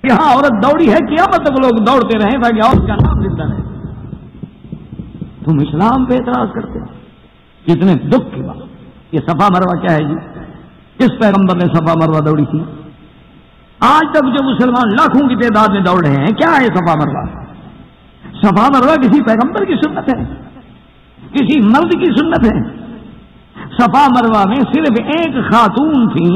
یہاں عورت دوڑی ہے، قیامت تک لوگ دوڑتے رہیں تاکہ عورت کا نام زندہ رہے. تم اسلام پہ اعتراض کرتے ہو. کتنے دکھ کی بات. یہ صفا مروہ کیا ہے جی؟ کس پیغمبر نے صفا مروہ دوڑی تھی؟ آج تک جو مسلمان لاکھوں کی تعداد میں دوڑ رہے ہیں، کیا ہے صفا مروہ؟ صفا مروہ کسی پیغمبر کی سنت ہے؟ کسی مرد کی سنت ہے؟ صفا مروہ میں صرف ایک خاتون تھی،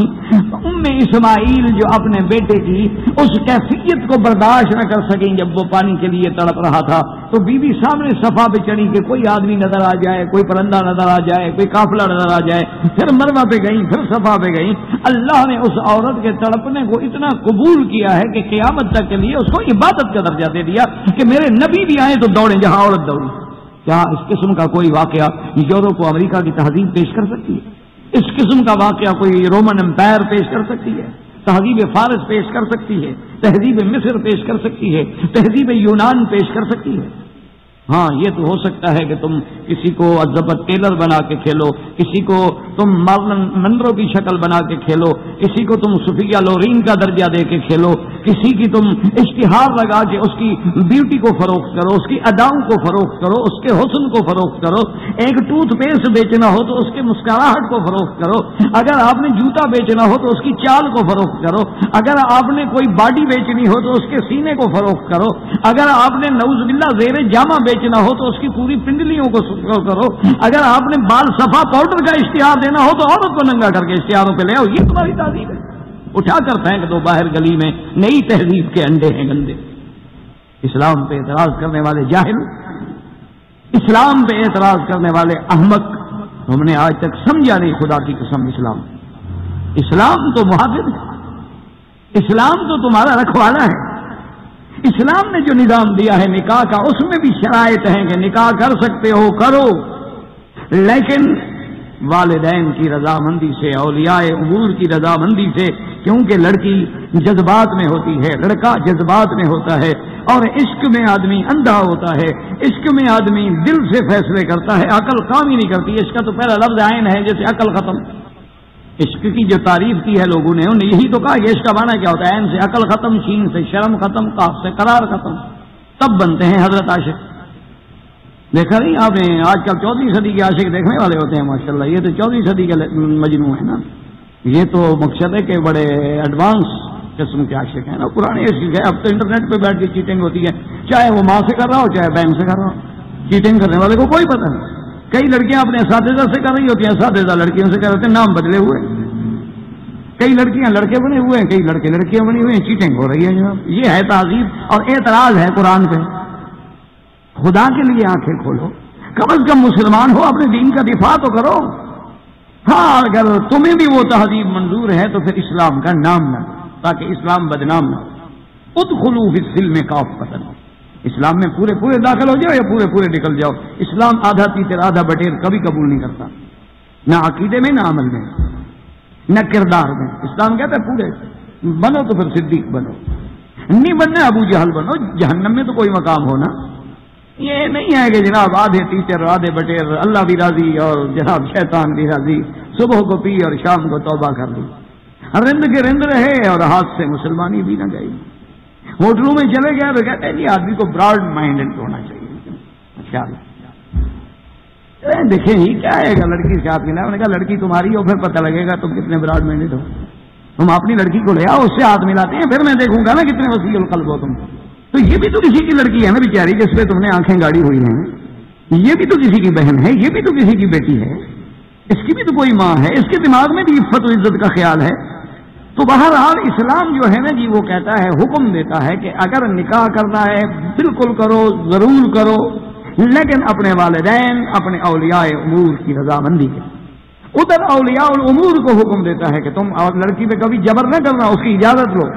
ام اسماعیل، جو اپنے بیٹے کی اس کیفیت کو برداشت نہ کر سکیں جب وہ پانی کے لیے تڑپ رہا تھا، تو بی بی سامنے صفا پہ چڑھی کہ کوئی آدمی نظر آ جائے، کوئی پرندہ نظر آ جائے، کوئی قافلہ نظر آ جائے. پھر مروہ پہ گئیں، پھر صفا پہ گئیں. اللہ نے اس عورت کے تڑپنے کو اتنا قبول کیا ہے کہ قیامت تک کے لیے اس کو عبادت کا درجہ دے دیا کہ میرے نبی بھی آئے تو دوڑیں جہاں عورت دوڑی. کیا اس قسم کا کوئی واقعہ یورپ و امریکہ کی تہذیب پیش کر سکتی ہے؟ اس قسم کا واقعہ کوئی رومن امپائر پیش کر سکتی ہے؟ تہذیب فارس پیش کر سکتی ہے؟ تہذیب مصر پیش کر سکتی ہے؟ تہذیب یونان پیش کر سکتی ہے؟ ہاں، یہ تو ہو سکتا ہے کہ تم کسی کو الزبتھ ٹیلر بنا کے کھیلو، کسی کو تم مارلن منرو کی شکل بنا کے کھیلو، کسی کو تم صفیہ لورین کا درجہ دے کے کھیلو، کسی کی تم اشتہار لگا کے اس کی بیوٹی کو فروخت کرو، اس کی اداؤں کو فروخت کرو، اس کے حسن کو فروخت کرو. ایک ٹوتھ پیسٹ بیچنا ہو تو اس کے مسکراہٹ کو فروخت کرو. اگر آپ نے جوتا بیچنا ہو تو اس کی چال کو فروخت کرو. اگر آپ نے کوئی باڈی بیچنی ہو تو اس کے سینے کو فروخت کرو. اگر آپ نے نعوذ باللہ زیر جامہ بیچنا ہو تو اس کی پوری پنڈلیوں کو کرو. اگر آپ نے بال صفا پاؤڈر کا اشتہار دینا ہو تو عورت کو ننگا کر کے اشتہاروں پہ لے آؤ. یہ تمہاری تہذیب ہے. اٹھا کر پھینک دو باہر گلی میں. نئی تہذیب کے انڈے ہیں گندے. اسلام پہ اعتراض کرنے والے جاہل، اسلام پہ اعتراض کرنے والے احمق، ہم نے آج تک سمجھا نہیں. خدا کی قسم، اسلام تو محافظ ہے، اسلام تو تمہارا رکھوالا ہے. اسلام نے جو نظام دیا ہے نکاح کا، اس میں بھی شرائط ہیں کہ نکاح کر سکتے ہو، کرو، لیکن والدین کی رضامندی سے، اولیاء امور کی رضامندی سے. کیونکہ لڑکی جذبات میں ہوتی ہے، لڑکا جذبات میں ہوتا ہے، اور عشق میں آدمی اندھا ہوتا ہے. عشق میں آدمی دل سے فیصلے کرتا ہے، عقل کام ہی نہیں کرتی. عشق کا تو پہلا لفظ عین ہے، جیسے عقل ختم. عشق کی جو تعریف کی ہے لوگوں نے، انہیں یہی تو کہا کہ عشق کا معنی کیا ہوتا ہے. عین سے عقل ختم، شین سے شرم ختم، قاف سے قرار ختم، تب بنتے ہیں حضرت عاشق. دیکھا نہیں آپ نے؟ آج کل 14ویں صدی کے عاشق دیکھنے والے ہوتے ہیں ماشاءاللہ. یہ تو 14ویں صدی کے مجنون ہے نا. یہ تو مقصد ہے کہ بڑے ایڈوانس قسم کے عاشق ہیں نا. پرانے عشق ہے. اب تو انٹرنیٹ پہ بیٹھ کے چیٹنگ ہوتی ہے، چاہے وہ ماں سے کر رہا ہو چاہے بہن سے کر رہا ہو. چیٹنگ کرنے والے کو کوئی پتہ نہیں. کئی لڑکیاں اپنے اساتذہ سے کر رہی ہوتی ہیں، اساتذہ لڑکیوں سے کر رہتے ہیں، نام بدلے ہوئے. کئی لڑکیاں لڑکے بنے ہوئے ہیں، کئی لڑکے لڑکیاں بنی ہوئے ہیں. چیٹنگ ہو رہی ہے جناب. یہ ہے تہذیب اور اعتراض ہے قرآن پہ. خدا کے لیے آنکھیں کھولو. کم از کم مسلمان ہو، اپنے دین کا دفاع تو کرو. ہاں، اگر تمہیں بھی وہ تہذیب منظور ہے تو پھر اسلام کا نام نہ لو، تاکہ اسلام بدنام نہ ہو. ادخلوا فی السلم کافۃ. اسلام میں پورے داخل ہو جاؤ یا پورے نکل جاؤ. اسلام آدھا تیتر آدھا بٹیر کبھی قبول نہیں کرتا، نہ عقیدے میں نہ عمل میں نہ کردار میں. اسلام کہتا ہے پورے بنو تو پھر صدیق بنو، نہیں بننا ابو جہل بنو. جہنم میں تو کوئی مقام ہونا. یہ نہیں ہے کہ جناب آدھے ٹیچر آدھے بٹیر، اللہ بھی راضی اور جناب شیطان بھی راضی. صبح کو پی اور شام کو توبہ کر لی، رند کے رند رہے اور ہاتھ سے مسلمانی بھی نہ گئی. ہوٹلوں میں چلے گئے تو کہتے ہیں جی آدمی کو براڈ مائنڈڈ ہونا چاہیے. خیال دیکھیں ہی کیا ہے گا لڑکی سے آپ کی نا. نے کہا لڑکی تمہاری ہو پھر پتہ لگے گا تم کتنے براڈ مائنڈڈ ہو. تم اپنی لڑکی کو لے آؤ، اس سے ہاتھ ملاتے ہیں، پھر میں دیکھوں گا نا کتنے وسیع القلب ہو تم. تو یہ بھی تو کسی کی لڑکی ہے نا بیچاری، جس پہ تم نے آنکھیں گاڑی ہوئی ہیں. یہ بھی تو کسی کی بہن ہے، یہ بھی تو کسی کی بیٹی ہے. اس کی بھی تو کوئی ماں ہے. اس کے دماغ میں بھی عفت و عزت کا خیال ہے. تو بہرحال اسلام جو ہے نا جی، وہ کہتا ہے، حکم دیتا ہے کہ اگر نکاح کرنا ہے بالکل کرو، ضرور کرو، لیکن اپنے والدین، اپنے اولیاء امور کی رضامندی کے. ادھر اولیاء الامور کو حکم دیتا ہے کہ تم لڑکی پہ کبھی جبر نہ کرنا، اس کی اجازت لو.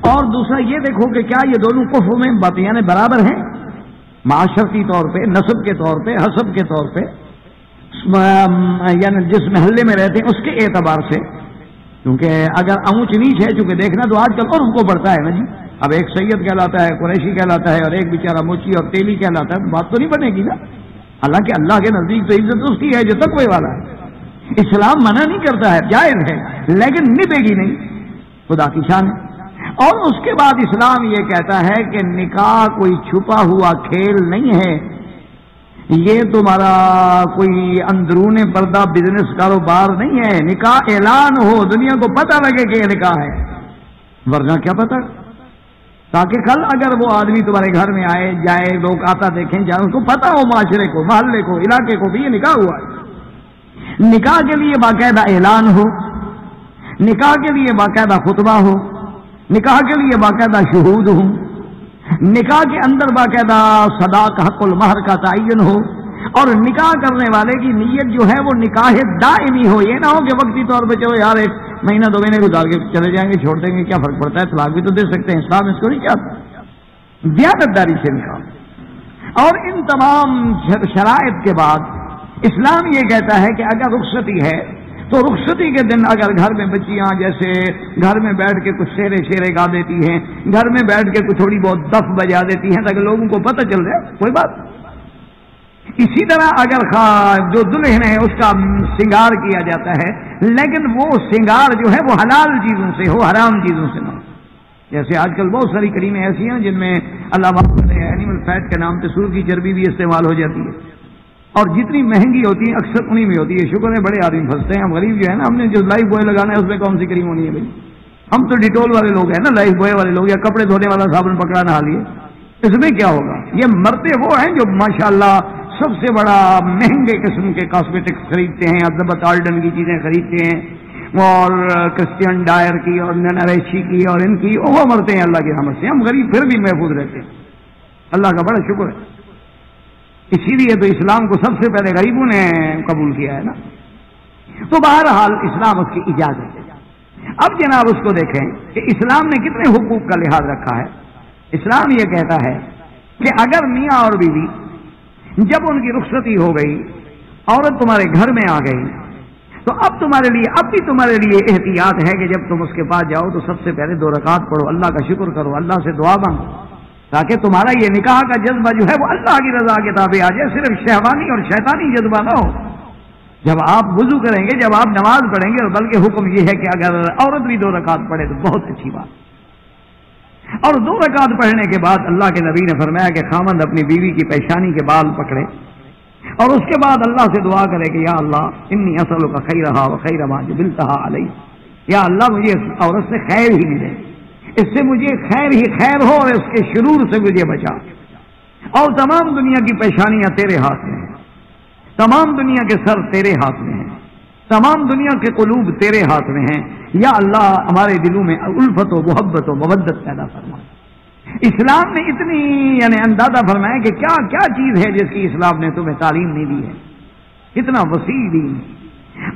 اور دوسرا یہ دیکھو کہ کیا یہ دونوں کفر میں باطیاں برابر ہیں، معاشرتی طور پہ، نسب کے طور پہ، حسب کے طور پہ، یعنی جس محلے میں رہتے ہیں اس کے اعتبار سے. کیونکہ اگر اونچ نیچ ہے، چونکہ دیکھنا تو آج کل اور ان کو پڑتا ہے نا جی. اب ایک سید کہلاتا ہے، قریشی کہلاتا ہے، اور ایک بیچارہ موچی اور تیلی کہلاتا ہے، تو بات تو نہیں بنے گی نا. حالانکہ اللہ کے نزدیک تو عزت اس کی ہے جو تقوی والا ہے. اسلام منع نہیں کرتا ہے، جائز ہے، لیکن نبھے گی نہیں. خدا کی شان ہے. اور اس کے بعد اسلام یہ کہتا ہے کہ نکاح کوئی چھپا ہوا کھیل نہیں ہے، یہ تمہارا کوئی اندرون پردہ بزنس کاروبار نہیں ہے، نکاح اعلان ہو، دنیا کو پتہ لگے کہ یہ نکاح ہے، ورنہ کیا پتہ، تاکہ کل اگر وہ آدمی تمہارے گھر میں آئے جائے، لوگ آتا دیکھیں جائے، ان کو پتہ ہو، معاشرے کو، محلے کو، علاقے کو بھی یہ نکاح ہوا ہے۔ نکاح کے لیے باقاعدہ اعلان ہو، نکاح کے لیے باقاعدہ خطبہ ہو، نکاح کے لیے باقاعدہ شہود ہوں، نکاح کے اندر باقاعدہ صداق حق المہر کا تعین ہو، اور نکاح کرنے والے کی نیت جو ہے وہ نکاح دائمی ہو، یہ نہ ہو کہ وقتی طور پہ چلو یار 1 مہینہ 2 مہینے گزار کے چلے جائیں گے، چھوڑ دیں گے، کیا فرق پڑتا ہے، طلاق بھی تو دے سکتے ہیں، اسلام اس کو نہیں چاہتا، دیانتداری سے نکاح۔ اور ان تمام شرائط کے بعد اسلام یہ کہتا ہے کہ اگر رخصتی ہے تو رخصتی کے دن اگر گھر میں بچیاں جیسے گھر میں بیٹھ کے کچھ شیرے گا دیتی ہیں، گھر میں بیٹھ کے کچھ تھوڑی بہت دف بجا دیتی ہیں تاکہ لوگوں کو پتہ چل جائے، کوئی بات۔ اسی طرح اگر جو دلہن ہے اس کا سنگار کیا جاتا ہے، لیکن وہ سنگار جو ہے وہ حلال چیزوں سے ہو، حرام چیزوں سے نہ ہو۔ جیسے آج کل بہت ساری کریمیں ایسی ہیں جن میں اللہ اینیمل فیٹ کے نام پہ سور کی چربی بھی استعمال ہو جاتی ہے، اور جتنی مہنگی ہوتی ہے اکثر انہی میں ہوتی ہے۔ شکر ہے بڑے آدمی پھنستے ہیں، ہم غریب جو ہے نا، ہم نے جو لائف بوائے لگانا ہے اس میں کون سی کریم ہونی ہے بھائی، ہم تو ڈیٹول والے لوگ ہیں نا، لائف بوائے والے لوگ، یا کپڑے دھونے والا صابن پکڑا نہا لیے، اس میں کیا ہوگا؟ یہ مرتے وہ ہیں جو ماشاءاللہ سب سے بڑا مہنگے قسم کے کاسمیٹکس خریدتے ہیں، ادبت آلڈن کی چیزیں خریدتے ہیں، اور کرسچین ڈائر کی اور ننریشی کی اور ان کی، وہ مرتے ہیں اللہ کی رحمت سے۔ ہم غریب پھر بھی محفوظ رہتے ہیں، اللہ کا بڑا شکر ہے۔ اسی لیے تو اسلام کو سب سے پہلے غریبوں نے قبول کیا ہے نا۔ تو بہرحال اسلام اس کی اجازت ہے۔ اب جناب اس کو دیکھیں کہ اسلام نے کتنے حقوق کا لحاظ رکھا ہے۔ اسلام یہ کہتا ہے کہ اگر میاں اور بیوی جب ان کی رخصتی ہو گئی، عورت تمہارے گھر میں آ گئی، تو اب بھی تمہارے لیے احتیاط ہے کہ جب تم اس کے پاس جاؤ تو سب سے پہلے 2 رکعت پڑھو، اللہ کا شکر کرو، اللہ سے دعا مانگو، تاکہ تمہارا یہ نکاح کا جذبہ جو ہے وہ اللہ کی رضا کے تابع آ جائے، صرف شہوانی اور شیطانی جذبہ نہ ہو۔ جب آپ وضو کریں گے، جب آپ نماز پڑھیں گے، اور بلکہ حکم یہ ہے کہ اگر عورت بھی 2 رکعت پڑھے تو بہت اچھی بات۔ اور 2 رکعت پڑھنے کے بعد اللہ کے نبی نے فرمایا کہ خامند اپنی بیوی کی پیشانی کے بال پکڑے اور اس کے بعد اللہ سے دعا کرے کہ یا اللہ انی اسألک خیرہا وخیر ما جبلتہا علیہ، یا اللہ مجھے اس عورت سے خیر ہی ملے، اس سے مجھے خیر ہی خیر ہو، اور اس کے شرور سے مجھے بچا، اور تمام دنیا کی پیشانیاں تیرے ہاتھ میں ہیں، تمام دنیا کے سر تیرے ہاتھ میں ہیں، تمام دنیا کے قلوب تیرے ہاتھ میں ہیں، یا اللہ ہمارے دلوں میں الفت و محبت و مودت پیدا فرما۔ اسلام نے اتنی اندازہ فرمایا کہ کیا کیا چیز ہے جس کی اسلام نے تمہیں تعلیم نہیں دی ہے، اتنا وسیع دین۔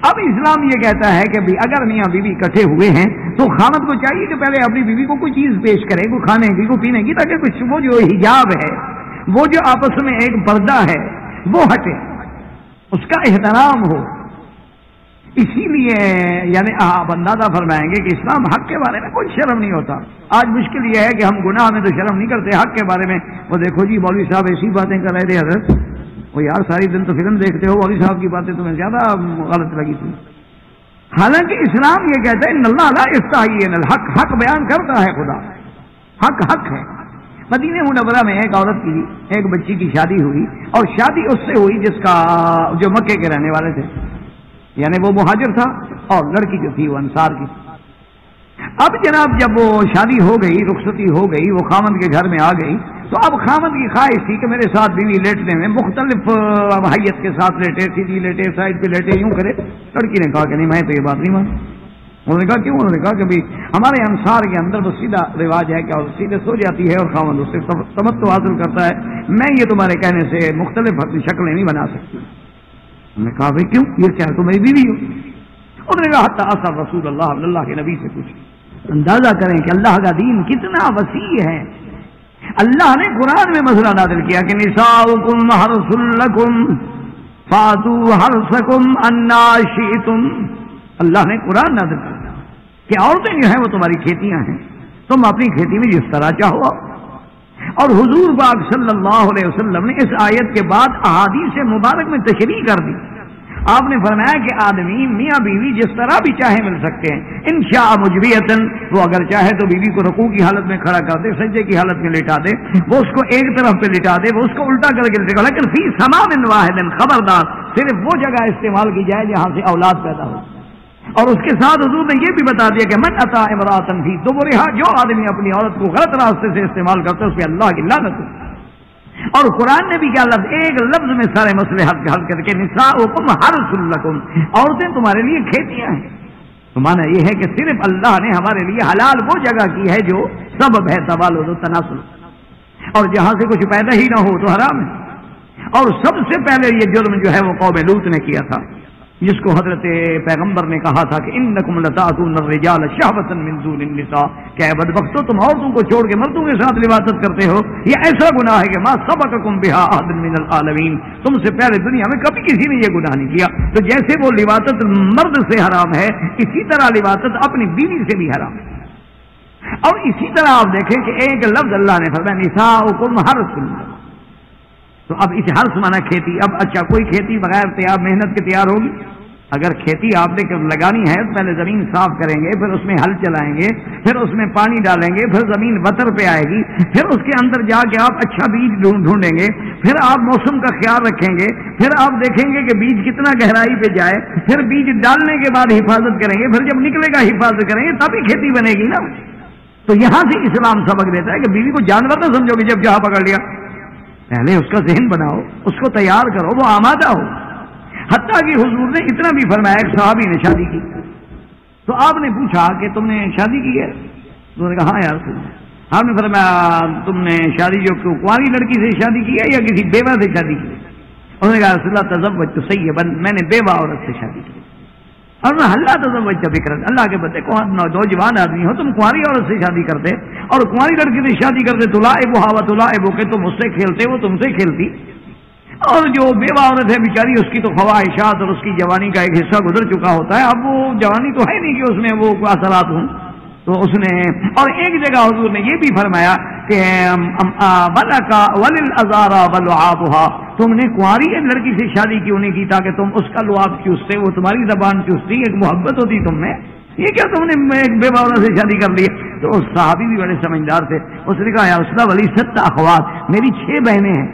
اب اسلام یہ کہتا ہے کہ بھی اگر میاں بیوی اکٹھے ہوئے ہیں تو خامد کو چاہیے کہ پہلے اپنی بیوی کو کوئی چیز پیش کرے، کوئی کھانے کی، کوئی پینے کی، تاکہ کچھ وہ جو حجاب ہے، وہ جو آپس میں ایک پردہ ہے وہ ہٹے، اس کا احترام ہو۔ اسی لیے یعنی آپ اندازہ فرمائیں گے کہ اسلام حق کے بارے میں کوئی شرم نہیں ہوتا۔ آج مشکل یہ ہے کہ ہم گناہ میں تو شرم نہیں کرتے، حق کے بارے میں وہ دیکھو جی مولوی صاحب ایسی باتیں کر رہے تھے، حضرت وہ یار ساری دن تو فلم دیکھتے ہو، مولوی صاحب کی باتیں تمہیں زیادہ غلط لگی تھی۔ حالانکہ اسلام یہ کہتا ہے ان اللہ لا یستحیی من الحق، حق بیان کرتا ہے خدا، حق حق ہے۔ مدینہ منورہ میں ایک عورت کی ایک بچی کی شادی ہوئی، اور شادی اس سے ہوئی جس کا جو مکے کے رہنے والے تھے، یعنی وہ مہاجر تھا اور لڑکی جو تھی وہ انصار کی۔ اب جناب جب وہ شادی ہو گئی، رخصتی ہو گئی، وہ خامد کے گھر میں آ گئی، تو اب خامد کی خواہش تھی کہ میرے ساتھ بیوی لیٹنے میں مختلف حیت کے ساتھ لیٹے، سیدھی لیٹے، سائڈ پہ لیٹے، یوں کرے۔ لڑکی نے کہا کہ نہیں میں تو یہ بات نہیں مانوں۔ انہوں نے کہا کیوں؟ انہوں نے کہا کہ بھائی ہمارے انصار کے اندر تو سیدھا رواج ہے کہ اور سیدھے سو جاتی ہے اور خامد اس سے تمتع حاصل کرتا ہے، میں یہ تمہارے کہنے سے مختلف شکلیں نہیں بنا سکتی۔ انہوں نے کہا بھائی کیوں؟ یہ کیا تو میری بیوی ہو؟ انہوں نے کہا حتی اثر رسول اللہ کے نبی سے پوچھ۔ اندازہ کریں کہ اللہ کا دین کتنا وسیع ہے۔ اللہ نے قرآن میں مسئلہ نازل کیا کہ نساؤکم حرث لکم فاتوا حرثکم انا شئتم۔ اللہ نے قرآن نازل کیا کہ عورتیں جو ہیں وہ تمہاری کھیتیاں ہیں، تم اپنی کھیتی میں جس طرح چاہو۔ اور حضور پاک صلی اللہ علیہ وسلم نے اس آیت کے بعد احادیث مبارک میں تشریح کر دی۔ آپ نے فرمایا کہ آدمی میاں بیوی جس طرح بھی چاہے مل سکتے ہیں، انشاء مجبیتن، وہ اگر چاہے تو بیوی کو رکوع کی حالت میں کھڑا کر دے، سجدے کی حالت میں لٹا دے، وہ اس کو ایک طرف پہ لٹا دے، وہ اس کو الٹا کر کے لٹا، لیکن فی سمام واحد، خبردار صرف وہ جگہ استعمال کی جائے جہاں سے اولاد پیدا ہو۔ اور اس کے ساتھ حضور نے یہ بھی بتا دیا کہ من اتا امراتن فی دبرہا، جو آدمی اپنی عورت کو غلط راستے سے استعمال کرتا ہے اس پہ اللہ کی لعنت ہے۔ اور قرآن نے بھی کیا لفظ، ایک لفظ میں سارے مسئلے حل کر کے نساؤکم حرث لکم، عورتیں تمہارے لیے کھیتیاں ہیں۔ تو مانا یہ ہے کہ صرف اللہ نے ہمارے لیے حلال وہ جگہ کی ہے جو سبب ہے تبادل و تناسل، اور جہاں سے کچھ پیدا ہی نہ ہو تو حرام ہے۔ اور سب سے پہلے یہ جرم جو ہے وہ قوم لوط نے کیا تھا، جس کو حضرت پیغمبر نے کہا تھا کہ انکم لتاتون الرجال شہوۃ من دون النساء، کہ اے بدبختو تم عورتوں کو چھوڑ کے مردوں کے ساتھ لواطت کرتے ہو، یہ ایسا گناہ ہے کہ ما سبقکم بہا احد من العالمین، تم سے پہلے دنیا میں کبھی کسی نے یہ گناہ نہیں کیا۔ تو جیسے وہ لواطت مرد سے حرام ہے، اسی طرح لواطت اپنی بیوی سے بھی حرام ہے۔ اور اسی طرح آپ دیکھیں کہ ایک لفظ اللہ نے فرمایا نساؤکم حرث، تو اب اس حرث مانا کھیتی۔ اب اچھا کوئی کھیتی بغیر محنت کے تیار ہوگی؟ اگر کھیتی آپ نے لگانی ہے تو پہلے زمین صاف کریں گے، پھر اس میں ہل چلائیں گے، پھر اس میں پانی ڈالیں گے، پھر زمین وتر پہ آئے گی، پھر اس کے اندر جا کے آپ اچھا بیج ڈھونڈیں گے، پھر آپ موسم کا خیال رکھیں گے، پھر آپ دیکھیں گے کہ بیج کتنا گہرائی پہ جائے، پھر بیج ڈالنے کے بعد حفاظت کریں گے، پھر جب نکلے گا حفاظت کریں گے، تبھی کھیتی بنے گی نا۔ تو یہاں سے اسلام سبق دیتا ہے کہ بیوی کو جانور نہ سمجھو گے جب جہاں پکڑ لیا، پہلے اس کا ذہن بناؤ، اس کو تیار کرو، وہ آمادہ ہو۔ حتیٰ کہ حضور نے اتنا بھی فرمایا، ایک صحابی نے شادی کی تو آپ نے پوچھا کہ تم نے شادی کی ہے؟ تو انہوں نے کہا ہاں یار رسول اللہ۔ آپ نے فرمایا تم نے شادی جو کنواری لڑکی سے شادی کی ہے یا کسی بیوہ سے شادی کی؟ انہوں نے کہا رسول اللہ تزوجت سیبا، میں نے بیوہ عورت سے شادی کی۔ اور میں اللہ تزوجت بکرا، اللہ کے بندے کو نوجوان آدمی ہو تم کنواری عورت سے شادی کرتے اور کنواری لڑکی سے شادی کرتے، تلاعبھا وتلاعبک، کہ تم اس سے کھیلتے وہ تم سے کھیلتی، اور جو بیوہ عورت ہے بیچاری اس کی تو خواہشات اور اس کی جوانی کا ایک حصہ گزر چکا ہوتا ہے، اب وہ جوانی تو ہے نہیں کہ اس میں وہ اثرات ہوں، تو اس نے۔ اور ایک جگہ حضور نے یہ بھی فرمایا کہ وللازار ولعابها، تم نے کنواری لڑکی سے شادی کیوں نہیں کی تاکہ تم اس کا لعاب چوستے، وہ تمہاری زبان چوستی، ایک محبت ہوتی تم میں، یہ کیا تم نے ایک بیوہ عورت سے شادی کر لی؟ تو اس صحابی بھی بڑے سمجھدار تھے، اس نے کہا یا رسول اللہ ولی 7 اخوات، میری 6 بہنیں ہیں،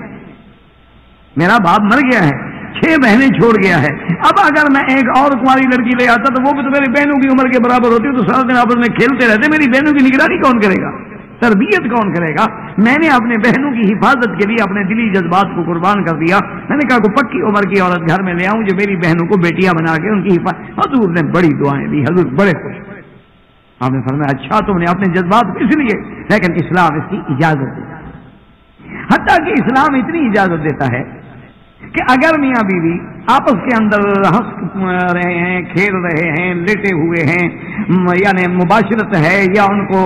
میرا باپ مر گیا ہے، 6 بہنیں چھوڑ گیا ہے، اب اگر میں ایک اور کنواری لڑکی لے آتا تو وہ بھی تو میری بہنوں کی عمر کے برابر ہوتی، تو سارا دن آپس میں کھیلتے رہتے، میری بہنوں کی نگرانی کون کرے گا، تربیت کون کرے گا؟ میں نے اپنے بہنوں کی حفاظت کے لیے اپنے دلی جذبات کو قربان کر دیا، میں نے کہا کہ پکی عمر کی عورت گھر میں لے آؤں جو میری بہنوں کو بیٹیاں بنا کے ان کی حفاظت۔ حضور نے بڑی دعائیں دی، حضور بڑے خوش، آپ نے فرمایا اچھا تم نے اپنے جذبات اس لیے، لیکن اسلام اس کی اجازت دیتا ہے، حتیٰ کہ اسلام اتنی اجازت دیتا ہے کہ اگر میاں بیوی آپس کے اندر ہنس رہے ہیں، کھیل رہے ہیں، لیٹے ہوئے ہیں، یعنی مباشرت ہے یا ان کو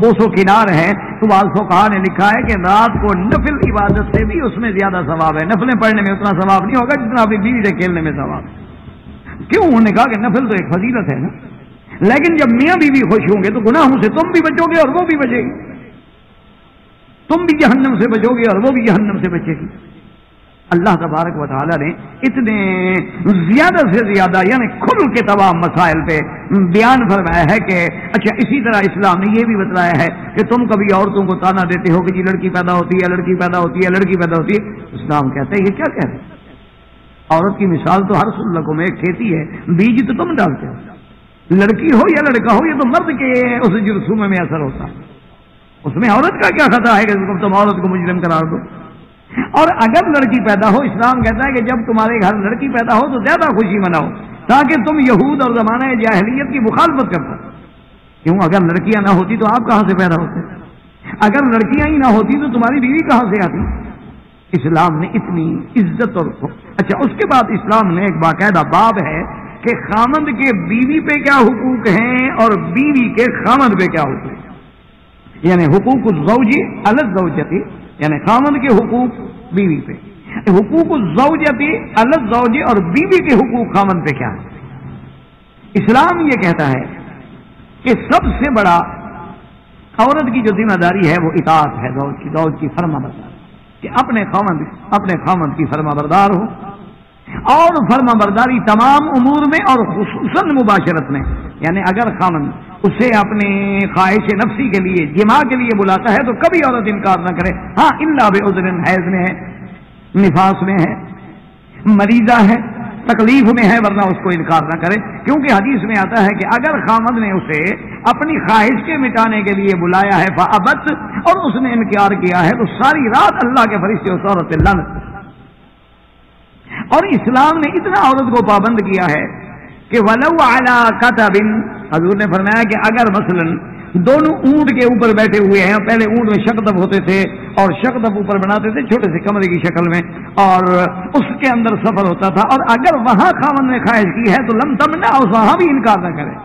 بوس و کنار ہے، تو بعض فقہا نے لکھا ہے کہ رات کو نفل عبادت سے بھی اس میں زیادہ ثواب ہے، نفلیں پڑھنے میں اتنا ثواب نہیں ہوگا جتنا اپنی بیوی سے کھیلنے میں ثواب ہے۔ کیوں؟ انہوں نے کہا کہ نفل تو ایک فضیلت ہے نا، لیکن جب میاں بیوی خوش ہوں گے تو گناہوں سے تم بھی بچو گے اور وہ بھی بچے گی، تم بھی جہنم سے بچو گے اور وہ بھی جہنم سے بچے گی۔ اللہ تبارک و تعالیٰ نے اتنے زیادہ سے زیادہ یعنی کھل کے تمام مسائل پہ بیان فرمایا ہے کہ اچھا اسی طرح اسلام نے یہ بھی بتلایا ہے کہ تم کبھی عورتوں کو تانا دیتے ہو کہ جی لڑکی پیدا ہوتی ہے، لڑکی پیدا ہوتی ہے، لڑکی پیدا ہوتی ہے، اسلام کہتا ہے یہ کیا کہہ رہے ہیں؟ عورت کی مثال تو ہر سلکوں میں ایک کھیتی ہے، بیج تو تم ڈالتے ہو، لڑکی ہو یا لڑکا ہو یہ تو مرد کے اس جرسومے میں اثر ہوتا ہے، اس میں عورت کا کیا خطا ہے کہ تم عورت کو مجرم قرار دو؟ اور اگر لڑکی پیدا ہو، اسلام کہتا ہے کہ جب تمہارے گھر لڑکی پیدا ہو تو زیادہ خوشی مناؤ تاکہ تم یہود اور زمانہ جاہلیت کی مخالفت کرتا۔ کیوں؟ اگر لڑکیاں نہ ہوتی تو آپ کہاں سے پیدا ہوتے؟ اگر لڑکیاں ہی نہ ہوتی تو تمہاری بیوی کہاں سے آتی؟ اسلام نے اتنی عزت اور اچھا اس کے بعد اسلام نے ایک باقاعدہ باب ہے کہ خامند کے بیوی پہ کیا حقوق ہیں اور بیوی کے خامند پہ کیا حقوق ہیں، یعنی حقوق الزوج علی الزوجۃ، یعنی خامند کے حقوق بیوی پہ، حقوق الزوجۃ علی الزوج اور بیوی کے حقوق خامند پہ کیا ہے۔ اسلام یہ کہتا ہے کہ سب سے بڑا عورت کی جو ذمہ داری ہے وہ اطاعت ہے، زوج کی فرما بردار، کہ اپنے خامند کی فرما بردار ہو، اور فرما برداری تمام امور میں اور خصوصاً مباشرت میں، یعنی اگر خاوند اسے اپنے خواہش نفسی کے لیے جماع کے لیے بلاتا ہے تو کبھی عورت انکار نہ کرے، ہاں الا بعذر، حیض میں ہے، نفاس میں ہے، مریضہ ہے، تکلیف میں ہے، ورنہ اس کو انکار نہ کرے، کیونکہ حدیث میں آتا ہے کہ اگر خامد نے اسے اپنی خواہش کے مٹانے کے لیے بلایا ہے فابت، اور اس نے انکار کیا ہے، تو ساری رات اللہ کے فرشتے اس عورت سے لعنت۔ اور اسلام نے اتنا عورت کو پابند کیا ہے کہ ولو علی کتب، حضور نے فرمایا کہ اگر مثلا دونوں اونٹ کے اوپر بیٹھے ہوئے ہیں، پہلے اونٹ میں شکدف ہوتے تھے اور شکدف اوپر بناتے تھے چھوٹے سے کمرے کی شکل میں، اور اس کے اندر سفر ہوتا تھا، اور اگر وہاں خاوند نے خواہش کی ہے تو لم تمنع، وہاں بھی انکار نہ کرے۔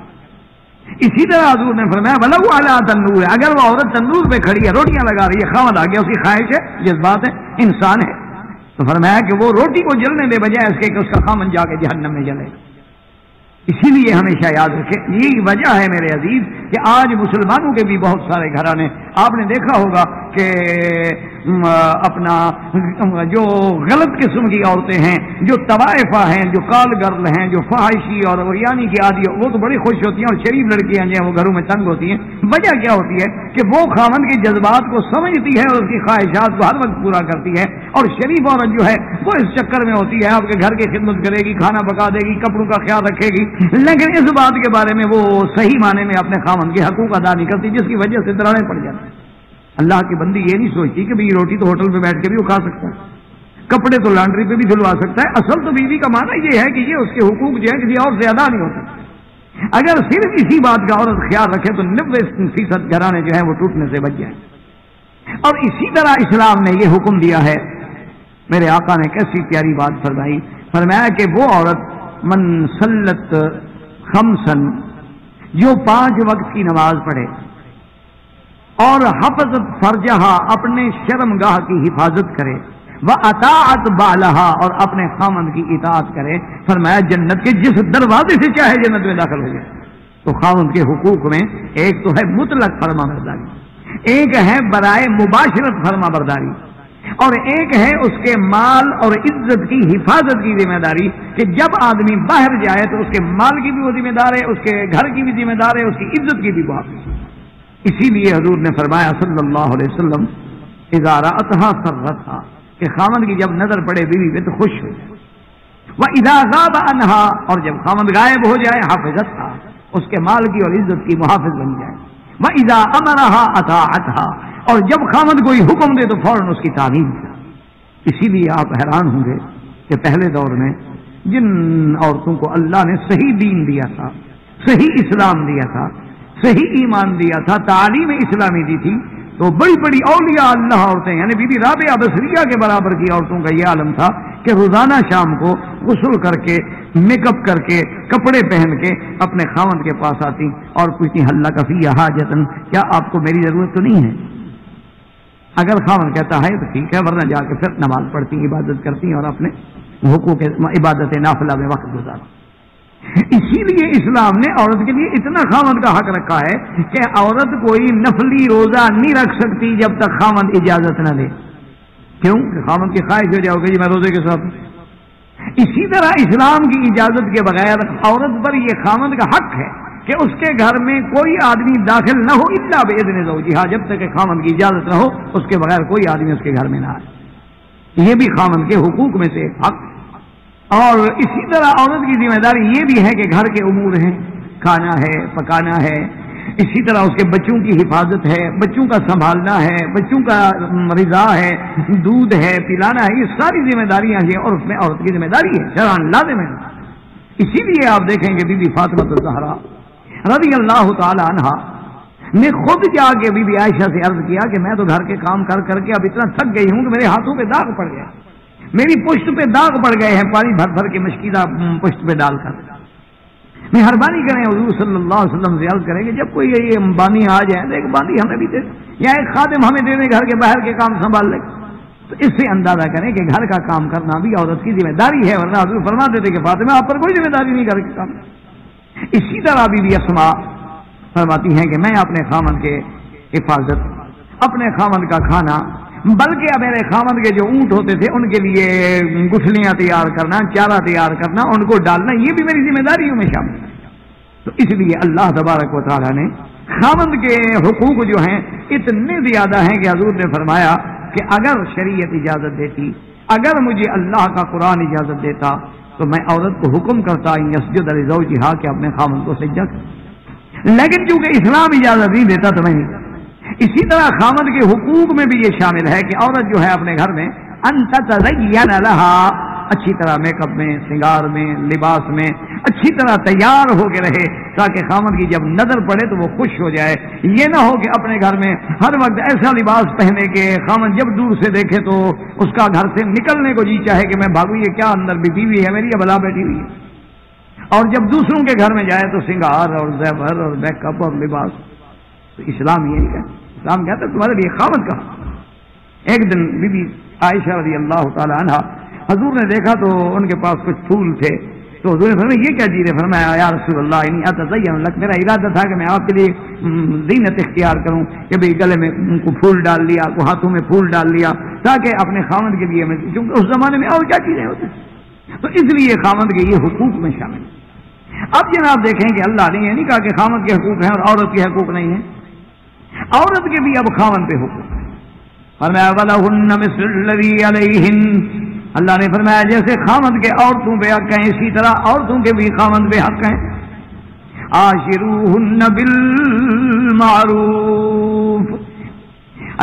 اسی طرح حضور نے فرمایا ولو علی تنور، اگر وہ عورت تندور پہ کھڑی ہے، روٹیاں لگا رہی ہے، خاوند آ گیا، اس کی خواہش ہے، جذبات ہے، انسان ہے، تو فرمایا کہ وہ روٹی کو جلنے دے بجائے اس کے کہ اس کا خاوند جا کے جہنم میں جلے۔ اسی لیے ہمیشہ یاد رکھیں، یہی وجہ ہے میرے عزیز کہ آج مسلمانوں کے بھی بہت سارے گھرانے، آپ نے دیکھا ہوگا کہ اپنا جو غلط قسم کی عورتیں ہیں، جو طوائفہ ہیں، جو کال گرل ہیں، جو فحاشی اور یعنی کہ عادی، وہ تو بڑی خوش ہوتی ہیں، اور شریف لڑکیاں جو ہیں وہ گھروں میں تنگ ہوتی ہیں۔ وجہ کیا ہوتی ہے کہ وہ خاوند کے جذبات کو سمجھتی ہے اور اس کی خواہشات کو ہر وقت پورا کرتی ہے، اور شریف عورت جو ہے وہ اس چکر میں ہوتی ہے آپ کے گھر کی خدمت کرے گی، کھانا پکا دے گی، کپڑوں کا خیال رکھے گی، لیکن اس بات کے بارے میں وہ صحیح معنی میں اپنے خاوند کے حقوق ادا نہیں کرتی، جس کی وجہ سے دراڑیں پڑ جاتی ہیں۔ اللہ کی بندی یہ نہیں سوچتی کہ یہ روٹی تو ہوٹل پہ بیٹھ کے بھی وہ کھا سکتا ہے، کپڑے تو لانڈری پہ بھی دھلوا سکتا ہے۔ اصل تو بیوی کا معنی یہ ہے کہ یہ اس کے حقوق جو ہے کسی اور سے ادا نہیں ہوتا۔ اگر صرف اسی بات کا عورت خیال رکھے تو 90% گھرانے جو ہیں وہ ٹوٹنے سے بچ جائیں۔ اور اسی طرح اسلام نے یہ حکم دیا ہے، میرے آقا نے کیسی پیاری بات فرمائی، فرمایا کہ وہ عورت من صلت خمسن، جو 5 وقت کی نماز پڑھے، اور حفظت فرجہا، اپنے شرمگاہ کی حفاظت کرے، وَأَطَاعَتْ بَعْلَهَا، اور اپنے خامند کی اطاعت کرے، فرمایا جنت کے جس دروازے سے چاہے جنت میں داخل ہو جائے۔ تو خامند کے حقوق میں ایک تو ہے مطلق فرما برداری، ایک ہے برائے مباشرت فرما برداری، اور ایک ہے اس کے مال اور عزت کی حفاظت کی ذمہ داری، کہ جب آدمی باہر جائے تو اس کے مال کی بھی وہ ذمہ دار ہے، اس کے گھر کی بھی ذمہ دار ہے، اس کی عزت کی بھی بات۔ اسی لیے حضور نے فرمایا صلی اللہ علیہ وسلم اذا رأتها سرتها، کہ خامند کی جب نظر پڑے بیوی پہ تو خوش ہو جائے، واذا غاب عنها، اور جب خامند غائب ہو جائے حفظتها، اس کے مال کی اور عزت کی محافظ بن جائے، واذا امرها اطاعتها، اور جب خامند کوئی حکم دے تو فوراً اس کی تعظیم کرے۔ اسی لیے آپ حیران ہوں گے کہ پہلے دور میں جن عورتوں کو اللہ نے صحیح دین دیا تھا، صحیح اسلام دیا تھا، صحیح ایمان دیا تھا، تعلیم اسلامی دی تھی، تو بڑی بڑی اولیاء اللہ عورتیں، یعنی بی بی رابعہ بصریہ کے برابر کی عورتوں کا یہ عالم تھا کہ روزانہ شام کو غسل کر کے، میک اپ کر کے، کپڑے پہن کے اپنے خاوند کے پاس آتی اور پوچھتی حل لک فی حاجۃ، کیا آپ کو میری ضرورت تو نہیں ہے؟ اگر خاوند کہتا ہے تو ٹھیک ہے، ورنہ جا کے پھر نماز پڑھتی، عبادت کرتی اور اپنے حقوق عبادت نافلہ میں وقت گزارتی۔ اسی لیے اسلام نے عورت کے لیے اتنا خاوند کا حق رکھا ہے کہ عورت کوئی نفلی روزہ نہیں رکھ سکتی جب تک خاوند اجازت نہ دے۔ کیوں؟ کہ خاوند کی خواہش ہو جائے گی جی میں روزے کے ساتھ۔ اسی طرح اسلام کی اجازت کے بغیر عورت پر یہ خاوند کا حق ہے کہ اس کے گھر میں کوئی آدمی داخل نہ ہو الا باذن زوجہا، جب تک کہ خاوند کی اجازت نہ ہو اس کے بغیر کوئی آدمی اس کے گھر میں نہ آئے۔ یہ بھی خاوند کے حقوق میں سے ایک حق۔ اور اسی طرح عورت کی ذمہ داری یہ بھی ہے کہ گھر کے امور ہیں، کھانا ہے، پکانا ہے، اسی طرح اس کے بچوں کی حفاظت ہے، بچوں کا سنبھالنا ہے، بچوں کا رضا ہے، دودھ ہے، پلانا ہے، یہ ساری ذمہ داریاں ہیں اور اس میں عورت کی ذمہ داری ہے، شرعاً لازم ہے۔ اسی لیے آپ دیکھیں گے بی بی فاطمہ الزہرا رضی اللہ تعالی عنہا نے خود جا کے بی بی عائشہ سے عرض کیا کہ میں تو گھر کے کام کر کر کے اب اتنا تھک گئی ہوں کہ میرے ہاتھوں پہ داغ پڑ گیا، میری پشت پہ داغ پڑ گئے ہیں، پانی بھر بھر کے مشکیزہ پشت پہ ڈال کر۔ مہربانی کریں حضور صلی اللہ علیہ وسلم سے عرض کریں کہ جب کوئی یہ بانی آ جائے تو ایک بانی ہمیں بھی دے، یا ایک خادم ہمیں دے دیں گھر کے باہر کے کام سنبھال لے، تو اس سے اندازہ کریں کہ گھر کا کام کرنا بھی عورت کی ذمہ داری ہے، ورنہ حضور فرما دیتے کہ فاطمہ آپ پر کوئی ذمہ داری نہیں، گھر کے کام۔ اسی طرح بی بی اسماء فرماتی ہیں کہ میں اپنے خامند کے حفاظت، اپنے خامند کا کھانا بلکہ میرے خامد کے جو اونٹ ہوتے تھے ان کے لیے گٹھلیاں تیار کرنا، چارہ تیار کرنا، ان کو ڈالنا، یہ بھی میری ذمہ داریوں میں شامل ہے۔ تو اس لیے اللہ تبارک و تعالیٰ نے خامد کے حقوق جو ہیں اتنے زیادہ ہیں کہ حضور نے فرمایا کہ اگر شریعت اجازت دیتی، اگر مجھے اللہ کا قرآن اجازت دیتا تو میں عورت کو حکم کرتا یسجد لزوجہا کہ اپنے خامد کو سجدہ کرے، لیکن چونکہ اسلام اجازت نہیں دیتا تو میں نہیں۔ اسی طرح خامد کے حقوق میں بھی یہ شامل ہے کہ عورت جو ہے اپنے گھر میں ان تتزین لہا، اچھی طرح میک اپ میں، سنگار میں، لباس میں اچھی طرح تیار ہو کے رہے تاکہ خامد کی جب نظر پڑے تو وہ خوش ہو جائے۔ یہ نہ ہو کہ اپنے گھر میں ہر وقت ایسا لباس پہنے کہ خامد جب دور سے دیکھے تو اس کا گھر سے نکلنے کو جی چاہے کہ میں بھاگوں، یہ کیا اندر بھی بیوی ہے میری یا بلا بیٹھی ہوئی ہے، اور جب دوسروں کے گھر میں جائے تو سنگار اور زیور اور میک اپ اور لباس۔ تو اسلام یہی ہے، اسلام کہتا ہے تمہارے لیے خامد کا۔ ایک دن بی بی عائشہ رضی اللہ تعالی عنہا حضور نے دیکھا تو ان کے پاس کچھ پھول تھے، تو حضور نے فرمایا یہ کیا چیز ہے؟ فرمایا یا رسول اللہ انی اتزین لک، میرا ارادہ تھا کہ میں آپ کے لیے زینت اختیار کروں کہ بھئی گلے میں کو پھول ڈال لیا، کو ہاتھوں میں پھول ڈال لیا تاکہ اپنے خامد کے لیے میں، کیونکہ اس زمانے میں اور کیا چیزیں ہوتی، تو اس لیے خامد کے یہ حقوق میں شامل۔ اب جناب دیکھیں کہ اللہ نے یہ نہیں کہا کہ خامد کے حقوق ہیں اور عورت کے حقوق نہیں ہیں، عورت کے بھی اب خامد پہ حقوق ہیں۔ فرمایا وَلَهُنَّ مِثْلُ الَّذِي عَلَيْهِنَّ، اللہ نے فرمایا جیسے خامد کے عورتوں پہ حق ہیں اسی طرح عورتوں کے بھی خامد پہ حق ہیں۔ عاشروہن بالمعروف،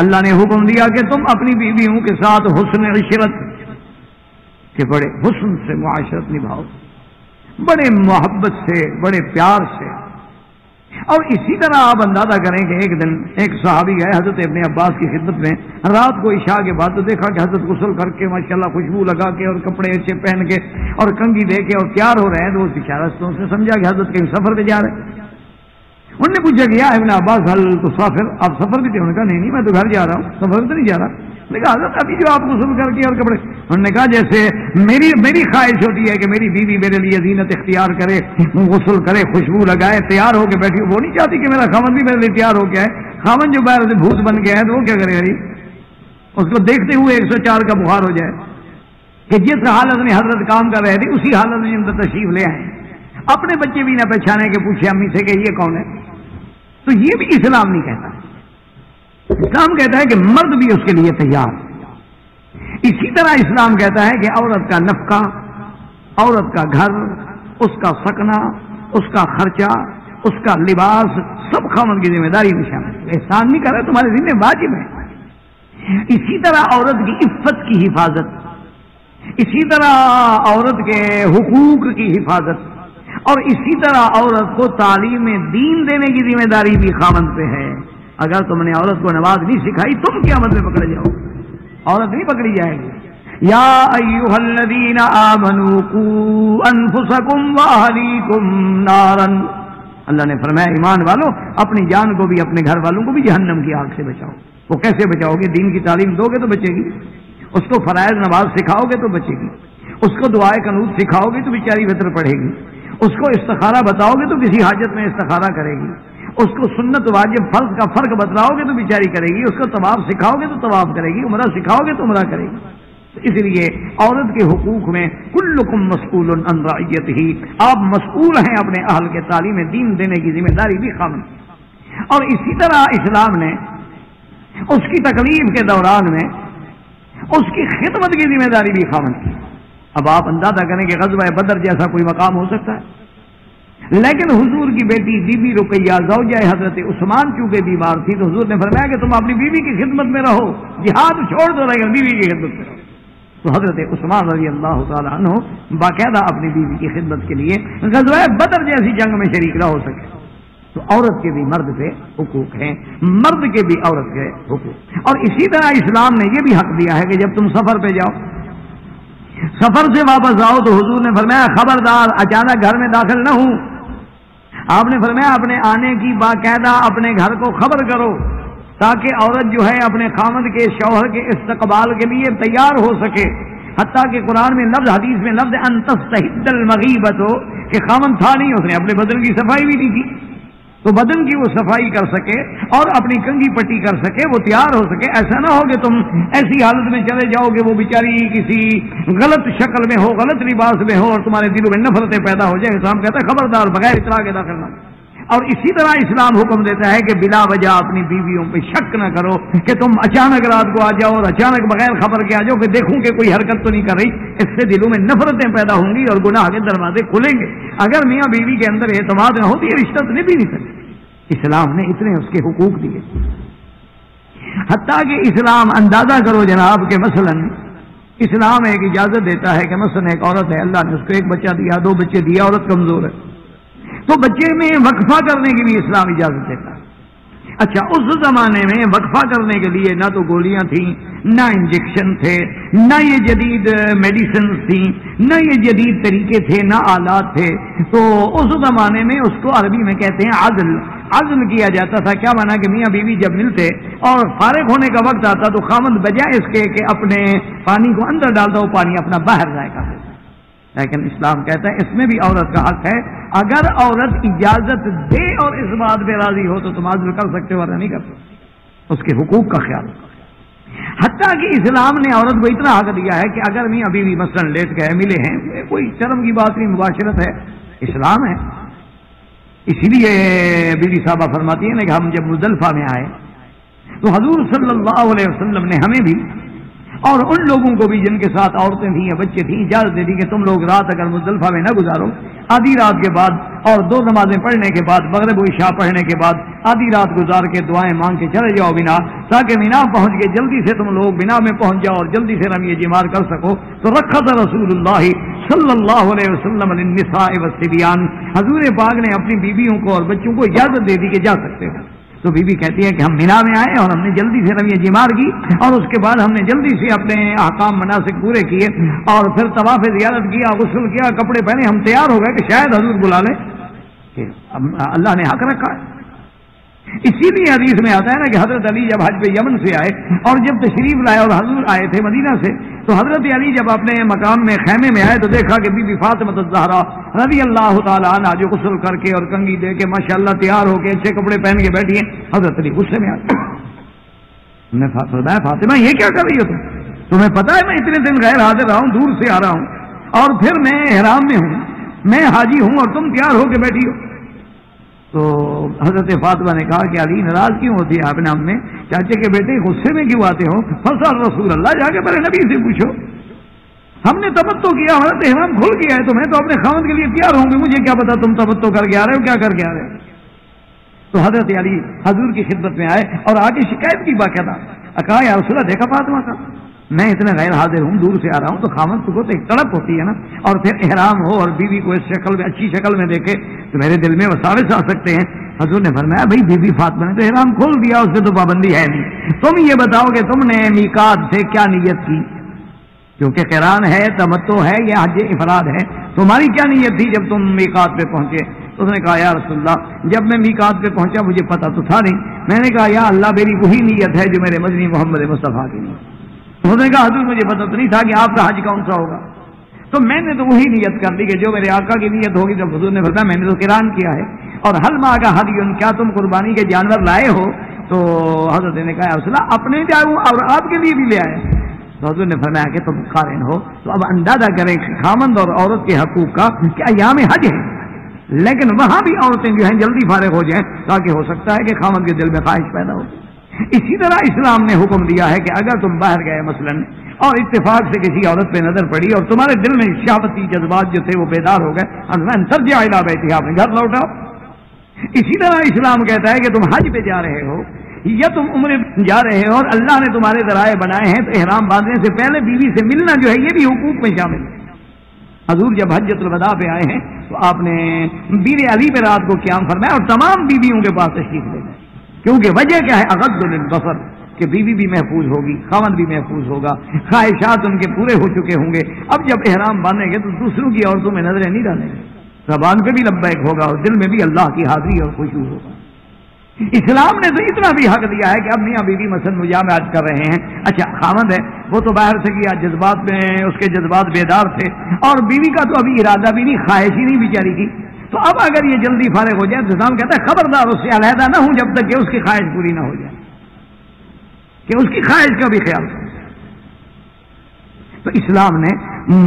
اللہ نے حکم دیا کہ تم اپنی بیویوں کے ساتھ حسن عشرت، کہ بڑے حسن سے معاشرت نبھاؤ، بڑے محبت سے، بڑے پیار سے۔ اور اسی طرح آپ اندازہ کریں کہ ایک دن ایک صحابی گئے حضرت ابن عباس کی خدمت میں رات کو عشاء کے بعد، تو دیکھا کہ حضرت غسل کر کے ماشاءاللہ خوشبو لگا کے اور کپڑے اچھے پہن کے اور کنگھی دے کے اور تیار ہو رہے ہیں، تو وہ بیچارہ تو سے سمجھا کہ حضرت کہیں سفر پہ جا رہے ہیں۔ انہوں نے پوچھا کہ یا ابن عباس حل تو سافر، آپ سفر بھی تھے؟ انہوں نے کہا نہیں میں تو گھر جا رہا ہوں، سفر تو نہیں جا رہا۔ لیکن حضرت ابھی جو آپ غسل کر کے اور کپڑے، انہوں نے کہا جیسے میری خواہش ہوتی ہے کہ میری بیوی میرے لیے زینت اختیار کرے، غسل کرے، خوشبو لگائے، تیار ہو کے بیٹھی، وہ نہیں چاہتی کہ میرا خامن بھی میرے لیے تیار ہو کے آئے۔ خامن جو باہر سے بھوت بن گیا ہے تو وہ کیا کرے گا؟ اس کو دیکھتے ہوئے 104 کا بخار ہو جائے کہ جس حالت میں حضرت کام کر رہے تھے اسی حالت میں اندر تشریف لے آئے، اپنے بچے بھی نہ پہچانے کے پوچھے امی سے کہ یہ کون ہے۔ تو یہ بھی اسلام نہیں کہتا، اسلام کہتا ہے کہ مرد بھی اس کے لیے تیار۔ اسی طرح اسلام کہتا ہے کہ عورت کا نفقہ، عورت کا گھر، اس کا سکنا، اس کا خرچہ، اس کا لباس سب خاوند کی ذمہ داری میں شامل ہے۔ احسان نہیں کر رہے، تمہارے ذمہ واجب ہے۔ اسی طرح عورت کی عفت کی حفاظت، اسی طرح عورت کے حقوق کی حفاظت، اور اسی طرح عورت کو تعلیم دین دینے کی ذمہ داری بھی خاوند پہ ہے۔ اگر تم نے عورت کو نماز نہیں سکھائی تم قیامت میں پکڑے جاؤ، عورت نہیں پکڑی جائے گی۔ یا ایھا الذین آمنوا قوا انفسکم واہلیکم نارا، اللہ نے فرمایا ایمان والو اپنی جان کو بھی اپنے گھر والوں کو بھی جہنم کی آگ سے بچاؤ۔ وہ کیسے بچاؤ گے؟ دین کی تعلیم دو گے تو بچے گی، اس کو فرائض نماز سکھاؤ گے تو بچے گی، اس کو دعائے قنوت سکھاؤ گے تو بیچاری وطر پڑھے گی، اس کو استخارہ بتاؤ گے تو کسی حاجت میں استخارہ کرے گی، اس کو سنت واجب فرض کا فرق بتلاؤ گے تو بیچاری کرے گی، اس کو طواف سکھاؤ گے تو طواف کرے گی، عمرہ سکھاؤ گے تو عمرہ کرے گی۔ اس لیے عورت کے حقوق میں کلکم مسئول عن رعیتہ، آپ مسئول ہیں اپنے اہل کے تعلیم دین دینے کی ذمہ داری بھی خامد۔ اور اسی طرح اسلام نے اس کی تکلیف کے دوران میں اس کی خدمت کی ذمہ داری بھی خامد کی۔ اب آپ اندازہ کریں کہ غزوہ بدر جیسا کوئی مقام ہو سکتا ہے، لیکن حضور کی بیٹی بی بی رقیہ زوجہ حضرت عثمان چونکہ بیمار تھی تو حضور نے فرمایا کہ تم اپنی بیوی کی خدمت میں رہو، جہاد چھوڑ دو لیکن بیوی کی خدمت میں رہو۔ تو حضرت عثمان رضی اللہ تعالیٰ عنہ باقاعدہ اپنی بیوی کی خدمت کے لیے غزوہ بدر جیسی جنگ میں شریک نہ ہو سکے۔ تو عورت کے بھی مرد پہ حقوق ہیں، مرد کے بھی عورت کے حقوق۔ اور اسی طرح اسلام نے یہ بھی حق دیا ہے کہ جب تم سفر پہ جاؤ، سفر سے واپس آؤ تو حضور نے فرمایا خبردار اچانک گھر میں داخل نہ ہوں۔ آپ نے فرمایا اپنے آنے کی باقاعدہ اپنے گھر کو خبر کرو تاکہ عورت جو ہے اپنے خامد کے شوہر کے استقبال کے لیے تیار ہو سکے۔ حتیٰ کہ قرآن میں لفظ، حدیث میں لفظ ان تستحد المغیبت ہو کہ خامد تھا نہیں، اس نے اپنے بدن کی صفائی بھی نہیں کی، تو بدن کی وہ صفائی کر سکے اور اپنی کنگھی پٹی کر سکے، وہ تیار ہو سکے. ایسا نہ ہو کہ تم ایسی حالت میں چلے جاؤ کہ وہ بیچاری کسی غلط شکل میں ہو، غلط لباس میں ہو اور تمہارے دلوں میں نفرتیں پیدا ہو جائے. اسلام کہتا ہے خبردار، بغیر اطلاع کے داخل نہ. اور اسی طرح اسلام حکم دیتا ہے کہ بلا وجہ اپنی بیویوں پہ شک نہ کرو کہ تم اچانک رات کو آ جاؤ اور اچانک بغیر خبر کے آ جاؤ کہ دیکھوں کہ کوئی حرکت تو نہیں کر رہی. اس سے دلوں میں نفرتیں پیدا ہوں گی اور گناہ کے دروازے کھلیں گے. اگر میاں بیوی کے اندر اعتماد نہ ہو تو یہ رشتہ نہیں بھی نہیں سکتے. اسلام نے اتنے اس کے حقوق دیے، حتیٰ کہ اسلام اندازہ کرو جناب کہ مثلا اسلام ایک اجازت دیتا ہے کہ مثلا ایک عورت ہے، اللہ نے اس کو ایک بچہ دیا، 2 بچے دیا، عورت کمزور ہے، تو بچے میں وقفہ کرنے کے لیے اسلام اجازت دیتا ہے. اچھا، اس زمانے میں وقفہ کرنے کے لیے نہ تو گولیاں تھیں، نہ انجیکشن تھے، نہ یہ جدید میڈیسنز تھیں، نہ یہ جدید طریقے تھے، نہ آلات تھے. تو اس زمانے میں اس کو عربی میں کہتے ہیں عزل کیا جاتا تھا. کیا مانا کہ میاں بیوی جب ملتے اور فارغ ہونے کا وقت آتا تو خاوند بجائے اس کے کہ اپنے پانی کو اندر ڈالتا، وہ پانی اپنا باہر ضائع کر دیتا. لیکن اسلام کہتا ہے اس میں بھی عورت کا حق ہے. اگر عورت اجازت دے اور اس بات پہ راضی ہو تو تم عزل کر سکتے ہو، ورنہ نہیں کر سکتے. اس کے حقوق کا خیال. حتیٰ کہ اسلام نے عورت کو اتنا حق دیا ہے کہ اگر میاں بیوی مثلا لیٹ گئے، ملے ہیں، کوئی شرم کی بات نہیں، مباشرت ہے، اسلام ہے. اسی لیے بیوی صاحبہ فرماتی ہے نا کہ ہم جب مزدلفہ میں آئے تو حضور صلی اللہ علیہ وسلم نے ہمیں بھی اور ان لوگوں کو بھی جن کے ساتھ عورتیں تھیں یا بچے تھیں اجازت دے دی کہ تم لوگ رات اگر مزدلفہ میں نہ گزارو، آدھی رات کے بعد اور 2 نمازیں پڑھنے کے بعد، مغرب و عشاء پڑھنے کے بعد آدھی رات گزار کے دعائیں مانگ کے چلے جاؤ مینا، تاکہ مینا پہنچ کے جلدی سے تم لوگ مینا میں پہنچ جاؤ اور جلدی سے رمی جمار کر سکو. تو رخص رسول اللہ صلی اللہ علیہ وسلم للنساء والصبیان، حضور پاک نے اپنی بیویوں کو اور بچوں کو اجازت دے دی کہ جا سکتے ہو. تو بی بی کہتی ہے کہ ہم مینا میں آئے اور ہم نے جلدی سے رمی جمار کی اور اس کے بعد ہم نے جلدی سے اپنے احکام مناسک پورے کیے اور پھر طواف زیارت کیا، غسل کیا، کپڑے پہنے، ہم تیار ہو گئے کہ شاید حضور بلا لیں کہ اللہ نے حق رکھا ہے. اسی لیے حدیث میں آتا ہے نا کہ حضرت علی جب حج پہ یمن سے آئے اور جب تشریف لائے اور حضور آئے تھے مدینہ سے، تو حضرت علی جب اپنے مقام میں خیمے میں آئے تو دیکھا کہ بی بی فاطمہ الزہرا رضی اللہ تعالیٰ عنہا جو غسل کر کے اور کنگھی دے کے ماشاءاللہ تیار ہو کے اچھے کپڑے پہن کے بیٹھی ہیں. حضرت علی غصے میں آئے. میں فرمایا فاطمہ یہ کیا کر رہی ہو تمہیں پتا ہے میں اتنے دن غیر حاضر رہا ہوں، دور سے آ رہا ہوں اور پھر میں احرام میں ہوں، میں حاجی ہوں اور تم تیار ہو کے بیٹھی ہو. تو حضرت فاطمہ نے کہا کہ علی ناراض کیوں ہوتی ہے آپ نے ہم میں، چاچے کے بیٹے غصے میں کیوں آتے ہو؟ فصل رسول اللہ، جا کے میرے نبی سے پوچھو. ہم نے تمتع کیا، حضرت احرام کھل گیا ہے، تو میں تو اپنے خاوند کے لیے تیار ہوں گی، مجھے کیا پتا تم تمتع کر کے آ رہے ہو، کیا کر کے آ رہے ہو. تو حضرت علی حضور کی خدمت میں آئے اور آگے شکایت کی باقاعدہ. کہا یا رسول اللہ دیکھا فاطمہ کا میں اتنا غیر حاضر ہوں، دور سے آ رہا ہوں، تو خاوند کو تو ایک تڑپ ہوتی ہے نا، اور پھر احرام ہو اور بیوی کو اس شکل میں اچھی شکل میں دیکھے تو میرے دل میں وساوس آ سکتے ہیں. حضور نے فرمایا بھائی بی بی فاطمہ نے تو احرام کھول دیا، اس سے تو پابندی ہے نہیں. تم یہ بتاؤ کہ تم نے میقات سے کیا نیت کی، کیونکہ قران ہے، تمتع ہے یا حج افراد ہے، تمہاری کیا نیت تھی جب تم میقات پہ پہنچے؟ تو اس نے کہا یا رسول اللہ جب میں میقات پہ پہنچا مجھے پتا تو تھا نہیں، میں نے کہا یا اللہ میری وہی نیت ہے جو میرے مدنی محمد مصطفیٰ کی نیت. انہوں نے کہا حضور مجھے پتا تو نہیں تھا کہ آپ کا حج کون سا ہوگا، تو میں نے تو وہی نیت کر لی کہ جو میرے آقا کی نیت ہوگی. جب حضور نے بتایا میں نے تو قران کیا ہے. اور حل ما کا ہدیٌ، کیا تم قربانی کے جانور لائے ہو؟ تو حضرت نے کہا رسول اللہ اپنے جاؤں اور آپ کے لیے بھی لے آئے. تو حضور نے فرمایا کہ تم قارن ہو تو اب اندازہ کریں خامند اور عورت کے حقوق کا کہ ایام حج ہے، لیکن وہاں بھی عورتیں جو ہیں جلدی فارغ ہو جائیں تاکہ ہو سکتا ہے کہ خامند کے دل میں خواہش پیدا ہو. اسی طرح اسلام نے حکم دیا ہے کہ اگر تم باہر گئے مثلا اور اتفاق سے کسی عورت پہ نظر پڑی اور تمہارے دل میں شہوتی جذبات جو تھے وہ بیدار ہو گئے، ترجع الی بیتک، اپنے گھر لوٹاؤ. اسی طرح اسلام کہتا ہے کہ تم حج پہ جا رہے ہو یا تم عمرے جا رہے ہو اور اللہ نے تمہارے ذرائع بنائے ہیں تو احرام باندھنے سے پہلے بیوی سے ملنا جو ہے یہ بھی حقوق میں شامل ہے. حضور جب حجۃ الوداع پہ آئے ہیں تو آپ نے بیر علی پہ رات کو قیام فرمایا اور تمام بیویوں کے پاس تشریف لے گئے، کیونکہ وجہ کیا ہے؟ اغض للبصر، کہ بیوی بھی محفوظ ہوگی، خاوند بھی محفوظ ہوگا، خواہشات ان کے پورے ہو چکے ہوں گے. اب جب احرام باندھیں گے تو دوسروں کی عورتوں میں نظریں نہیں ڈالیں گے، زبان پہ بھی لبیک ہوگا اور دل میں بھی اللہ کی حاضری اور خوشبو ہوگا. اسلام نے تو اتنا بھی حق دیا ہے کہ اب میاں بیوی مثلا مجامعات کر رہے ہیں، اچھا خاوند ہے وہ تو باہر سے کیا، جذبات میں اس کے جذبات بیدار تھے اور بیوی کا تو ابھی ارادہ بھی نہیں، خواہش ہی نہیں بیچاری کی، تو اب اگر یہ جلدی فارغ ہو جائے تو اسلام کہتا ہے خبردار اس سے علیحدہ نہ ہوں جب تک کہ اس کی خواہش پوری نہ ہو جائے، کہ اس کی خواہش کا بھی خیال کریں۔ تو اسلام نے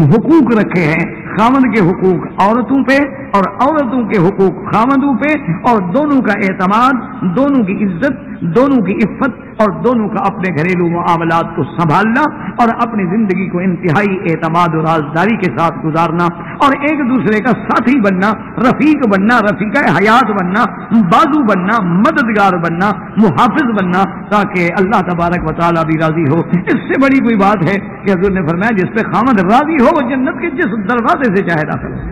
حقوق رکھے ہیں، خاوند کے حقوق عورتوں پہ اور عورتوں کے حقوق خاوندوں پہ، اور دونوں کا اعتماد، دونوں کی عزت، دونوں کی عفت اور دونوں کا اپنے گھریلو معاملات کو سنبھالنا اور اپنی زندگی کو انتہائی اعتماد اور رازداری کے ساتھ گزارنا اور ایک دوسرے کا ساتھی بننا، رفیق بننا، رفیقہ حیات بننا، بازو بننا، مددگار بننا، محافظ بننا، تاکہ اللہ تبارک و تعالیٰ بھی راضی ہو۔ اس سے بڑی کوئی بات ہے کہ حضور نے فرمایا جس پہ خامد راضی ہو وہ جنت کے جس دروازے سے چاہے داخل ہو،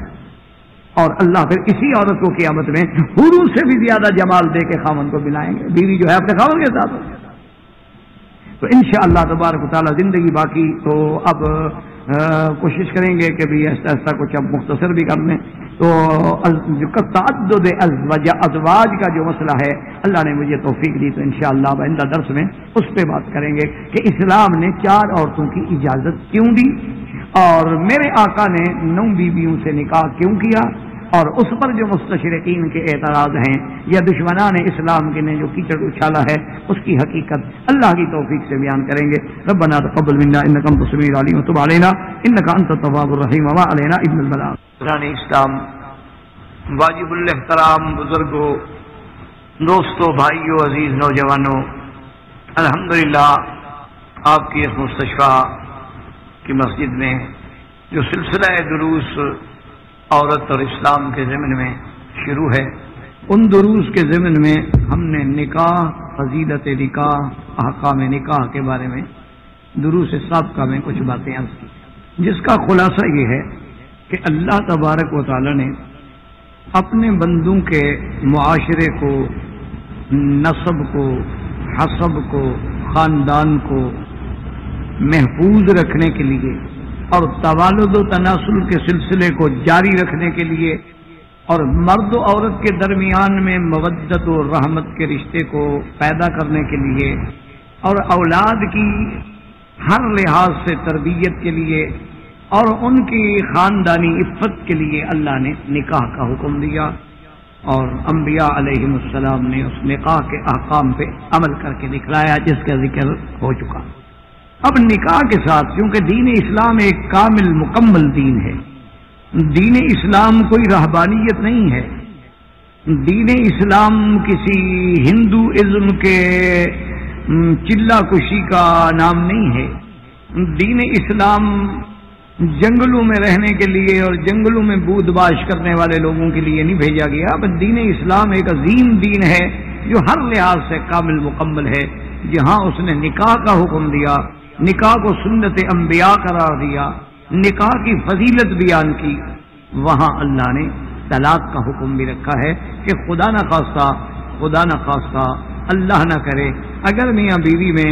اور اللہ پھر اسی عورت کو قیامت میں حوروں سے بھی زیادہ جمال دے کے خامن کو ملائیں گے، بیوی جو ہے اپنے خامن کے ساتھ ہو۔ تو انشاءاللہ تبارک و تعالیٰ زندگی باقی تو اب کوشش کریں گے کہ بھی ایسا ایسا کچھ اب مختصر بھی کر لیں۔ تو تعدد ازواج کا جو مسئلہ ہے اللہ نے مجھے توفیق دی تو انشاءاللہ آئندہ درس میں اس پہ بات کریں گے کہ اسلام نے 4 عورتوں کی اجازت کیوں دی، اور میرے آقا نے 9 بیویوں سے نکاح کیوں کیا، اور اس پر جو مستشرقین کے اعتراض ہیں یا دشمنان اسلام کے نے جو کیچڑ اچھالا ہے اس کی حقیقت اللہ کی توفیق سے بیان کریں گے۔ ربنا تقبل منا انک انت السمیع العلیم وتب علینا انک انت التواب الرحیم وما علینا الا البلاغ۔ اسلام واجب الاحترام بزرگوں، دوستوں، بھائیوں، عزیز نوجوانوں، الحمدللہ آپ کی اس مستشفیٰ کی مسجد میں جو سلسلہ دروس عورت اور اسلام کے ضمن میں شروع ہے، ان دروس کے ضمن میں ہم نے نکاح، فضیلت نکاح، احکام نکاح کے بارے میں دروس سابقہ میں کچھ باتیں عرض کی، جس کا خلاصہ یہ ہے کہ اللہ تبارک و تعالی نے اپنے بندوں کے معاشرے کو، نسب کو، حسب کو، خاندان کو محفوظ رکھنے کے لیے اور توالد و تناسل کے سلسلے کو جاری رکھنے کے لیے اور مرد و عورت کے درمیان میں مودت و رحمت کے رشتے کو پیدا کرنے کے لیے اور اولاد کی ہر لحاظ سے تربیت کے لیے اور ان کی خاندانی عفت کے لیے اللہ نے نکاح کا حکم دیا، اور انبیاء علیہم السلام نے اس نکاح کے احکام پہ عمل کر کے دکھلایا جس کا ذکر ہو چکا۔ اب نکاح کے ساتھ، کیونکہ دین اسلام ایک کامل مکمل دین ہے، دین اسلام کوئی رہبانیت نہیں ہے، دین اسلام کسی ہندوازم کے چلہ کشی کا نام نہیں ہے، دین اسلام جنگلوں میں رہنے کے لیے اور جنگلوں میں بود باش کرنے والے لوگوں کے لیے نہیں بھیجا گیا، بس دین اسلام ایک عظیم دین ہے جو ہر لحاظ سے کامل مکمل ہے۔ جہاں اس نے نکاح کا حکم دیا، نکاح کو سنت انبیاء قرار دیا، نکاح کی فضیلت بیان کی، وہاں اللہ نے طلاق کا حکم بھی رکھا ہے کہ خدا نہ خواستہ اللہ نہ کرے اگر میاں بیوی میں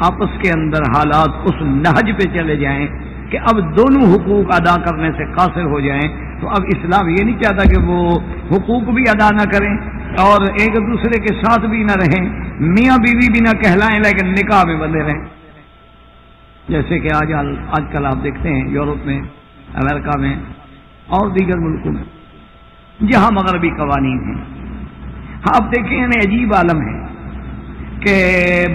آپس کے اندر حالات اس نہج پہ چلے جائیں کہ اب دونوں حقوق ادا کرنے سے قاصر ہو جائیں، تو اب اسلام یہ نہیں چاہتا کہ وہ حقوق بھی ادا نہ کریں اور ایک دوسرے کے ساتھ بھی نہ رہیں، میاں بیوی بھی نہ کہلائیں لیکن نکاح میں بندھے رہیں، جیسے کہ آج کل آپ دیکھتے ہیں یورپ میں، امریکہ میں اور دیگر ملکوں میں جہاں مغربی قوانین ہیں۔ آپ دیکھیں یعنی عجیب عالم ہے کہ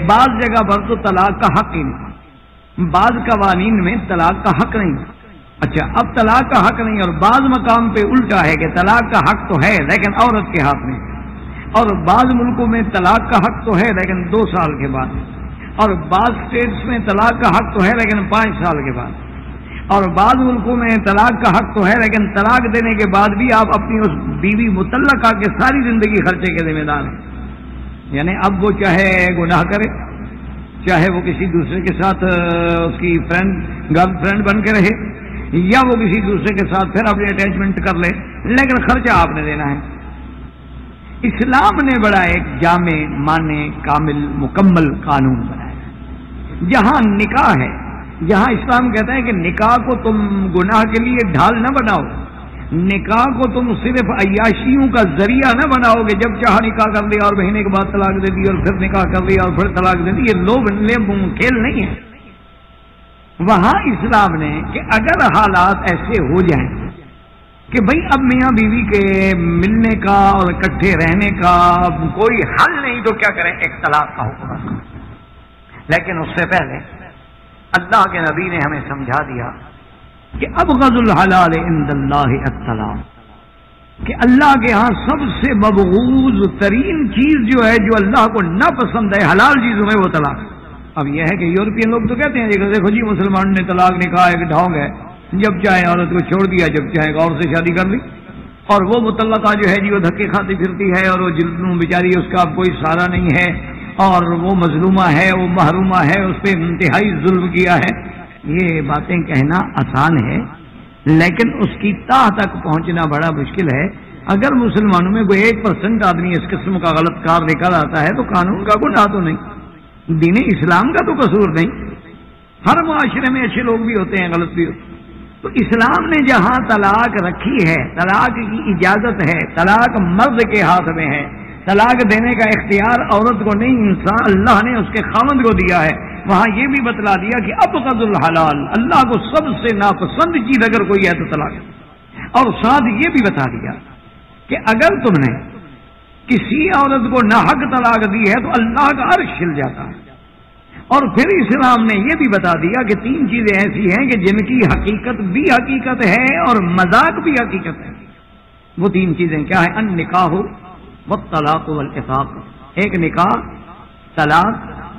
بعض جگہ پر تو طلاق کا حق ہی نہیں، بعض قوانین میں طلاق کا حق نہیں۔ اچھا، اب طلاق کا حق نہیں، اور بعض مقام پہ الٹا ہے کہ طلاق کا حق تو ہے لیکن عورت کے ہاتھ میں، اور بعض ملکوں میں طلاق کا حق تو ہے لیکن 2 سال کے بعد، اور بعض اسٹیٹس میں طلاق کا حق تو ہے لیکن 5 سال کے بعد، اور بعض ملکوں میں طلاق کا حق تو ہے لیکن طلاق دینے کے بعد بھی آپ اپنی اس بیوی مطلقہ کے ساری زندگی خرچے کے ذمہ دار ہیں۔ یعنی اب وہ چاہے گناہ کرے، چاہے وہ کسی دوسرے کے ساتھ اس کی گرل فرینڈ بن کے رہے، یا وہ کسی دوسرے کے ساتھ پھر اپنی اٹیچمنٹ کر لے، لیکن خرچہ آپ نے دینا ہے۔ اسلام نے بڑا ایک جامع، معنی، کامل، مکمل قانون بنایا۔ جہاں نکاح ہے، جہاں اسلام کہتا ہے کہ نکاح کو تم گناہ کے لیے ڈھال نہ بناؤ، نکاح کو تم صرف عیاشیوں کا ذریعہ نہ بناؤ گے، جب چاہا نکاح کر لیا اور مہینے کے بعد طلاق دے دی اور پھر نکاح کر لیا اور پھر طلاق دے دی، یہ لوب کھیل نہیں ہے۔ وہاں اسلام نے کہ اگر حالات ایسے ہو جائیں کہ بھئی اب میاں بیوی کے ملنے کا اور اکٹھے رہنے کا کوئی حل نہیں تو کیا کریں، ایک طلاق کا حکم۔ لیکن اس سے پہلے اللہ کے نبی نے ہمیں سمجھا دیا کہ ابغض الحلال عند اللہ الطلاق، کہ اللہ کے ہاں سب سے مبغوض ترین چیز جو ہے، جو اللہ کو ناپسند ہے حلال چیزوں میں، وہ طلاق۔ اب یہ ہے کہ یورپین لوگ تو کہتے ہیں دیکھو جی مسلمان نے طلاق نکاح ایک ڈھونگ ہے، جب چاہے عورت کو چھوڑ دیا، جب چاہے اور سے شادی کر لی، اور وہ مطلقہ جو ہے جی وہ دھکے کھاتی پھرتی ہے، اور وہ جلدوں بیچاری اس کا اب کوئی سہارا نہیں ہے، اور وہ مظلومہ ہے، وہ محرومہ ہے، اس پہ انتہائی ظلم کیا ہے۔ یہ باتیں کہنا آسان ہے، لیکن اس کی تہ تک پہنچنا بڑا مشکل ہے۔ اگر مسلمانوں میں کوئی 1% آدمی اس قسم کا غلط کار نکل آتا ہے تو قانون کا گناہ تو نہیں، دین اسلام کا تو قصور نہیں۔ ہر معاشرے میں اچھے لوگ بھی ہوتے ہیں، غلط بھی ہوتے ہیں۔ تو اسلام نے جہاں طلاق رکھی ہے، طلاق کی اجازت ہے، طلاق مرد کے ہاتھ میں ہے، طلاق دینے کا اختیار عورت کو نہیں، انسان اللہ نے اس کے خاوند کو دیا ہے، وہاں یہ بھی بتلا دیا کہ ابغض الحلال، اللہ کو سب سے ناپسند چیز اگر کوئی ہے تو طلاق۔ اور ساتھ یہ بھی بتا دیا کہ اگر تم نے کسی عورت کو ناحق طلاق دی ہے تو اللہ کا عرش ہل جاتا ہے۔ اور پھر اسلام نے یہ بھی بتا دیا کہ 3 چیزیں ایسی ہیں کہ جن کی حقیقت بھی حقیقت ہے اور مذاق بھی حقیقت ہے۔ وہ 3 چیزیں کیا ہیں؟ النکاح والطلاق والعتاق۔ ایک نکاح، طلاق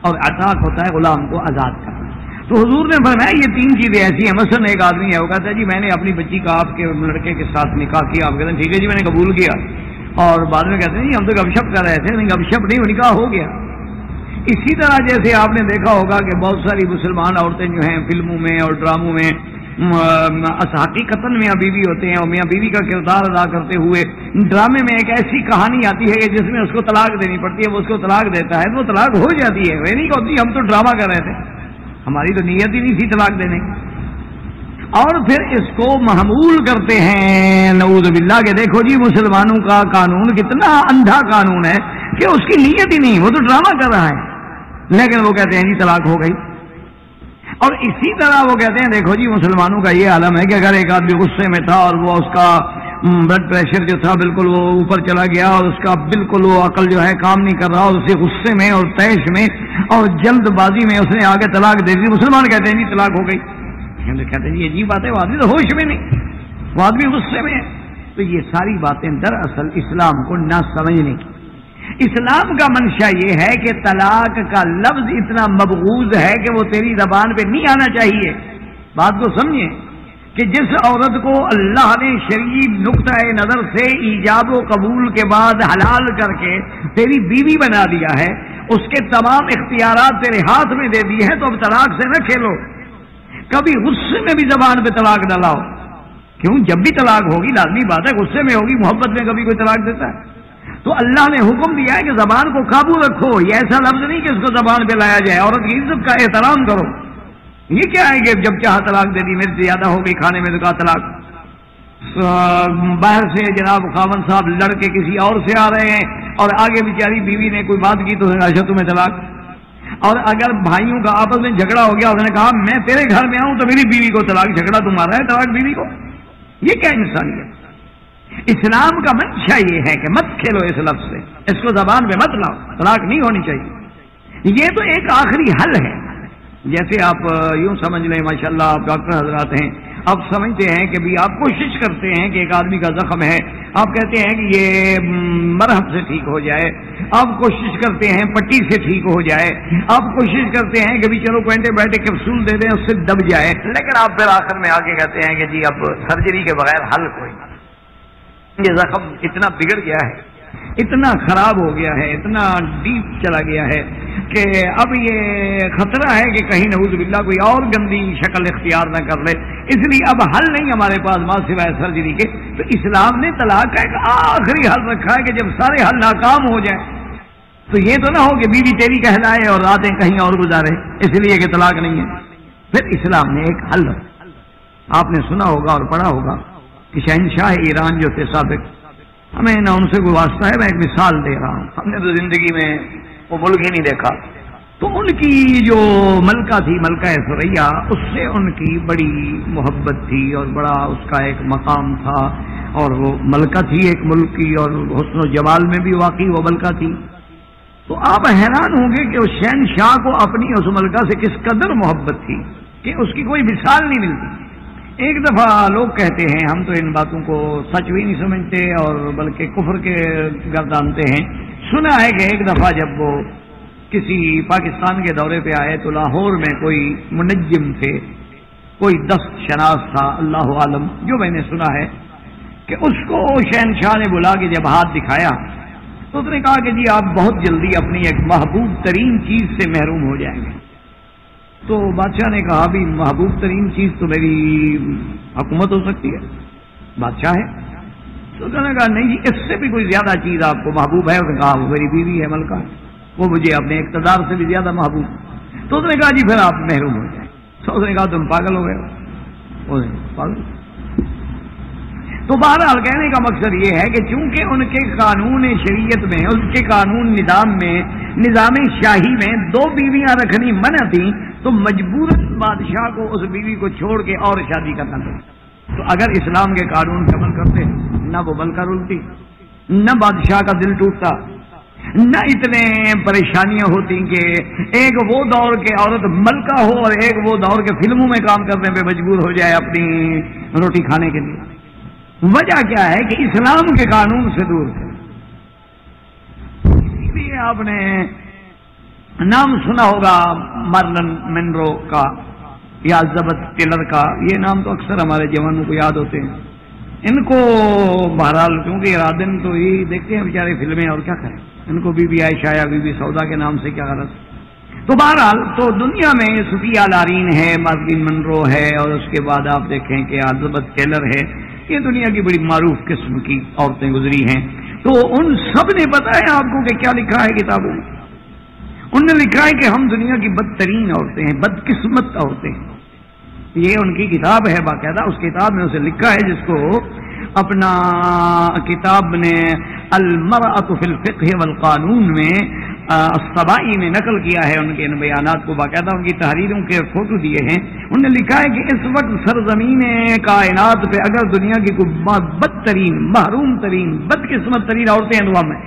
اور عتاق ہوتا ہے غلام کو آزاد کرنا۔ تو حضور نے فرمایا یہ 3 چیزیں ایسی ہیں، مثلا ایک آدمی ہے وہ کہتا ہے جی میں نے اپنی بچی کا آپ کے لڑکے کے ساتھ نکاح کیا، آپ کہتے ہیں ٹھیک ہے جی میں نے قبول کیا، اور بعد میں کہتے ہیں جی ہم تو گپ شپ کر رہے تھے، نہیں گپ شپ نہیں، وہ نکاح ہو گیا۔ اسی طرح جیسے آپ نے دیکھا ہوگا کہ بہت ساری مسلمان عورتیں جو ہیں فلموں میں اور ڈراموں میں حقیقتاً میاں بیوی ہوتے ہیں، اور میاں بیوی کا کردار ادا کرتے ہوئے ڈرامے میں ایک ایسی کہانی آتی ہے کہ جس میں اس کو طلاق دینی پڑتی ہے، وہ اس کو طلاق دیتا ہے تو وہ طلاق ہو جاتی ہے۔ وہ نہیں ہوتی ہم تو ڈرامہ کر رہے تھے، ہماری تو نیت ہی نہیں تھی طلاق دینے کی۔ اور پھر اس کو محمول کرتے ہیں نعوذ باللہ کہ دیکھو جی مسلمانوں کا قانون کتنا اندھا قانون ہے کہ اس کی نیت ہی نہیں، وہ تو ڈرامہ کر رہا ہے، لیکن وہ کہتے ہیں جی طلاق ہو گئی۔ اور اسی طرح وہ کہتے ہیں دیکھو جی مسلمانوں کا یہ عالم ہے کہ اگر ایک آدمی غصے میں تھا اور وہ اس کا بلڈ پریشر جو تھا بالکل وہ اوپر چلا گیا، اور اس کا بالکل وہ عقل جو ہے کام نہیں کر رہا، اور اسی غصے میں اور طیش میں اور جلد بازی میں اس نے آگے طلاق دے دی، مسلمان کہتے ہیں جی طلاق ہو گئی۔ کہتے ہیں یہ عجیب بات ہے، وہ آدمی تو ہوش میں نہیں، وہ آدمی غصے میں ہے۔ تو یہ ساری باتیں دراصل اسلام کو نہ سمجھنے کی۔ اسلام کا منشا یہ ہے کہ طلاق کا لفظ اتنا مبغوض ہے کہ وہ تیری زبان پہ نہیں آنا چاہیے۔ بات کو سمجھیں کہ جس عورت کو اللہ نے شرعی نقطہ نظر سے ایجاب و قبول کے بعد حلال کر کے تیری بیوی بنا دیا ہے، اس کے تمام اختیارات تیرے ہاتھ میں دے دیے ہیں، تو اب طلاق سے نہ کھیلو۔ کبھی غصے میں بھی زبان پہ طلاق نہ لاؤ، کیوں؟ جب بھی طلاق ہوگی لازمی بات ہے غصے میں ہوگی، محبت میں کبھی کوئی طلاق دیتا ہے؟ تو اللہ نے حکم دیا ہے کہ زبان کو قابو رکھو، یہ ایسا لفظ نہیں کہ اس کو زبان پہ لایا جائے، عورت کی عزت کا احترام کرو۔ یہ کیا ہے کہ جب چاہا طلاق دے دی، میرے سے زیادہ ہو گئی کھانے میں تو کہا طلاق۔ باہر سے جناب خاوند صاحب لڑکے کسی اور سے آ رہے ہیں اور آگے بیچاری بیوی نے کوئی بات کی تو اچھا تمہیں طلاق۔ اور اگر بھائیوں کا آپس میں جھگڑا ہو گیا، انہوں نے کہا میں تیرے گھر میں آؤں تو میری بیوی کو طلاق، جھگڑا تمہارا ہے، طلاق بیوی کو۔ یہ کیا انسانیت؟ اسلام کا منشا یہ ہے کہ مت کھیلو اس لفظ سے، اس کو زبان پہ مت لاؤ، طلاق نہیں ہونی چاہیے۔ یہ تو ایک آخری حل ہے۔ جیسے آپ یوں سمجھ لیں ماشاءاللہ آپ ڈاکٹر حضرات ہیں، آپ سمجھتے ہیں کہ بھی آپ کوشش کرتے ہیں کہ ایک آدمی کا زخم ہے، آپ کہتے ہیں کہ یہ مرہم سے ٹھیک ہو جائے، آپ کوشش کرتے ہیں پٹی سے ٹھیک ہو جائے، آپ کوشش کرتے ہیں کہ بھی چلو کوئی اینٹی بایوٹک کیپسول دے دیں اس سے دب جائے، لیکن آپ پھر آخر میں آ کے کہتے ہیں کہ جی اب سرجری کے بغیر حل کوئی نہیں۔ یہ زخم اتنا بگڑ گیا ہے، اتنا خراب ہو گیا ہے، اتنا ڈیپ چلا گیا ہے کہ اب یہ خطرہ ہے کہ کہیں نعوذ باللہ کوئی اور گندی شکل اختیار نہ کر لے، اس لیے اب حل نہیں ہمارے پاس ماں سوائے سرجری کے۔ تو اسلام نے طلاق کا ایک آخری حل رکھا ہے کہ جب سارے حل ناکام ہو جائیں تو یہ تو نہ ہو کہ بیوی تیری کہلائے اور راتیں کہیں اور گزارے اس لیے کہ طلاق نہیں ہے۔ پھر اسلام نے ایک حل رکھا، آپ نے سنا ہوگا اور پڑھا ہوگا کہ شہنشاہ ایران جو تھے سابق، ہمیں نہ ان سے کوئی واسطہ ہے، میں ایک مثال دے رہا ہوں، ہم نے تو زندگی میں وہ ملک ہی نہیں دیکھا، تو ان کی جو ملکہ تھی ملکہ ثریا، اس سے ان کی بڑی محبت تھی اور بڑا اس کا ایک مقام تھا، اور وہ ملکہ تھی ایک ملک کی، اور حسن و جمال میں بھی واقعی وہ ملکہ تھی. تو آپ حیران ہوں گے کہ اس شہنشاہ کو اپنی اس ملکہ سے کس قدر محبت تھی کہ اس کی کوئی مثال نہیں ملتی. ایک دفعہ لوگ کہتے ہیں، ہم تو ان باتوں کو سچ بھی نہیں سمجھتے اور بلکہ کفر کے گردانتے ہیں، سنا ہے کہ ایک دفعہ جب وہ کسی پاکستان کے دورے پہ آئے تو لاہور میں کوئی منجم تھے، کوئی دست شناس تھا، اللہ عالم، جو میں نے سنا ہے کہ اس کو شہنشاہ نے بلا کے جب ہاتھ دکھایا تو اس نے کہا کہ جی آپ بہت جلدی اپنی ایک محبوب ترین چیز سے محروم ہو جائیں گے. تو بادشاہ نے کہا بھی محبوب ترین چیز تو میری حکومت ہو سکتی ہے، بادشاہ ہے. تو انہوں نے کہا نہیں جی اس سے بھی کوئی زیادہ چیز آپ کو محبوب ہے. اس نے کہا وہ میری بیوی ہے ملکہ، وہ مجھے اپنے اقتدار سے بھی زیادہ محبوب. تو اس نے کہا جی پھر آپ محروم ہو جائیں. تو اس نے کہا تم پاگل ہو گئے. پاگل. تو بہرحال کہنے کا مقصد یہ ہے کہ چونکہ ان کے قانون شریعت میں، ان کے قانون نظام میں، نظام شاہی میں دو بیویاں رکھنی منع تھیں، تو مجبوراً بادشاہ کو اس بیوی کو چھوڑ کے اور شادی کرنا تھا. تو اگر اسلام کے قانون پر عمل کرتے نہ وہ ملکہ رلتی، نہ بادشاہ کا دل ٹوٹتا، نہ اتنے پریشانیاں ہوتی کہ ایک وہ دور کے عورت ملکہ ہو اور ایک وہ دور کے فلموں میں کام کرنے پہ مجبور ہو جائے اپنی روٹی کھانے کے لیے. وجہ کیا ہے کہ اسلام کے قانون سے دور تھے. اسی لیے آپ نے نام سنا ہوگا مارلن مینرو کا یا الزبتھ ٹیلر کا. یہ نام تو اکثر ہمارے جوانوں کو یاد ہوتے ہیں. ان کو بہرحال کیونکہ یہ رات دن تو یہی دیکھتے ہیں بیچارے فلمیں، اور کیا کریں، ان کو بی بی عائشہ یا بی بی سودا کے نام سے کیا غرض. تو بہرحال تو دنیا میں صفیہ لارین ہے، مارلن منرو ہے، اور اس کے بعد آپ دیکھیں کہ الزبتھ ٹیلر ہے. یہ دنیا کی بڑی معروف قسم کی عورتیں گزری ہیں. تو ان سب نے بتایا آپ کو کہ کیا لکھا ہے کتابوں میں. انہوں نے لکھا ہے کہ ہم دنیا کی بدترین عورتیں ہیں، بدقسمت عورتیں ہیں. یہ ان کی کتاب ہے باقاعدہ. اس کتاب میں اسے لکھا ہے جس کو اپنا کتاب نے المرأۃ فی الفقہ والقانون میں السبائی نے نقل کیا ہے ان کے ان بیانات کو. باقاعدہ ان کی تحریروں کے فوٹو دیے ہیں. انہوں نے لکھا ہے کہ اس وقت سرزمین کائنات پہ اگر دنیا کی کوئی بدترین، محروم ترین، بدقسمت ترین عورتیں ہیں تو ہم ہیں.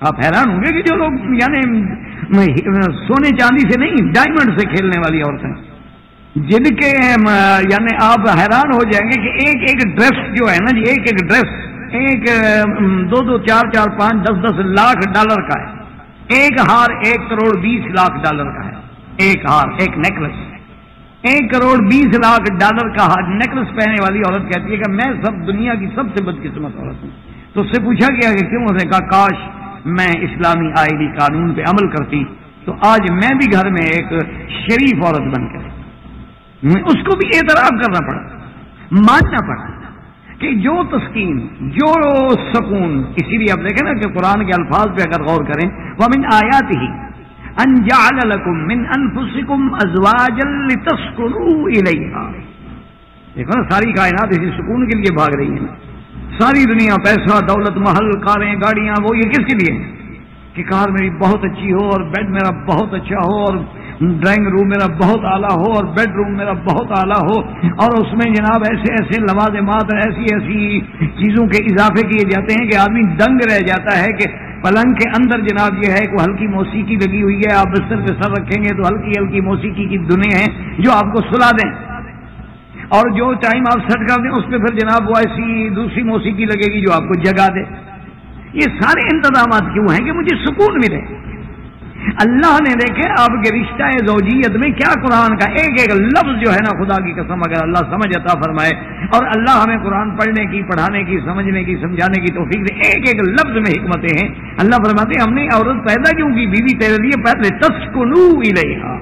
آپ حیران ہوں گے کہ جو لوگ یعنی سونے چاندی سے نہیں، ڈائمنڈ سے کھیلنے والی عورتیں، جن کے یعنی آپ حیران ہو جائیں گے کہ ایک ایک ڈریس جو ہے نا جی، ایک ایک ڈریس ایک 2 4 4 5 10 لاکھ ڈالر کا ہے. ایک ہار 1 کروڑ 20 لاکھ ڈالر کا ہے. ایک ہار، ایک نیکلس 1 کروڑ 20 لاکھ ڈالر کا نیکلس پہننے والی عورت کہتی ہے کہ میں سب دنیا کی سب سے بدقسمت عورت ہوں. تو اس سے پوچھا گیا کہ کیوں؟ اس نے کہا کاش میں اسلامی آئینی قانون پہ عمل کرتی تو آج میں بھی گھر میں ایک شریف عورت بن کر. اس کو بھی اعتراف کرنا پڑا، ماننا پڑا کہ جو تسکین، جو سکون. اسی لیے آپ دیکھیں نا کہ قرآن کے الفاظ پہ اگر غور کریں، وَمِنْ آيَاتِهِ أَنْ جَعَلَ لَكُم مِّنْ أَنفُسِكُمْ أَزْوَاجًا لِتَسْكُنُوا إِلَيْهَا. دیکھو نا ساری کائنات اسی سکون کے لیے بھاگ رہی ہے. ساری دنیا پیسہ، دولت، محل، کاریں، گاڑیاں، وہ یہ کس کے لیے کہ کار میری بہت اچھی ہو اور بیڈ میرا بہت اچھا ہو اور ڈرائنگ روم میرا بہت اعلیٰ ہو اور بیڈ روم میرا بہت اعلیٰ ہو، اور اس میں جناب ایسے ایسے لوازمات اور ایسی ایسی چیزوں کے اضافے کیے جاتے ہیں کہ آدمی دنگ رہ جاتا ہے. کہ پلنگ کے اندر جناب یہ ہے کہ ہلکی موسیقی لگی ہوئی ہے، آپ بستر پہ سر رکھیں گے تو ہلکی ہلکی موسیقی کی دنیا ہے جو آپ کو سلا دیں، اور جو ٹائم آپ سیٹ کر دیں اس پہ پھر جناب وہ ایسی دوسری موسیقی لگے گی جو آپ کو جگا دے. یہ سارے انتظامات کیوں ہیں؟ کہ مجھے سکون ملے. اللہ نے دیکھے آپ کے رشتہ زوجیت میں کیا قرآن کا ایک ایک لفظ جو ہے نا، خدا کی قسم اگر اللہ سمجھ عطا فرمائے اور اللہ ہمیں قرآن پڑھنے کی، پڑھانے کی، سمجھنے کی، سمجھانے کی توفیق دے، ایک ایک لفظ میں حکمتیں ہیں. اللہ فرماتے ہیں ہم نے عورت پیدا کیوں کی؟ بیوی تیرے لیے پہلے تسکنوا الیہا،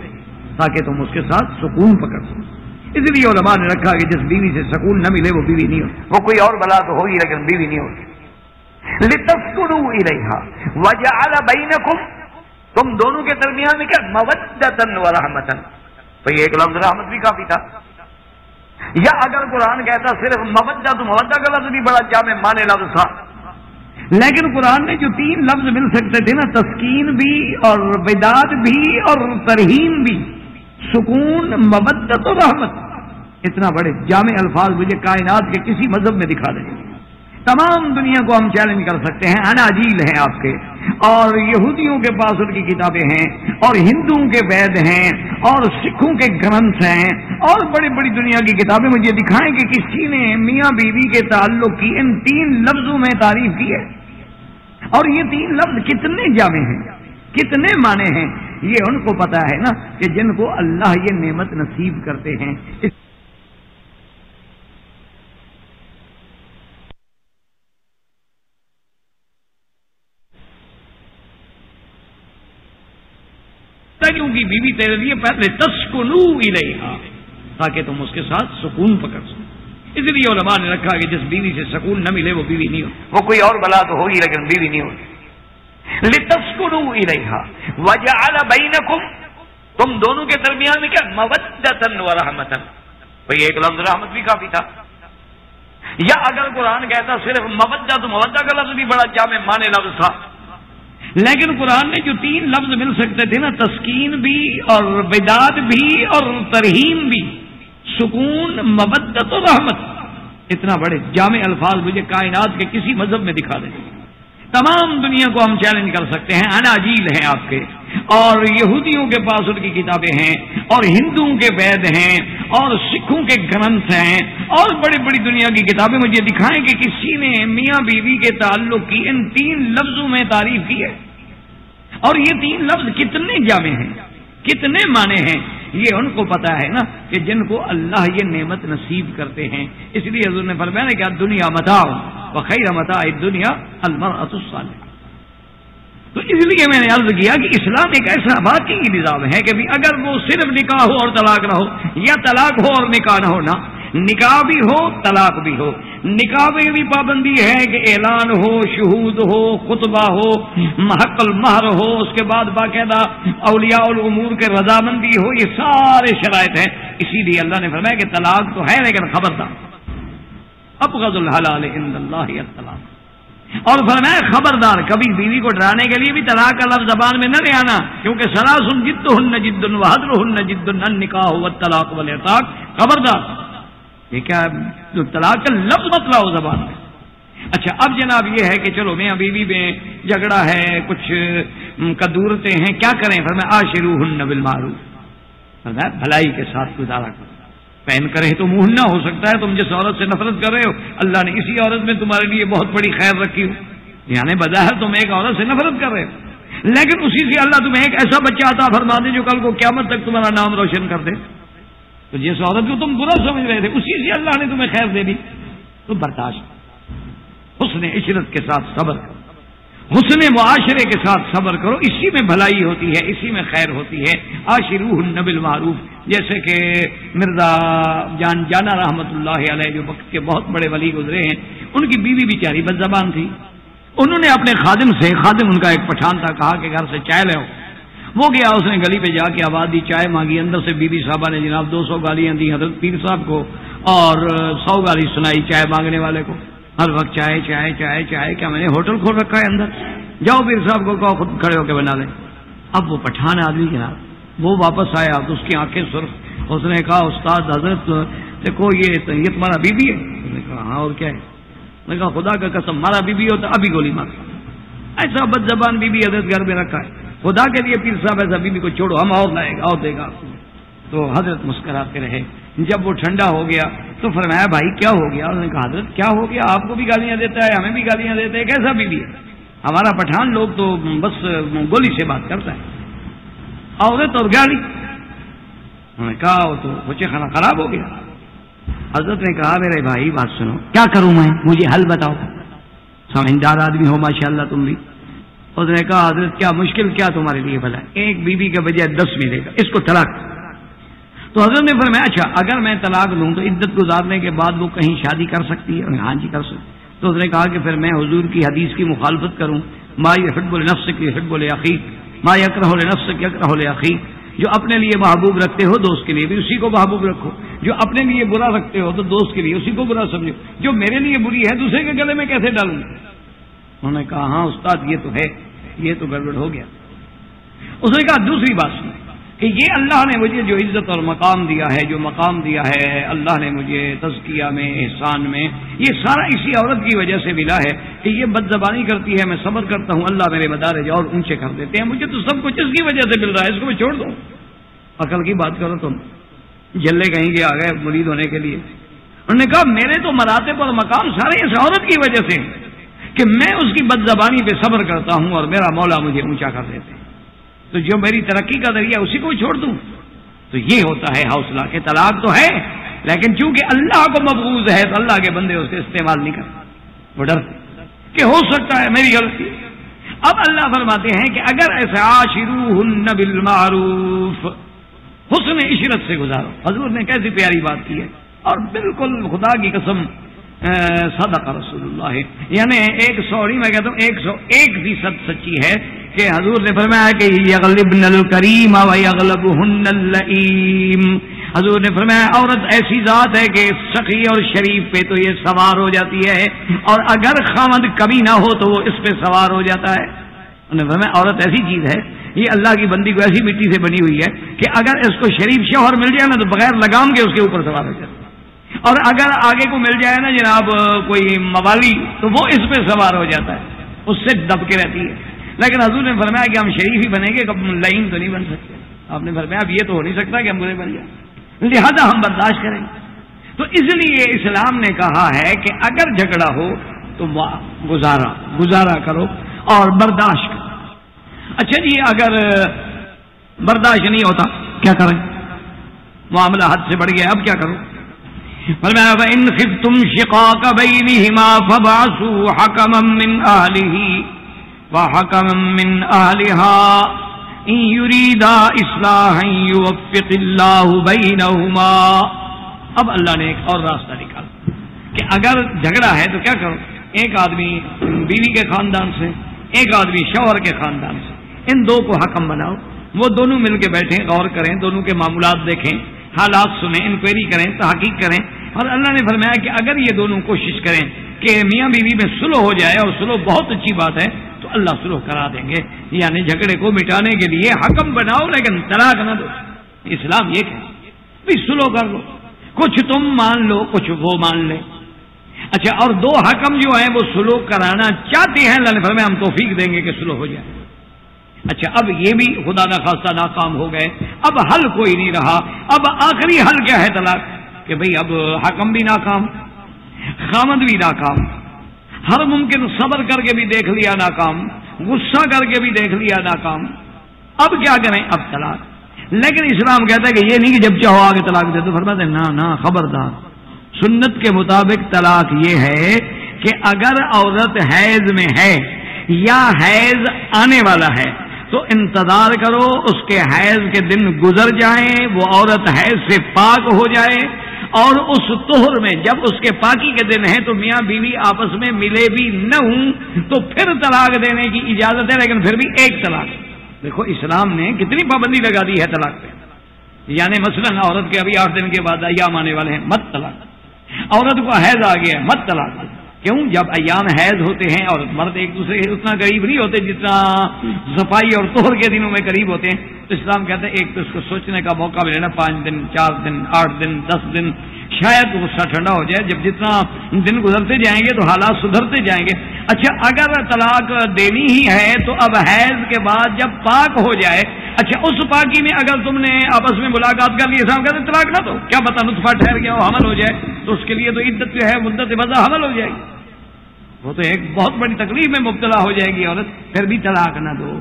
تاکہ تم اس کے ساتھ سکون پکڑ سکو. اس لیے علماء نے رکھا کہ جس بیوی سے سکون نہ ملے وہ بیوی نہیں ہوتی. وہ کوئی اور بلا تو ہوگی لیکن بیوی نہیں ہوتی. لتسکنوا الیہا وجعل بینکم، تم دونوں کے درمیان میں کیا؟ مودۃ و رحمۃ. تو یہ ایک لفظ رحمت بھی کافی تھا. یا اگر قرآن کہتا صرف مودہ تو مودہ کا لفظ بھی بڑا جامع معنی لفظ تھا. لیکن قرآن نے جو 3 لفظ مل سکتے تھے نا، تسکین بھی اور وداد بھی اور ترہیم بھی، سکون، مودت اور رحمت، اتنا بڑے جامع الفاظ مجھے کائنات کے کسی مذہب میں دکھا دیں. تمام دنیا کو ہم چیلنج کر سکتے ہیں، اناجیل ہیں آپ کے، اور یہودیوں کے پاس ان کی کتابیں ہیں، اور ہندوؤں کے وید ہیں، اور سکھوں کے گرنتھ ہیں، اور بڑی بڑی دنیا کی کتابیں. مجھے دکھائیں کہ کسی نے میاں بیوی کے تعلق کی ان 3 لفظوں میں تعریف کی ہے. اور یہ 3 لفظ کتنے جامع ہیں، کتنے معنی ہیں، یہ ان کو پتا ہے نا کہ جن کو اللہ یہ نعمت نصیب کرتے ہیں. کیونکہ بیوی تیرے لیے پہلے تسکنو الیہا، تاکہ تم اس کے ساتھ سکون پکڑ سکو. اس لیے علماء نے رکھا کہ جس بیوی سے سکون نہ ملے وہ بیوی نہیں ہو. وہ کوئی اور بلا تو ہوگی لیکن بیوی نہیں ہوگی. لتسکنو الیہا وجعل بینکم، تم دونوں کے درمیان میں کیا، مودۃ و رحمۃ. بھئی ایک لفظ رحمت بھی کافی تھا. یا اگر قرآن کہتا صرف مودہ تو مودہ کا لفظ بھی بڑا جامع معنی لفظ تھا. لیکن قرآن نے جو 3 لفظ مل سکتے تھے نا، تسکین بھی اور بداد بھی اور ترہیم بھی، سکون، مودت و رحمت، اتنا بڑے جامع الفاظ مجھے کائنات کے کسی مذہب میں دکھا دیں. تمام دنیا کو ہم چیلنج کر سکتے ہیں، اناجیل ہیں آپ کے، اور یہودیوں کے پاس ان کی کتابیں ہیں، اور ہندوؤں کے وید ہیں، اور سکھوں کے گرنتھ ہیں، اور بڑی بڑی دنیا کی کتابیں. مجھے دکھائیں کہ کسی نے میاں بیوی کے تعلق کی ان 3 لفظوں میں تعریف کی ہے. اور یہ 3 لفظ کتنے جامع ہیں، کتنے معنی ہیں، یہ ان کو پتا ہے نا کہ جن کو اللہ یہ نعمت نصیب کرتے ہیں. اس لیے حضور نے فرمایا کہ دنیا متاع وخیر متاع الدنیا المرأة الصالحہ. تو اس لیے میں نے عرض کیا کہ اسلام ایک ایسا واقعی نظام ہے کہ اگر وہ صرف نکاح ہو اور طلاق نہ ہو، یا طلاق ہو اور نکاح نہ ہونا، نکاح بھی ہو طلاق بھی ہو. نکاح میں بھی پابندی ہے کہ اعلان ہو، شہود ہو، خطبہ ہو، محق المہر ہو، اس کے بعد باقاعدہ اولیاء الامور کے رضامندی ہو. یہ سارے شرائط ہیں. اسی لیے اللہ نے فرمایا کہ طلاق تو ہے لیکن خبردار، ابغض الحلال عند اللہ الطلاق. اور فرمایا خبردار، کبھی بیوی کو ڈرانے کے لیے بھی طلاق کا لفظ زبان میں نہ لے آنا، کیونکہ ثلاث جدہن جد وحدرہن جد النکاح والطلاق والعتاق. خبردار، یہ کیا طلاق کا لفظ مت لاؤ زبان میں. اچھا اب جناب یہ ہے کہ چلو میاں بیوی میں جھگڑا ہے، کچھ کدورتیں ہیں، کیا کریں؟ فرمایا عاشروہن بالمعروف، فرمایا بھلائی کے ساتھ گزارا کرو. پہن کرے تو منہ نہ ہو سکتا ہے تم جس عورت سے نفرت کر رہے ہو اللہ نے اسی عورت میں تمہارے لیے بہت بڑی خیر رکھی ہو. یعنی بظاہر تم ایک عورت سے نفرت کر رہے ہو، لیکن اسی سے اللہ تمہیں ایک ایسا بچہ عطا فرما دے جو کل کو قیامت تک تمہارا نام روشن کر دے. تو جس عورت کو تم برا سمجھ رہے تھے اسی سے اللہ نے تمہیں خیر دے دی. تو برداشت، حسن عشرت کے ساتھ صبر کرو، حسن معاشرے کے ساتھ صبر کرو، اسی میں بھلائی ہوتی ہے، اسی میں خیر ہوتی ہے. عاشروہن بالمعروف. جیسے کہ مرزا جان جانا رحمت اللہ علیہ جو وقت کے بہت بڑے ولی گزرے ہیں، ان کی بیوی بیچاری بد زبان تھی. انہوں نے اپنے خادم سے، خادم ان کا ایک پٹھان تھا، کہا کہ گھر سے چائے لے آؤ. وہ گیا، اس نے گلی پہ جا کے آواز دی، چائے مانگی. اندر سے بی بی صاحبہ نے جناب 200 گالیاں دی حضرت پیر صاحب کو، اور 100 گالی سنائی چائے مانگنے والے کو. ہر وقت چائے چائے چائے چائے. کیا میں نے ہوٹل کھول رکھا ہے اندر؟ جاؤ پیر صاحب کو کہو خود کھڑے ہو کے بنا لیں. اب وہ پٹھان آدمی جناب وہ واپس آیا تو اس کی آنکھیں سرخ. اس نے کہا استاد حضرت دیکھو یہ تمہارا بیوی ہے؟ اس نے کہا ہاں اور کیا ہے؟ میں نے کہا خدا کا قسم ہمارا بیوی ہوتا ابھی گولی مار. ایسا بد زبان بیوی حضرت گھر میں رکھا ہے. خدا کے لیے پیر صاحب ایسا بیوی کو چھوڑو، ہم اور لائے گا اور دے گا. تو حضرت مسکراتے رہے. جب وہ ٹھنڈا ہو گیا تو فرمایا بھائی کیا ہو گیا؟ انہوں نے کہا حضرت کیا ہو گیا؟ آپ کو بھی گالیاں دیتا ہے، ہمیں بھی گالیاں دیتا ہے، کیسا بیوی ہے؟ ہمارا پٹھان لوگ تو بس گولی سے بات کرتا ہے، عورت اور گالی. انہوں نے کہا وہ تو بچے کھانا خراب ہو گیا. حضرت نے کہا میرے بھائی بات سنو، کیا کروں میں؟ مجھے حل بتاؤ. سمجھدار آدمی ہو ماشاءاللہ تم بھی. اس نے کہا حضرت کیا مشکل کیا تمہارے لیے بھلا؟ ایک بیوی کے بجائے 10 ملے گا، اس کو طلاق. تو حضرت نے فرمایا اچھا اگر میں طلاق لوں تو عدت گزارنے کے بعد وہ کہیں شادی کر سکتی ہے؟ ہاں جی کر سکتی. تو اس نے کہا کہ پھر میں حضور کی حدیث کی مخالفت کروں، ما یحب لنفسک یحب لاخیک ما یکرہ لنفسک یکرہ لاخیک. جو اپنے لیے محبوب رکھتے ہو دوست کے لیے بھی اسی کو محبوب رکھو، جو اپنے لیے برا رکھتے ہو تو دوست کے لیے اسی کو برا سمجھو. جو میرے لیے بری ہے دوسرے کے گلے میں کیسے ڈالوں؟ انہوں نے کہا ہاں استاد یہ تو ہے، یہ تو گڑبڑ ہو گیا. اس نے کہا دوسری بات سنیں، کہ یہ اللہ نے مجھے جو عزت اور مقام دیا ہے، جو مقام دیا ہے اللہ نے مجھے تزکیہ میں، احسان میں، یہ سارا اسی عورت کی وجہ سے ملا ہے کہ یہ بد زبانی کرتی ہے، میں صبر کرتا ہوں، اللہ میرے مدارج اور اونچے کر دیتے ہیں، مجھے تو سب کچھ اس کی وجہ سے مل رہا ہے، اس کو میں چھوڑ دوں؟ عقل کی بات کرو تم، جلے کہیں گے آ گئے مرید ہونے کے لیے. انہوں نے کہا میرے تو مراتب اور مقام سارے اس عورت کی وجہ سے کہ میں اس کی بد زبانی پہ صبر کرتا ہوں اور میرا مولا مجھے اونچا کر دیتے ہیں، تو جو میری ترقی کا ذریعہ اسی کو چھوڑ دوں؟ تو یہ ہوتا ہے حوصلہ کہ طلاق تو ہے لیکن چونکہ اللہ کو مبغوض ہے تو اللہ کے بندے اس کا استعمال نہیں کرتے، وہ ڈرتے کہ ہو سکتا ہے میری غلطی. اب اللہ فرماتے ہیں کہ اگر ایسا عاشروہن بالمعروف، حسن عشرت سے گزارو. حضور نے کیسی پیاری بات کی ہے، اور بالکل خدا کی قسم صدق رسول اللہ، یعنی 100 میں کہتا ہوں 101% سچی ہے کہ حضور نے فرمایا کہ یغلبن الکریم و یغلبہن اللئیم. حضور نے فرمایا عورت ایسی ذات ہے کہ سخی اور شریف پہ تو یہ سوار ہو جاتی ہے، اور اگر خامد کبھی نہ ہو تو وہ اس پہ سوار ہو جاتا ہے. انہوں نے فرمایا عورت ایسی چیز ہے، یہ اللہ کی بندی کو ایسی مٹی سے بنی ہوئی ہے کہ اگر اس کو شریف شوہر مل جائے نا تو بغیر لگام کے اس کے اوپر سوار ہو جاتا ہے، اور اگر آگے کو مل جائے نا جناب کوئی موالی تو وہ اس پہ سوار ہو جاتا ہے، اس سے دب کے رہتی ہے. لیکن حضور نے فرمایا کہ ہم شریف ہی بنیں گے، کب لئیم تو نہیں بن سکتے. آپ نے فرمایا اب یہ تو ہو نہیں سکتا کہ ہم برے بن جائیں، لہذا ہم برداشت کریں. تو اس لیے اسلام نے کہا ہے کہ اگر جھگڑا ہو تو گزارا کرو اور برداشت کرو. اچھا جی اگر برداشت نہیں ہوتا کیا کریں؟ معاملہ حد سے بڑھ گیا، اب کیا کرو؟ فرمایا وَإِنْ خِفْتُمْ شِقَاقَ بَيْنِهِمَا فَبَعَثُوا حَكَمًا مِّنْ أَهْلِهِ وَحَكَمًا مِّنْ أَهْلِهَا إِن يُرِيدَا إِصْلَاحًا يُوَفِّقِ اللَّهُ بَيْنَهُمَا. اب اللہ نے ایک اور راستہ نکالا کہ اگر جھگڑا ہے تو کیا کرو؟ ایک آدمی بیوی کے خاندان سے، ایک آدمی شوہر کے خاندان سے، ان دو کو حکم بناؤ، وہ دونوں مل کے بیٹھیں، غور کریں، دونوں کے معاملات دیکھیں، حالات سنیں، انکوائری کریں، تحقیق کریں. اور اللہ نے فرمایا کہ اگر یہ دونوں کوشش کریں کہ میاں بیوی میں صلح ہو جائے، اور صلح بہت اچھی بات ہے، تو اللہ صلح کرا دیں گے. یعنی جھگڑے کو مٹانے کے لیے حکم بناؤ لیکن طلاق نہ دو. اسلام یہ کہ بھی صلح کر لو، کچھ تم مان لو کچھ وہ مان لے. اچھا اور دو حکم جو ہیں وہ صلح کرانا چاہتے ہیں، اللہ نے فرمایا ہم توفیق دیں گے کہ صلح ہو جائے. اچھا اب یہ بھی خدا نہ خواستہ ناکام ہو گئے، اب حل کوئی نہیں رہا. اب آخری حل کیا ہے؟ طلاق. کہ بھئی اب حکم بھی ناکام، خامد بھی ناکام، ہر ممکن صبر کر کے بھی دیکھ لیا ناکام، غصہ کر کے بھی دیکھ لیا ناکام، اب کیا کریں؟ اب طلاق. لیکن اسلام کہتا ہے کہ یہ نہیں کہ جب چاہو آگے طلاق دے دو. فرماتے ہیں نہ خبردار، سنت کے مطابق طلاق یہ ہے کہ اگر عورت حیض میں ہے یا حیض آنے والا ہے تو انتظار کرو، اس کے حیض کے دن گزر جائیں، وہ عورت حیض سے پاک ہو جائے، اور اس طہر میں جب اس کے پاکی کے دن ہیں تو میاں بیوی آپس میں ملے بھی نہ ہوں تو پھر طلاق دینے کی اجازت ہے، لیکن پھر بھی ایک طلاق. دیکھو اسلام نے کتنی پابندی لگا دی ہے طلاق پہ. یعنی مثلا عورت کے ابھی 8 دن کے بعد ایام آنے والے ہیں، مت طلاق. عورت کو حیض آ گیا ہے، مت طلاق. کیوں؟ جب ایام حیض ہوتے ہیں اور مرد ایک دوسرے کے اتنا قریب نہیں ہوتے جتنا صفائی اور طہر کے دنوں میں قریب ہوتے ہیں، تو اسلام کہتے ہیں ایک تو اس کو سوچنے کا موقع ملے نا، 5 دن 4 دن 8 دن 10 دن، شاید غصہ ٹھنڈا ہو جائے. جب جتنا دن گزرتے جائیں گے تو حالات سدھرتے جائیں گے. اچھا اگر طلاق دینی ہی ہے تو اب حیض کے بعد جب پاک ہو جائے، اچھا اس پاکی میں اگر تم نے آپس میں ملاقات کر لی، اسلام کہتے ہیں طلاق نہ دو. کیا پتہ نطفہ ٹھہر گیا ہو، حمل ہو جائے تو اس کے لیے تو عدت جو ہے مدت وضع حمل ہو جائے گی، وہ تو ایک بہت بڑی تکلیف میں مبتلا ہو جائے گی عورت. پھر بھی طلاق نہ دو.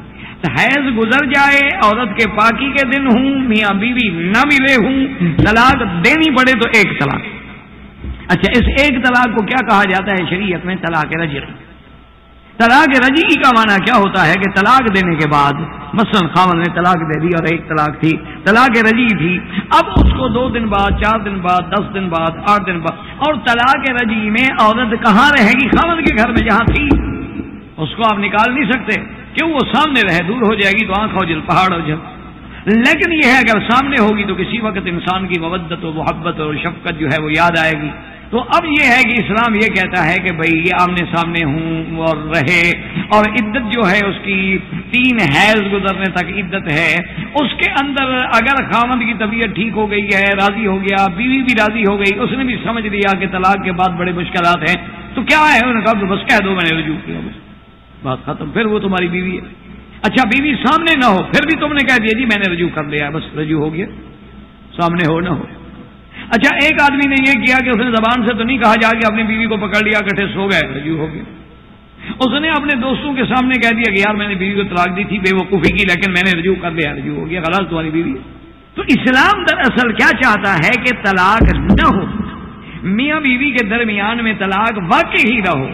حیض گزر جائے، عورت کے پاکی کے دن ہوں، میاں بیوی نہ ملے ہوں، طلاق دینی پڑے تو ایک طلاق. اچھا اس ایک طلاق کو کیا کہا جاتا ہے شریعت میں؟ طلاق رجعی. طلاق رجعی کا معنی کیا ہوتا ہے کہ طلاق دینے کے بعد مثلا خاوند نے طلاق دے دی اور ایک طلاق تھی، طلاق رجعی تھی، اب اس کو 2 دن بعد 4 دن بعد 10 دن بعد 8 دن بعد، اور طلاق رجعی میں عورت کہاں رہے گی؟ خاوند کے گھر میں جہاں تھی. اس کو آپ نکال نہیں سکتے، کیوں؟ وہ سامنے رہے، دور ہو جائے گی تو آنکھ ہو جل پہاڑ ہو جل. لیکن یہ ہے اگر سامنے ہوگی تو کسی وقت انسان کی مودت و محبت اور شفقت جو ہے وہ یاد آئے گی. تو اب یہ ہے کہ اسلام یہ کہتا ہے کہ بھئی یہ آمنے سامنے ہوں اور رہے، اور عدت جو ہے اس کی 3 حیض گزرنے تک عدت ہے. اس کے اندر اگر خاوند کی طبیعت ٹھیک ہو گئی ہے، راضی ہو گیا، بیوی بھی راضی ہو گئی، اس نے بھی سمجھ لیا کہ طلاق کے بعد بڑے مشکلات ہیں، تو کیا ہے، انہوں نے کہا کہ بس کہہ دو میں نے رجوع کیا، بس بات ختم، پھر وہ تمہاری بیوی ہے. اچھا بیوی سامنے نہ ہو پھر بھی تم نے کہہ دیا جی میں نے رجوع کر لیا، بس رجوع ہو گیا، سامنے ہو نہ ہو. اچھا ایک آدمی نے یہ کیا کہ اس نے زبان سے تو نہیں کہا، جا کے اپنی بیوی کو پکڑ لیا، کٹھے سو گئے، رجوع ہو گیا. اس نے اپنے دوستوں کے سامنے کہہ دیا کہ یار میں نے بیوی کو طلاق دی تھی بے وقوفی کی، لیکن میں نے رجوع کر لیا، رجوع ہو گیا، خلاص تمہاری بیوی. تو اسلام دراصل کیا چاہتا ہے کہ طلاق نہ ہو، میاں بیوی کے درمیان میں طلاق واقع ہی نہ ہو.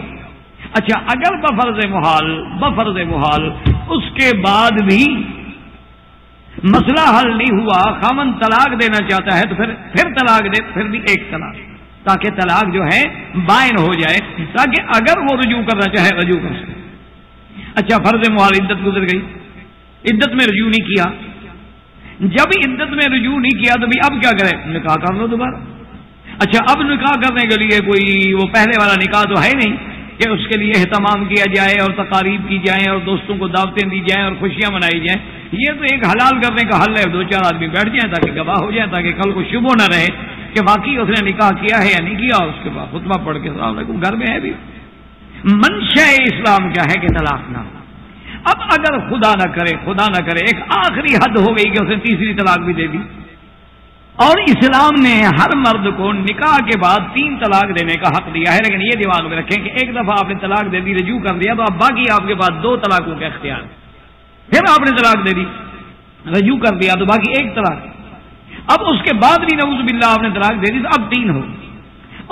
اچھا اگر بفرض محال اس کے بعد بھی مسئلہ حل نہیں ہوا، خاوند طلاق دینا چاہتا ہے تو پھر طلاق دے، پھر بھی ایک طلاق، تاکہ طلاق جو ہے بائن ہو جائے، تاکہ اگر وہ رجوع کرنا چاہے رجوع کر سکے. اچھا فرض محال عدت گزر گئی، عدت میں رجوع نہیں کیا، جب عدت میں رجوع نہیں کیا تو بھی اب کیا کرے، نکاح کر لو دوبارہ. اچھا اب نکاح کرنے کے لیے کوئی وہ پہلے والا نکاح تو ہے نہیں کہ اس کے لیے اہتمام کیا جائے اور تقاریب کی جائیں اور دوستوں کو دعوتیں دی جائیں اور خوشیاں منائی جائیں. یہ تو ایک حلال کرنے کا حل ہے، 2-4 آدمی بیٹھ جائیں تاکہ گواہ ہو جائیں، تاکہ کل کو شبہ نہ رہے کہ واقعی اس نے نکاح کیا ہے یا نہیں کیا. اس کے بعد خطبہ پڑھ کے السلام علیکم گھر میں ہے بھی. منشا اسلام کیا ہے کہ طلاق نہ ہو. اب اگر خدا نہ کرے ایک آخری حد ہو گئی کہ اس نے تیسری طلاق بھی دے دی، اور اسلام نے ہر مرد کو نکاح کے بعد 3 طلاق دینے کا حق دیا ہے، لیکن یہ دماغ میں رکھیں کہ ایک دفعہ آپ نے طلاق دے دی، رجوع کر دیا، تو اب باقی آپ کے پاس 2 طلاقوں کا اختیار ہے. پھر آپ نے طلاق دے دی، رجوع کر دیا، تو باقی 1 طلاق. اب اس کے بعد بھی نعوذ باللہ آپ نے طلاق دے دی تو اب 3 ہو.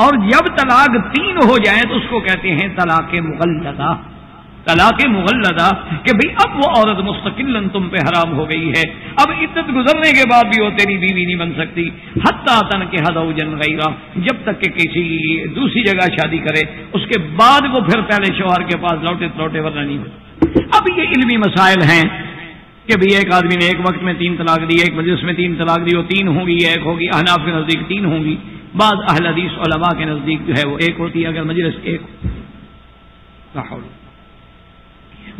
اور جب طلاق 3 ہو جائیں تو اس کو کہتے ہیں طلاق مغلظہ. طلاق مغلظہ کہ بھئی اب وہ عورت مستقلاً تم پہ حرام ہو گئی ہے، اب عدت گزرنے کے بعد بھی وہ تیری بیوی نہیں بن سکتی، حتی تنکح زوجا غیرہ، جب تک کہ کسی دوسری جگہ شادی کرے، اس کے بعد وہ پھر پہلے شوہر کے پاس لوٹے ورنہ نہیں ہو. اب یہ علمی مسائل ہیں کہ بھئی ایک آدمی نے ایک وقت میں 3 طلاق دی، ایک مجلس میں 3 طلاق دی، وہ 3 ہوں گی، ایک ہوگی. احناف کے نزدیک 3 ہوں گی، بعض اہل حدیث علماء کے نزدیک جو ہے وہ 1 ہوتی ہے اگر مجلس 1 ہو.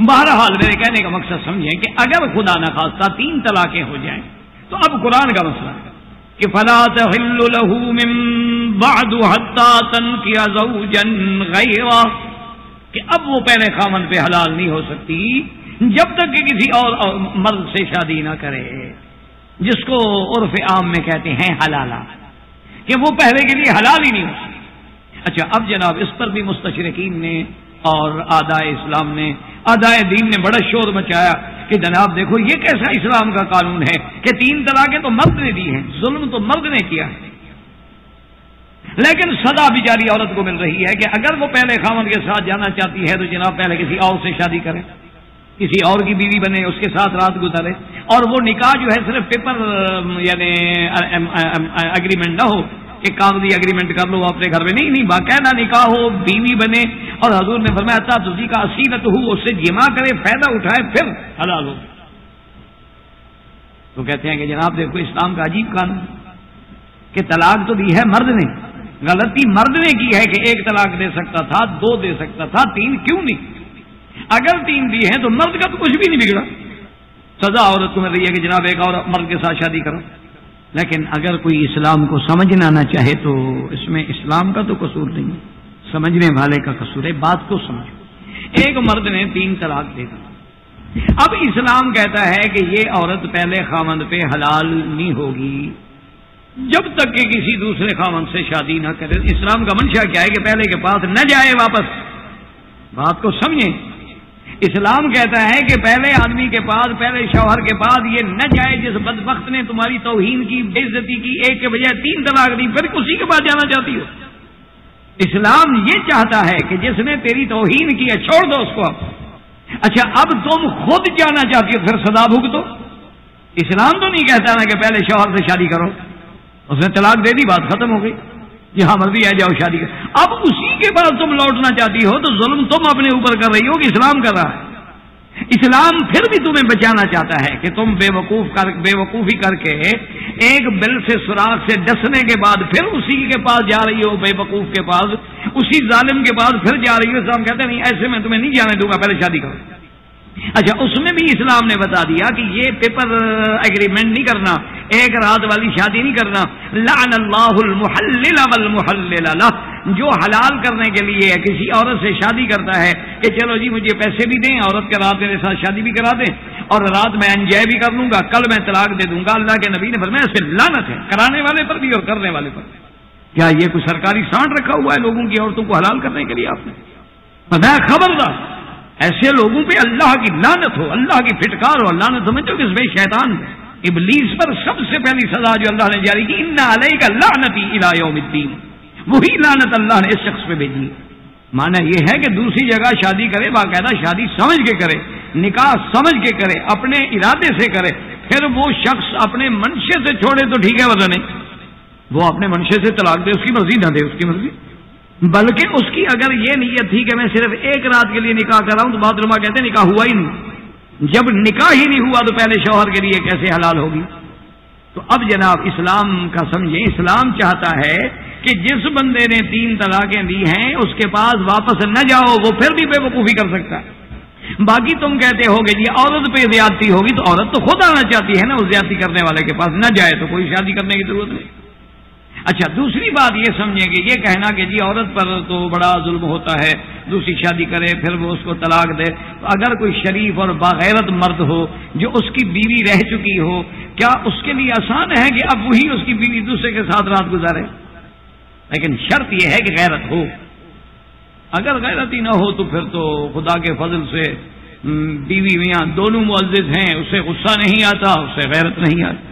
بہرحال میرے کہنے کا مقصد سمجھیں کہ اگر خدا نخواستہ 3 طلاقیں ہو جائیں تو اب قرآن کا مسئلہ ہے کہ فلا تحل له من بعد حتى تنكح زوجا غيره، کہ اب وہ پہلے خامن پہ حلال نہیں ہو سکتی جب تک کہ کسی اور مرد سے شادی نہ کرے، جس کو عرف عام میں کہتے ہیں حلالہ، کہ وہ پہلے کے لیے حلال ہی نہیں ہو سکتی. اچھا اب جناب اس پر بھی مستشرقین نے اور آدائے اسلام نے، آدائے دین نے بڑا شور مچایا کہ جناب دیکھو یہ کیسا اسلام کا قانون ہے کہ 3 طلاقیں تو مرد نے دی ہیں، ظلم تو مرد نے کیا ہے، لیکن سزا بیچاری عورت کو مل رہی ہے کہ اگر وہ پہلے خاوند کے ساتھ جانا چاہتی ہے تو جناب پہلے کسی اور سے شادی کرے، کسی اور کی بیوی بنے، اس کے ساتھ رات گزارے، اور وہ نکاح جو ہے صرف پیپر یعنی اگریمنٹ نہ ہو کہ کاغذی اگریمنٹ کر لو اپنے گھر میں، نہیں باقاعدہ نکاح ہو، بیوی بنے، اور حضور نے فرمایا تھا تجھی کا اصیلت ہو، اس سے جمع کرے، فائدہ اٹھائے، پھر حلال ہو. تو کہتے ہیں کہ جناب دیکھو اسلام کا عجیب قانون کہ طلاق تو دی ہے مرد نے، غلطی مرد نے کی ہے کہ 1 طلاق دے سکتا تھا، 2 دے سکتا تھا، 3 کیوں نہیں؟ اگر 3 دی ہیں تو مرد کا تو کچھ بھی نہیں بگڑا، سزا عورت کو مل رہی ہے کہ جناب ایک اور مرد کے ساتھ شادی کرو. لیکن اگر کوئی اسلام کو سمجھنا نہ چاہے تو اس میں اسلام کا تو قصور نہیں، سمجھنے والے کا قصور ہے. بات کو سمجھو، ایک مرد نے 3 طلاق دے دی، اب اسلام کہتا ہے کہ یہ عورت پہلے خاوند پہ حلال نہیں ہوگی جب تک کہ کسی دوسرے خاوند سے شادی نہ کرے. اسلام کا منشا کیا ہے کہ پہلے کے پاس نہ جائے واپس. بات کو سمجھیں، اسلام کہتا ہے کہ پہلے آدمی کے پاس، پہلے شوہر کے پاس یہ نہ جائے جس بدبخت نے تمہاری توہین کی، بے عزتی کی، 1 کے بجائے 3 طلاق دی، پھر اسی کے پاس جانا چاہتی ہو. اسلام یہ چاہتا ہے کہ جس نے تیری توہین کی ہے چھوڑ دو اس کو. اچھا اب تم خود جانا چاہتی ہو، پھر سزا بھگتو. اسلام تو نہیں کہتا نا کہ پہلے شوہر سے شادی کرو، اس نے طلاق دے دی، بات ختم ہو گئی، جہاں مرضی ہے جاؤ شادی کر. اب اسی کے بعد تم لوٹنا چاہتی ہو تو ظلم تم اپنے اوپر کر رہی ہو کہ اسلام کر رہا ہے. اسلام پھر بھی تمہیں بچانا چاہتا ہے کہ تم بے وقوفی کر کے ایک بل سے سوراخ سے ڈسنے کے بعد پھر اسی کے پاس جا رہی ہو، بے وقوف کے پاس، اسی ظالم کے پاس پھر جا رہی ہو، اسلام کہتے نہیں ایسے میں تمہیں نہیں جانے دوں گا، پہلے شادی کرو۔ اچھا اس میں بھی اسلام نے بتا دیا کہ یہ پیپر ایگریمنٹ نہیں کرنا، ایک رات والی شادی نہیں کرنا۔ لعن اللہ المحلل والمحلل لہ، جو حلال کرنے کے لیے کسی عورت سے شادی کرتا ہے کہ چلو جی مجھے پیسے بھی دیں، عورت کے رات میرے ساتھ شادی بھی کرا دیں اور رات میں انجوائے بھی کر لوں گا، کل میں طلاق دے دوں گا، اللہ کے نبی نے فرمایا اس پہ لعنت ہے، کرانے والے پر بھی اور کرنے والے پر۔ کیا یہ کوئی سرکاری سانٹ رکھا ہوا ہے لوگوں کی عورتوں کو حلال کرنے کے لیے؟ آپ نے فرمایا خبردار، ایسے لوگوں پہ اللہ کی لعنت ہو، اللہ کی پھٹکار ہو۔ لعنت سمجھو کہ اس میں شیطان ابلیس پر سب سے پہلی سزا جو اللہ نے جاری کی، ان علیک لعنتی الی یوم الدین، وہی لعنت اللہ نے اس شخص پہ بھیجی۔ معنی یہ ہے کہ دوسری جگہ شادی کرے، باقاعدہ شادی سمجھ کے کرے، نکاح سمجھ کے کرے، اپنے ارادے سے کرے، پھر وہ شخص اپنے منشے سے چھوڑے تو ٹھیک ہے، ورنہ نہیں، وہ اپنے منشے سے طلاق دے، اس کی مرضی نہ دے، اس کی مرضی۔ بلکہ اس کی اگر یہ نیت تھی کہ میں صرف ایک رات کے لیے نکاح کر رہا ہوں تو بعض علماء کہتے ہیں نکاح ہوا ہی نہیں، جب نکاح ہی نہیں ہوا تو پہلے شوہر کے لیے کیسے حلال ہوگی؟ تو اب جناب اسلام کا سمجھیں، اسلام چاہتا ہے کہ جس بندے نے 3 طلاقیں دی ہیں اس کے پاس واپس نہ جاؤ، وہ پھر بھی بے وقوفی کر سکتا ہے۔ باقی تم کہتے ہو کہ جی عورت پہ زیادتی ہوگی تو عورت تو خود آنا چاہتی ہے نا، اس زیادتی کرنے والے کے پاس نہ جائے تو کوئی شادی کرنے کی ضرورت نہیں۔ اچھا دوسری بات یہ سمجھیں کہ یہ کہنا کہ جی عورت پر تو بڑا ظلم ہوتا ہے، دوسری شادی کرے پھر وہ اس کو طلاق دے، تو اگر کوئی شریف اور باغیرت مرد ہو جو اس کی بیوی رہ چکی ہو، کیا اس کے لیے آسان ہے کہ اب وہی اس کی بیوی دوسرے کے ساتھ رات گزارے؟ لیکن شرط یہ ہے کہ غیرت ہو۔ اگر غیرت ہی نہ ہو تو پھر تو خدا کے فضل سے بیوی میاں دونوں معزز ہیں، اسے غصہ نہیں آتا، اسے غیرت نہیں آتی۔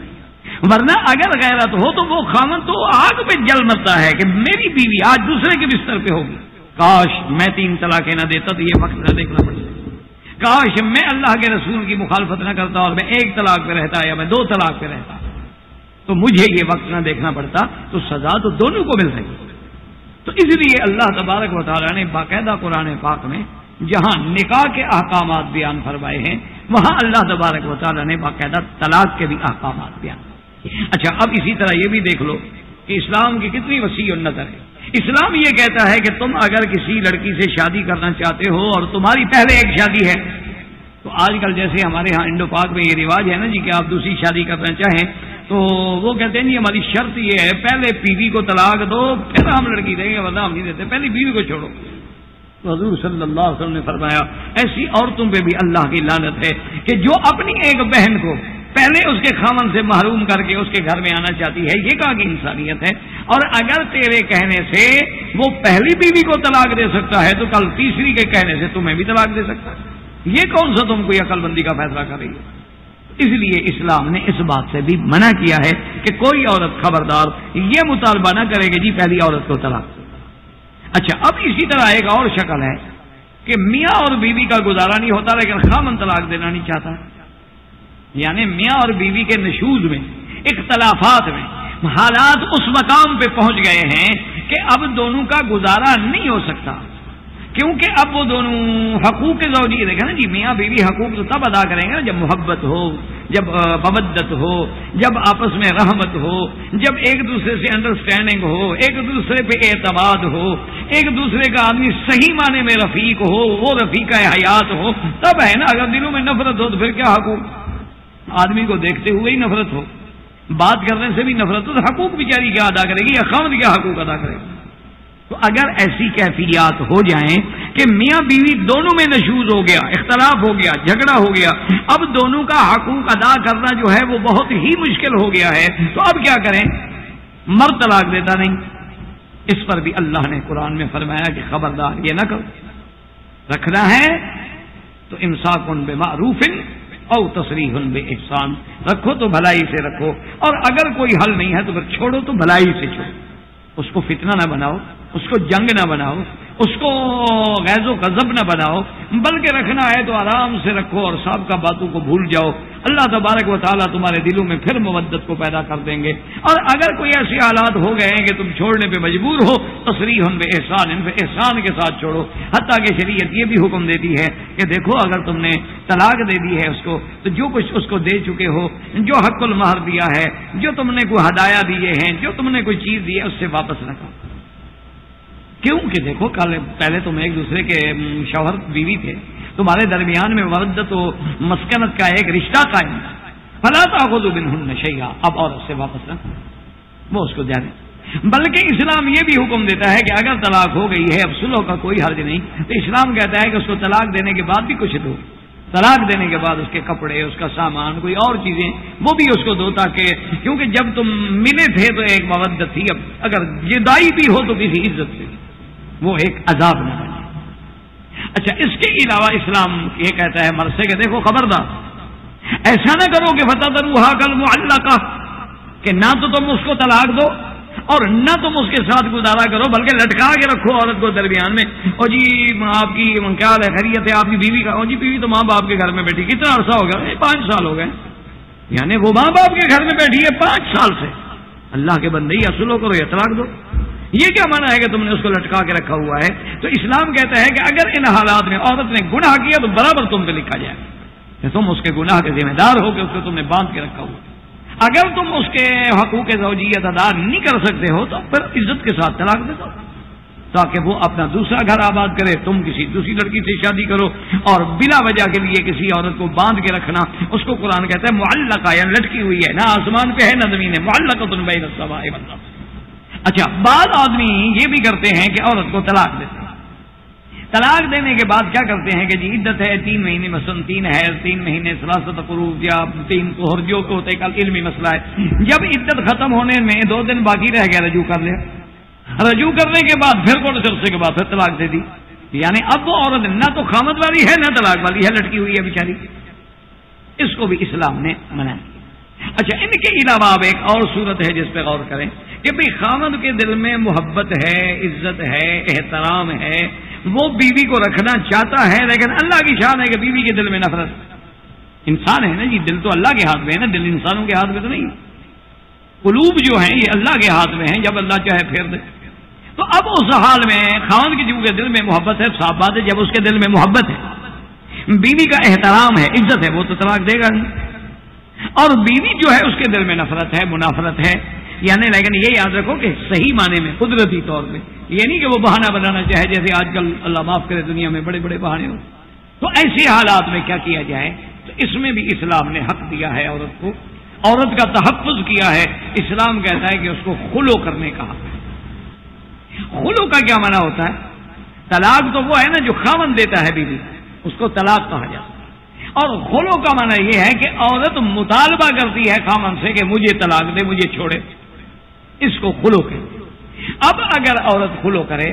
ورنہ اگر غیرت ہو تو وہ خامن تو آگ پہ جل مرتا ہے کہ میری بیوی آج دوسرے کے بستر پہ ہوگی، کاش میں 3 طلاقیں نہ دیتا تو یہ وقت نہ دیکھنا پڑتا، کاش میں اللہ کے رسول کی مخالفت نہ کرتا اور میں 1 طلاق پہ رہتا یا میں 2 طلاق پہ رہتا تو مجھے یہ وقت نہ دیکھنا پڑتا، تو سزا تو دونوں کو مل رہی۔ تو اس لیے اللہ تبارک و تعالیٰ نے باقاعدہ قرآن پاک میں جہاں نکاح کے احکامات بیان فرمائے ہیں وہاں اللہ تبارک و تعالیٰ نے باقاعدہ طلاق کے بھی احکامات بیان۔ اچھا اب اسی طرح یہ بھی دیکھ لو کہ اسلام کی کتنی وسیع النظر ہے۔ اسلام یہ کہتا ہے کہ تم اگر کسی لڑکی سے شادی کرنا چاہتے ہو اور تمہاری پہلے ایک شادی ہے، تو آج کل جیسے ہمارے ہاں انڈو پاک میں یہ رواج ہے نا جی کہ آپ دوسری شادی کرنا چاہیں تو وہ کہتے ہیں جی ہماری شرط یہ ہے پہلے بیوی کو طلاق دو پھر ہم لڑکی دیں گے، ورنہ ہم نہیں دیتے، پہلی بیوی کو چھوڑو۔ تو حضور صلی اللہ علیہ وسلم نے فرمایا ایسی عورتوں پہ بھی اللہ کی لعنت ہے کہ جو اپنی ایک بہن کو پہلے اس کے خامن سے محروم کر کے اس کے گھر میں آنا چاہتی ہے، یہ کہاں کی انسانیت ہے؟ اور اگر تیرے کہنے سے وہ پہلی بیوی کو طلاق دے سکتا ہے تو کل تیسری کے کہنے سے تمہیں بھی طلاق دے سکتا ہے، یہ کون سا تم کو عقل بندی کا فیصلہ کر رہی ہے؟ اس لیے اسلام نے اس بات سے بھی منع کیا ہے کہ کوئی عورت خبردار یہ مطالبہ نہ کرے کہ جی پہلی عورت کو طلاق دے۔ اچھا اب اسی طرح ایک اور شکل ہے کہ میاں اور بیوی کا گزارا نہیں ہوتا لیکن خامن طلاق دینا نہیں چاہتا، یعنی میاں اور بیوی کے نشوز میں اختلافات میں حالات اس مقام پہ پہنچ گئے ہیں کہ اب دونوں کا گزارا نہیں ہو سکتا، کیونکہ اب وہ دونوں حقوق زوجی دیکھیں نا جی، میاں بیوی حقوق تو تب ادا کریں گے نا جب محبت ہو، جب مودت ہو، جب آپس میں رحمت ہو، جب ایک دوسرے سے انڈرسٹینڈنگ ہو، ایک دوسرے پہ اعتماد ہو، ایک دوسرے کا آدمی صحیح معنی میں رفیق ہو، وہ رفیق حیات ہو، تب ہے نا۔ اگر دلوں میں نفرت ہو تو پھر کیا حقوق؟ آدمی کو دیکھتے ہوئے ہی نفرت ہو، بات کرنے سے بھی نفرت ہو تو حقوق بیچاری کیا ادا کرے گی یا خامد کیا حقوق ادا کرے گی؟ تو اگر ایسی کیفیات ہو جائیں کہ میاں بیوی دونوں میں نشوز ہو گیا، اختلاف ہو گیا، جھگڑا ہو گیا، اب دونوں کا حقوق ادا کرنا جو ہے وہ بہت ہی مشکل ہو گیا ہے، تو اب کیا کریں؟ مرد طلاق دیتا نہیں، اس پر بھی اللہ نے قرآن میں فرمایا کہ خبردار یہ نہ کرو، رکھنا ہے تو امساک بمعروف او تصریح باحسان، رکھو تو بھلائی سے رکھو، اور اگر کوئی حل نہیں ہے تو پھر چھوڑو تو بھلائی سے چھوڑو، اس کو فتنہ نہ بناؤ، اس کو جنگ نہ بناؤ، اس کو غیظ و غضب نہ بناؤ، بلکہ رکھنا ہے تو آرام سے رکھو اور سابقہ باتوں کو بھول جاؤ۔ اللہ تبارک و تعالیٰ تمہارے دلوں میں پھر مودت کو پیدا کر دیں گے۔ اور اگر کوئی ایسے حالات ہو گئے ہیں کہ تم چھوڑنے پہ مجبور ہو، تصریح بے احسان، ان پہ احسان کے ساتھ چھوڑو۔ حتیٰ کہ شریعت یہ بھی حکم دیتی ہے کہ دیکھو اگر تم نے طلاق دے دی ہے اس کو، تو جو کچھ اس کو دے چکے ہو، جو حق المہر دیا ہے، جو تم نے کوئی ہدایہ دیے ہیں، جو تم نے کوئی چیز دی ہے، اس سے واپس نہ کرو۔ کیوں کہ دیکھو پہلے تم ایک دوسرے کے شوہر بیوی تھے، تمہارے درمیان میں مودت و مسکنت کا ایک رشتہ قائم تھا۔ فلا تأخذوا منهن شيئا، اب عورت سے واپس نہ وہ اس کو دے دیں۔ بلکہ اسلام یہ بھی حکم دیتا ہے کہ اگر طلاق ہو گئی ہے، اب صلح کا کوئی حرج نہیں، تو اسلام کہتا ہے کہ اس کو طلاق دینے کے بعد بھی کچھ دو۔ طلاق دینے کے بعد اس کے کپڑے، اس کا سامان، کوئی اور چیزیں وہ بھی اس کو دو، تاکہ کیونکہ جب تم ملے تھے تو ایک مودت تھی، اب اگر جدائی بھی ہو تو کسی عزت سے، وہ ایک عذاب نہ بنے۔ اچھا، اس کے علاوہ اسلام یہ کہتا ہے مرد سے کہ دیکھو خبردار ایسا نہ کرو کہ فتذروها کالمعلقہ، کہ نہ تو تم اس کو طلاق دو اور نہ تم اس کے ساتھ گزارا کرو، بلکہ لٹکا کے رکھو عورت کو درمیان میں۔ اور جی آپ کی کیا خیریت ہے آپ کی بیوی کا؟ اور جی بیوی تو ماں باپ کے گھر میں بیٹھی، کتنا عرصہ ہو گیا؟ 5 سال ہو گئے، یعنی وہ ماں باپ کے گھر میں بیٹھی ہے 5 سال سے۔ اللہ کے بندے یا سلو کرو یا طلاق دو، یہ کیا مانا ہے کہ تم نے اس کو لٹکا کے رکھا ہوا ہے؟ تو اسلام کہتا ہے کہ اگر ان حالات میں عورت نے گناہ کیا تو برابر تم پہ لکھا جائے کہ تم اس کے گناہ کے ذمہ دار ہو کہ اس کو تم نے باندھ کے رکھا ہوا۔ اگر تم اس کے حقوق زوجیت ادا نہیں کر سکتے ہو تو پھر عزت کے ساتھ طلاق دے دو، تاکہ وہ اپنا دوسرا گھر آباد کرے، تم کسی دوسری لڑکی سے شادی کرو۔ اور بلا وجہ کے لیے کسی عورت کو باندھ کے رکھنا، اس کو قرآن کہتا ہے معلقہ، یعنی لٹکی ہوئی ہے، نہ آسمان پہ ہے نہ زمین ہے، معلقۃ بین السماء والارض۔ اچھا، بعض آدمی یہ بھی کرتے ہیں کہ عورت کو طلاق دیتے ہیں، طلاق دینے کے بعد کیا کرتے ہیں کہ جی عدت ہے 3 مہینے، مثلاً 3 حیض، 3 مہینے ثلاثت قروء یا 3 طہر، جو کہ ہوتے کل علمی مسئلہ ہے۔ جب عدت ختم ہونے میں 2 دن باقی رہ گیا، رجوع کر لیا، رجوع کرنے کے بعد پھر کچھ عرصے کے بعد پھر طلاق دے دی، یعنی اب وہ عورت نہ تو خامد والی ہے نہ طلاق والی ہے، لٹکی ہوئی ہے بیچاری۔ اس کو بھی اسلام نے منع کیا۔ اچھا، ان کے علاوہ اب ایک اور صورت ہے جس پہ غور کریں کہ بھئی خامد کے دل میں محبت ہے، عزت ہے، احترام ہے، وہ بیوی کو رکھنا چاہتا ہے، لیکن اللہ کی شان ہے کہ بیوی کے دل میں نفرت۔ انسان ہے نا جی، دل تو اللہ کے ہاتھ میں ہے نا، دل انسانوں کے ہاتھ میں تو نہیں۔ قلوب جو ہیں یہ اللہ کے ہاتھ میں ہیں، جب اللہ چاہے پھیر دے۔ تو اب اس حال میں خاوند کی جو کے دل میں محبت ہے، صاف بات ہے، جب اس کے دل میں محبت ہے، بیوی کا احترام ہے، عزت ہے، وہ تو طلاق دے گا نہیں۔ اور بیوی جو ہے اس کے دل میں نفرت ہے، منافرت ہے، یعنی لیکن یہ یاد رکھو کہ صحیح معنی میں، قدرتی طور پہ، یہ نہیں کہ وہ بہانہ بنانا چاہے، جیسے آج کل اللہ معاف کرے دنیا میں بڑے بڑے بہانے ہو۔ تو ایسی حالات میں کیا کیا جائے؟ تو اس میں بھی اسلام نے حق دیا ہے عورت کو، عورت کا تحفظ کیا ہے۔ اسلام کہتا ہے کہ اس کو خلو کرنے کا حق ہے۔ خلو کا کیا معنی ہوتا ہے؟ طلاق تو وہ ہے نا جو خاوند دیتا ہے بیوی، اس کو طلاق کہا جاتا ہے۔ اور خلو کا معنی یہ ہے کہ عورت مطالبہ کرتی ہے خاوند سے کہ مجھے طلاق دے، مجھے چھوڑے، اس کو خلو کہتے ہیں۔ اب اگر عورت خلو کرے،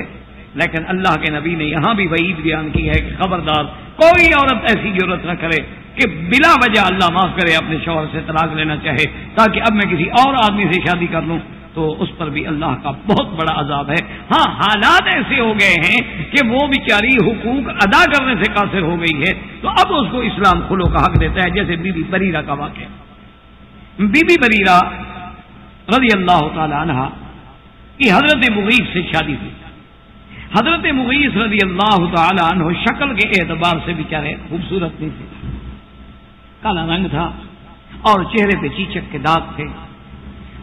لیکن اللہ کے نبی نے یہاں بھی وعید بیان کی ہے کہ خبردار کوئی عورت ایسی جرات نہ کرے کہ بلا وجہ اللہ معاف کرے اپنے شوہر سے طلاق لینا چاہے، تاکہ اب میں کسی اور آدمی سے شادی کر لوں، تو اس پر بھی اللہ کا بہت بڑا عذاب ہے۔ ہاں، حالات ایسے ہو گئے ہیں کہ وہ بیچاری حقوق ادا کرنے سے قاصر ہو گئی ہے، تو اب اس کو اسلام خلو کا حق دیتا ہے، جیسے بی بی بریرہ کا واقعہ۔ بی بی بریرہ رضی اللہ تعالی عنہ کی حضرت مغیث سے شادی ہوئی۔ حضرت مغیث رضی اللہ تعالی عنہ شکل کے اعتبار سے بیچارے خوبصورت نہیں تھے، کالا رنگ تھا اور چہرے پہ چیچک کے داغ تھے،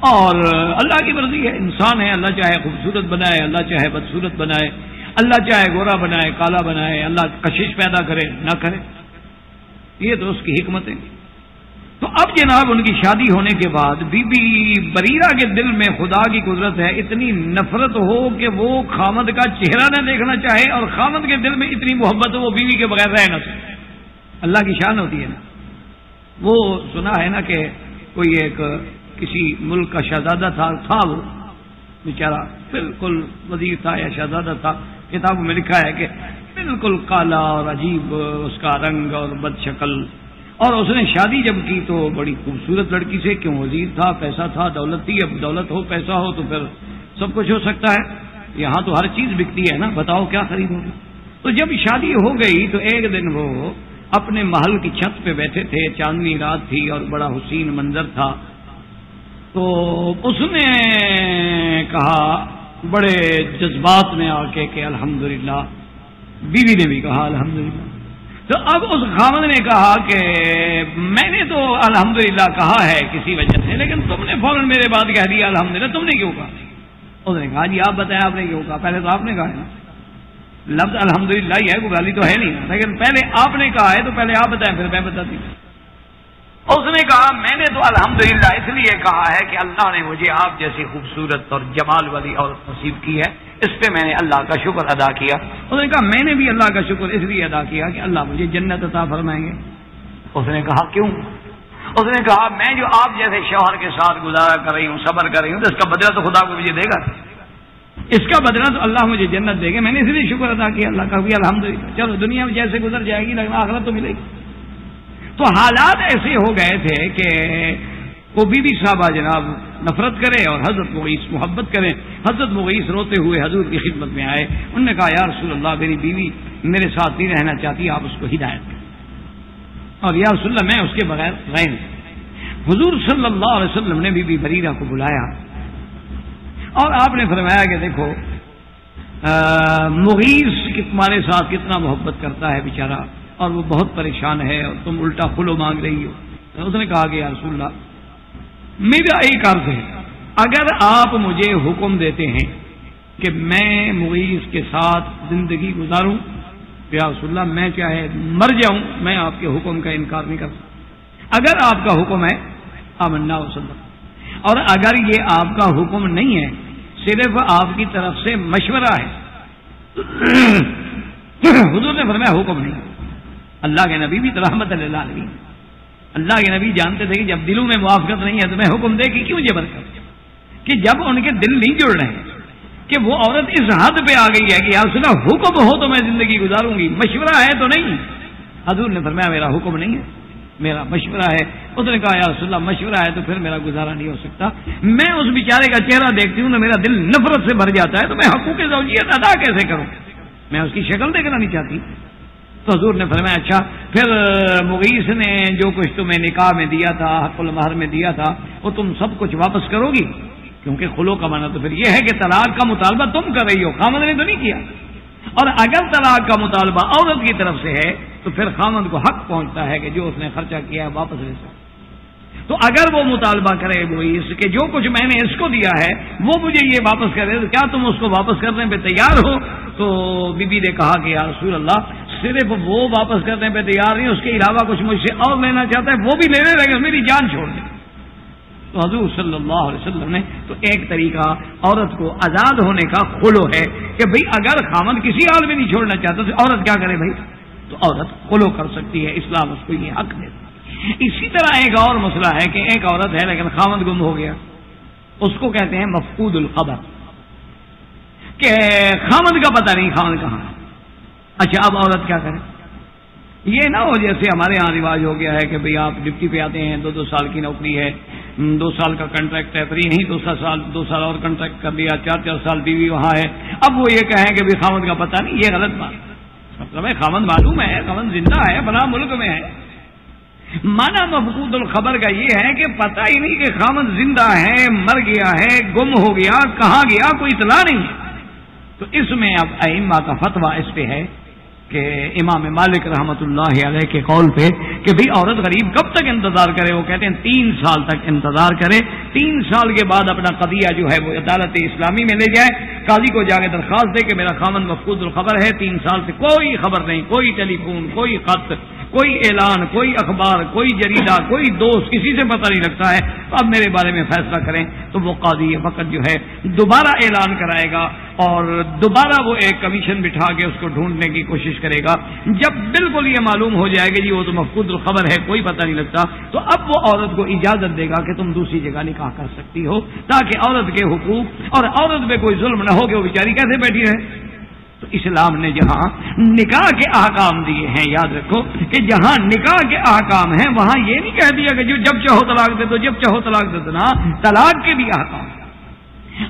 اور اللہ کی مرضی ہے، انسان ہے، اللہ چاہے خوبصورت بنائے، اللہ چاہے بدصورت بنائے، اللہ چاہے گورا بنائے، کالا بنائے، اللہ کشش پیدا کرے نہ کرے، یہ تو اس کی حکمت ہے۔ تو اب جناب ان کی شادی ہونے کے بعد بی بی بریرہ کے دل میں خدا کی قدرت ہے، اتنی نفرت ہو کہ وہ خامد کا چہرہ نہ دیکھنا چاہے، اور خامد کے دل میں اتنی محبت ہو وہ بیوی کے بغیر رہ نہ سکے۔ اللہ کی شان ہوتی ہے نا۔ وہ سنا ہے نا کہ کوئی ایک کسی ملک کا شہزادہ تھا وہ بیچارہ بالکل وزیر تھا یا شہزادہ تھا، کتابوں میں لکھا ہے کہ بالکل کالا اور عجیب اس کا رنگ اور بد شکل، اور اس نے شادی جب کی تو بڑی خوبصورت لڑکی سے، کیوں وزیر تھا، پیسہ تھا، دولت تھی، اب دولت ہو پیسہ ہو تو پھر سب کچھ ہو سکتا ہے۔ یہاں تو ہر چیز بکتی ہے نا، بتاؤ کیا خریدو گے؟ تو جب شادی ہو گئی تو ایک دن وہ اپنے محل کی چھت پہ بیٹھے تھے، چاندنی رات تھی اور بڑا حسین منظر تھا، تو اس نے کہا بڑے جذبات میں آ کے کہ الحمدللہ، بیوی نے بھی کہا الحمدللہ۔ تو اب اس خاوند نے کہا کہ میں نے تو الحمدللہ کہا ہے کسی وجہ سے، لیکن تم نے فوراً میرے بعد کہہ دیا الحمدللہ، تم نے کیوں کہا؟ اس نے کہا جی آپ بتائیں آپ نے کیوں کہا؟ پہلے تو آپ نے کہا ہے نا، لفظ الحمدللہ ہی ہے، کوئی گالی تو ہے نہیں، لیکن پہلے آپ نے کہا ہے تو پہلے آپ بتائیں پھر میں بتاتی۔ اس نے کہا میں نے تو الحمدللہ اس لیے کہا ہے کہ اللہ نے مجھے آپ جیسی خوبصورت اور جمال والی عورت نصیب کی ہے، اس پہ میں نے اللہ کا شکر ادا کیا۔ اس نے کہا میں نے بھی اللہ کا شکر اس لیے ادا کیا کہ اللہ مجھے جنت عطا فرمائیں گے۔ اس نے کہا کیوں؟ اس نے کہا میں جو آپ جیسے شوہر کے ساتھ گزارا کر رہی ہوں، صبر کر رہی ہوں، تو اس کا بدلہ تو خدا کو مجھے دے گا، اس کا بدلہ تو اللہ مجھے جنت دے گا، میں نے اس لیے شکر ادا کیا اللہ کا بھی الحمدللہ۔ چلو دنیا میں جیسے گزر جائے گی لیکن آخرت تو ملے گی۔ تو حالات ایسے ہو گئے تھے کہ وہ بی بی صاحبہ جناب نفرت کرے اور حضرت مغیث محبت کریں۔ حضرت مغیث روتے ہوئے حضور کی خدمت میں آئے، انہوں نے کہا یا رسول اللہ میری بیوی میرے ساتھ نہیں رہنا چاہتی، آپ اس کو ہدایت کریں، اور یا رسول اللہ میں اس کے بغیر رہ نہیں۔ حضور صلی اللہ علیہ وسلم نے بی بی بریرہ کو بلایا اور آپ نے فرمایا کہ دیکھو مغیث تمہارے ساتھ کتنا محبت کرتا ہے بیچارہ، اور وہ بہت پریشان ہے اور تم الٹا کھلو مانگ رہی ہو۔ اس نے کہا کہ یا رسول اللہ میرا ایک عرض ہے، اگر آپ مجھے حکم دیتے ہیں کہ میں مغیث کے ساتھ زندگی گزاروں تو یا رسول اللہ میں چاہے مر جاؤں میں آپ کے حکم کا انکار نہیں کر سکتا۔ اگر آپ کا حکم ہے آمنا وصدقنا، اور اگر یہ آپ کا حکم نہیں ہے صرف آپ کی طرف سے مشورہ ہے، حضور نے فرمایا حکم نہیں۔ اللہ کے نبی بھی تو رحمت للعالمین، اللہ کے نبی جانتے تھے کہ جب دلوں میں موافقت نہیں ہے تو میں حکم دے کہ کیوں جبر کر، کہ جب ان کے دل نہیں جڑ رہے ہیں کہ وہ عورت اس حد پہ آ گئی ہے کہ یا رسول اللہ حکم ہو تو میں زندگی گزاروں گی، مشورہ ہے تو نہیں۔ حضور نے فرمایا میرا حکم نہیں ہے، میرا مشورہ ہے۔ اس نے کہا یا رسول اللہ مشورہ ہے تو پھر میرا گزارا نہیں ہو سکتا، میں اس بیچارے کا چہرہ دیکھتی ہوں تو میرا دل نفرت سے بھر جاتا ہے، تو میں حقوق زوجیت ادا کیسے کروں؟ میں اس کی شکل دیکھنا نہیں چاہتی۔ تو حضور نے فرمایا اچھا پھر مغیث نے جو کچھ تمہیں نکاح میں دیا تھا، حق المہر میں دیا تھا، وہ تم سب کچھ واپس کرو گی؟ کیونکہ خلو کا معنی تو پھر یہ ہے کہ طلاق کا مطالبہ تم کر رہی ہو، خامد نے تو نہیں کیا، اور اگر طلاق کا مطالبہ عورت کی طرف سے ہے تو پھر خامد کو حق پہنچتا ہے کہ جو اس نے خرچہ کیا ہے واپس لے سکے۔ تو اگر وہ مطالبہ کرے مغیث کہ جو کچھ میں نے اس کو دیا ہے وہ مجھے یہ واپس کرے، تو کیا تم اس کو واپس کرنے پہ تیار ہو؟ تو بی بی نے کہا کہ یا رسول اللہ صرف وہ واپس کرنے پہ تیار نہیں، اس کے علاوہ کچھ مجھ سے اور لینا چاہتا ہے وہ بھی لینے لگے، میری جان چھوڑ دے۔ تو حضور صلی اللہ علیہ وسلم نے تو ایک طریقہ عورت کو آزاد ہونے کا خلو ہے کہ بھئی اگر خامد کسی حال میں نہیں چھوڑنا چاہتا تو عورت کیا کرے بھائی؟ تو عورت خلو کر سکتی ہے، اسلام اس کو یہ حق دیتا۔ اسی طرح ایک اور مسئلہ ہے کہ ایک عورت ہے لیکن خامد گم ہو گیا، اس کو کہتے ہیں مفقود الخبر، کہ خامد کا پتہ نہیں خامد کہاں ہے۔ اچھا اب عورت کیا کرے؟ یہ نہ ہو جیسے ہمارے ہاں رواج ہو گیا ہے کہ بھئی آپ ڈپٹی پہ آتے ہیں، 2 سال کی نوکری ہے، 2 سال کا کنٹریکٹ ہے، پھر یہیں 2 سال اور کنٹریکٹ کر لیا، 4 سال بیوی وہاں ہے، اب وہ یہ کہیں کہ بھئی خامد کا پتہ نہیں، یہ غلط بات۔ مطلب ہے خامد معلوم ہے، خامد زندہ ہے، بنا ملک میں ہے۔ مانا مفقود الخبر کا یہ ہے کہ پتہ ہی نہیں کہ خامد زندہ ہے، مر گیا ہے، گم ہو گیا، کہاں گیا، کوئی اطلاع نہیں ہے۔ تو اس میں اب ائمہ کا فتویٰ اس پہ ہے کہ امام مالک رحمۃ اللہ علیہ کے قول پہ کہ بھئی عورت غریب کب تک انتظار کرے؟ وہ کہتے ہیں 3 سال تک انتظار کرے، 3 سال کے بعد اپنا قضیہ جو ہے وہ عدالت اسلامی میں لے جائے، قاضی کو جا کے درخواست دے کہ میرا خامد مفقود الخبر ہے، 3 سال سے کوئی خبر نہیں، کوئی ٹیلی فون، کوئی خط، کوئی اعلان، کوئی اخبار، کوئی جریدہ، کوئی دوست، کسی سے پتہ نہیں لگتا ہے، تو اب میرے بارے میں فیصلہ کریں۔ تو وہ قاضی یہ وقت جو ہے دوبارہ اعلان کرائے گا اور دوبارہ وہ ایک کمیشن بٹھا کے اس کو ڈھونڈنے کی کوشش کرے گا۔ جب بالکل یہ معلوم ہو جائے گا جی وہ تو مفقود الخبر ہے، کوئی پتہ نہیں لگتا، تو اب وہ عورت کو اجازت دے گا کہ تم دوسری جگہ نکاح کر سکتی ہو، تاکہ عورت کے حقوق اور عورت پہ کوئی ظلم نہ ہو کہ وہ بیچاری کیسے بیٹھی رہے۔ تو اسلام نے جہاں نکاح کے احکام دیے ہیں، یاد رکھو کہ جہاں نکاح کے احکام ہیں وہاں یہ نہیں کہہ دیا کہ جو جب چاہو طلاق دے دو، جب چاہو طلاق دے دو، نا، طلاق کے بھی احکام۔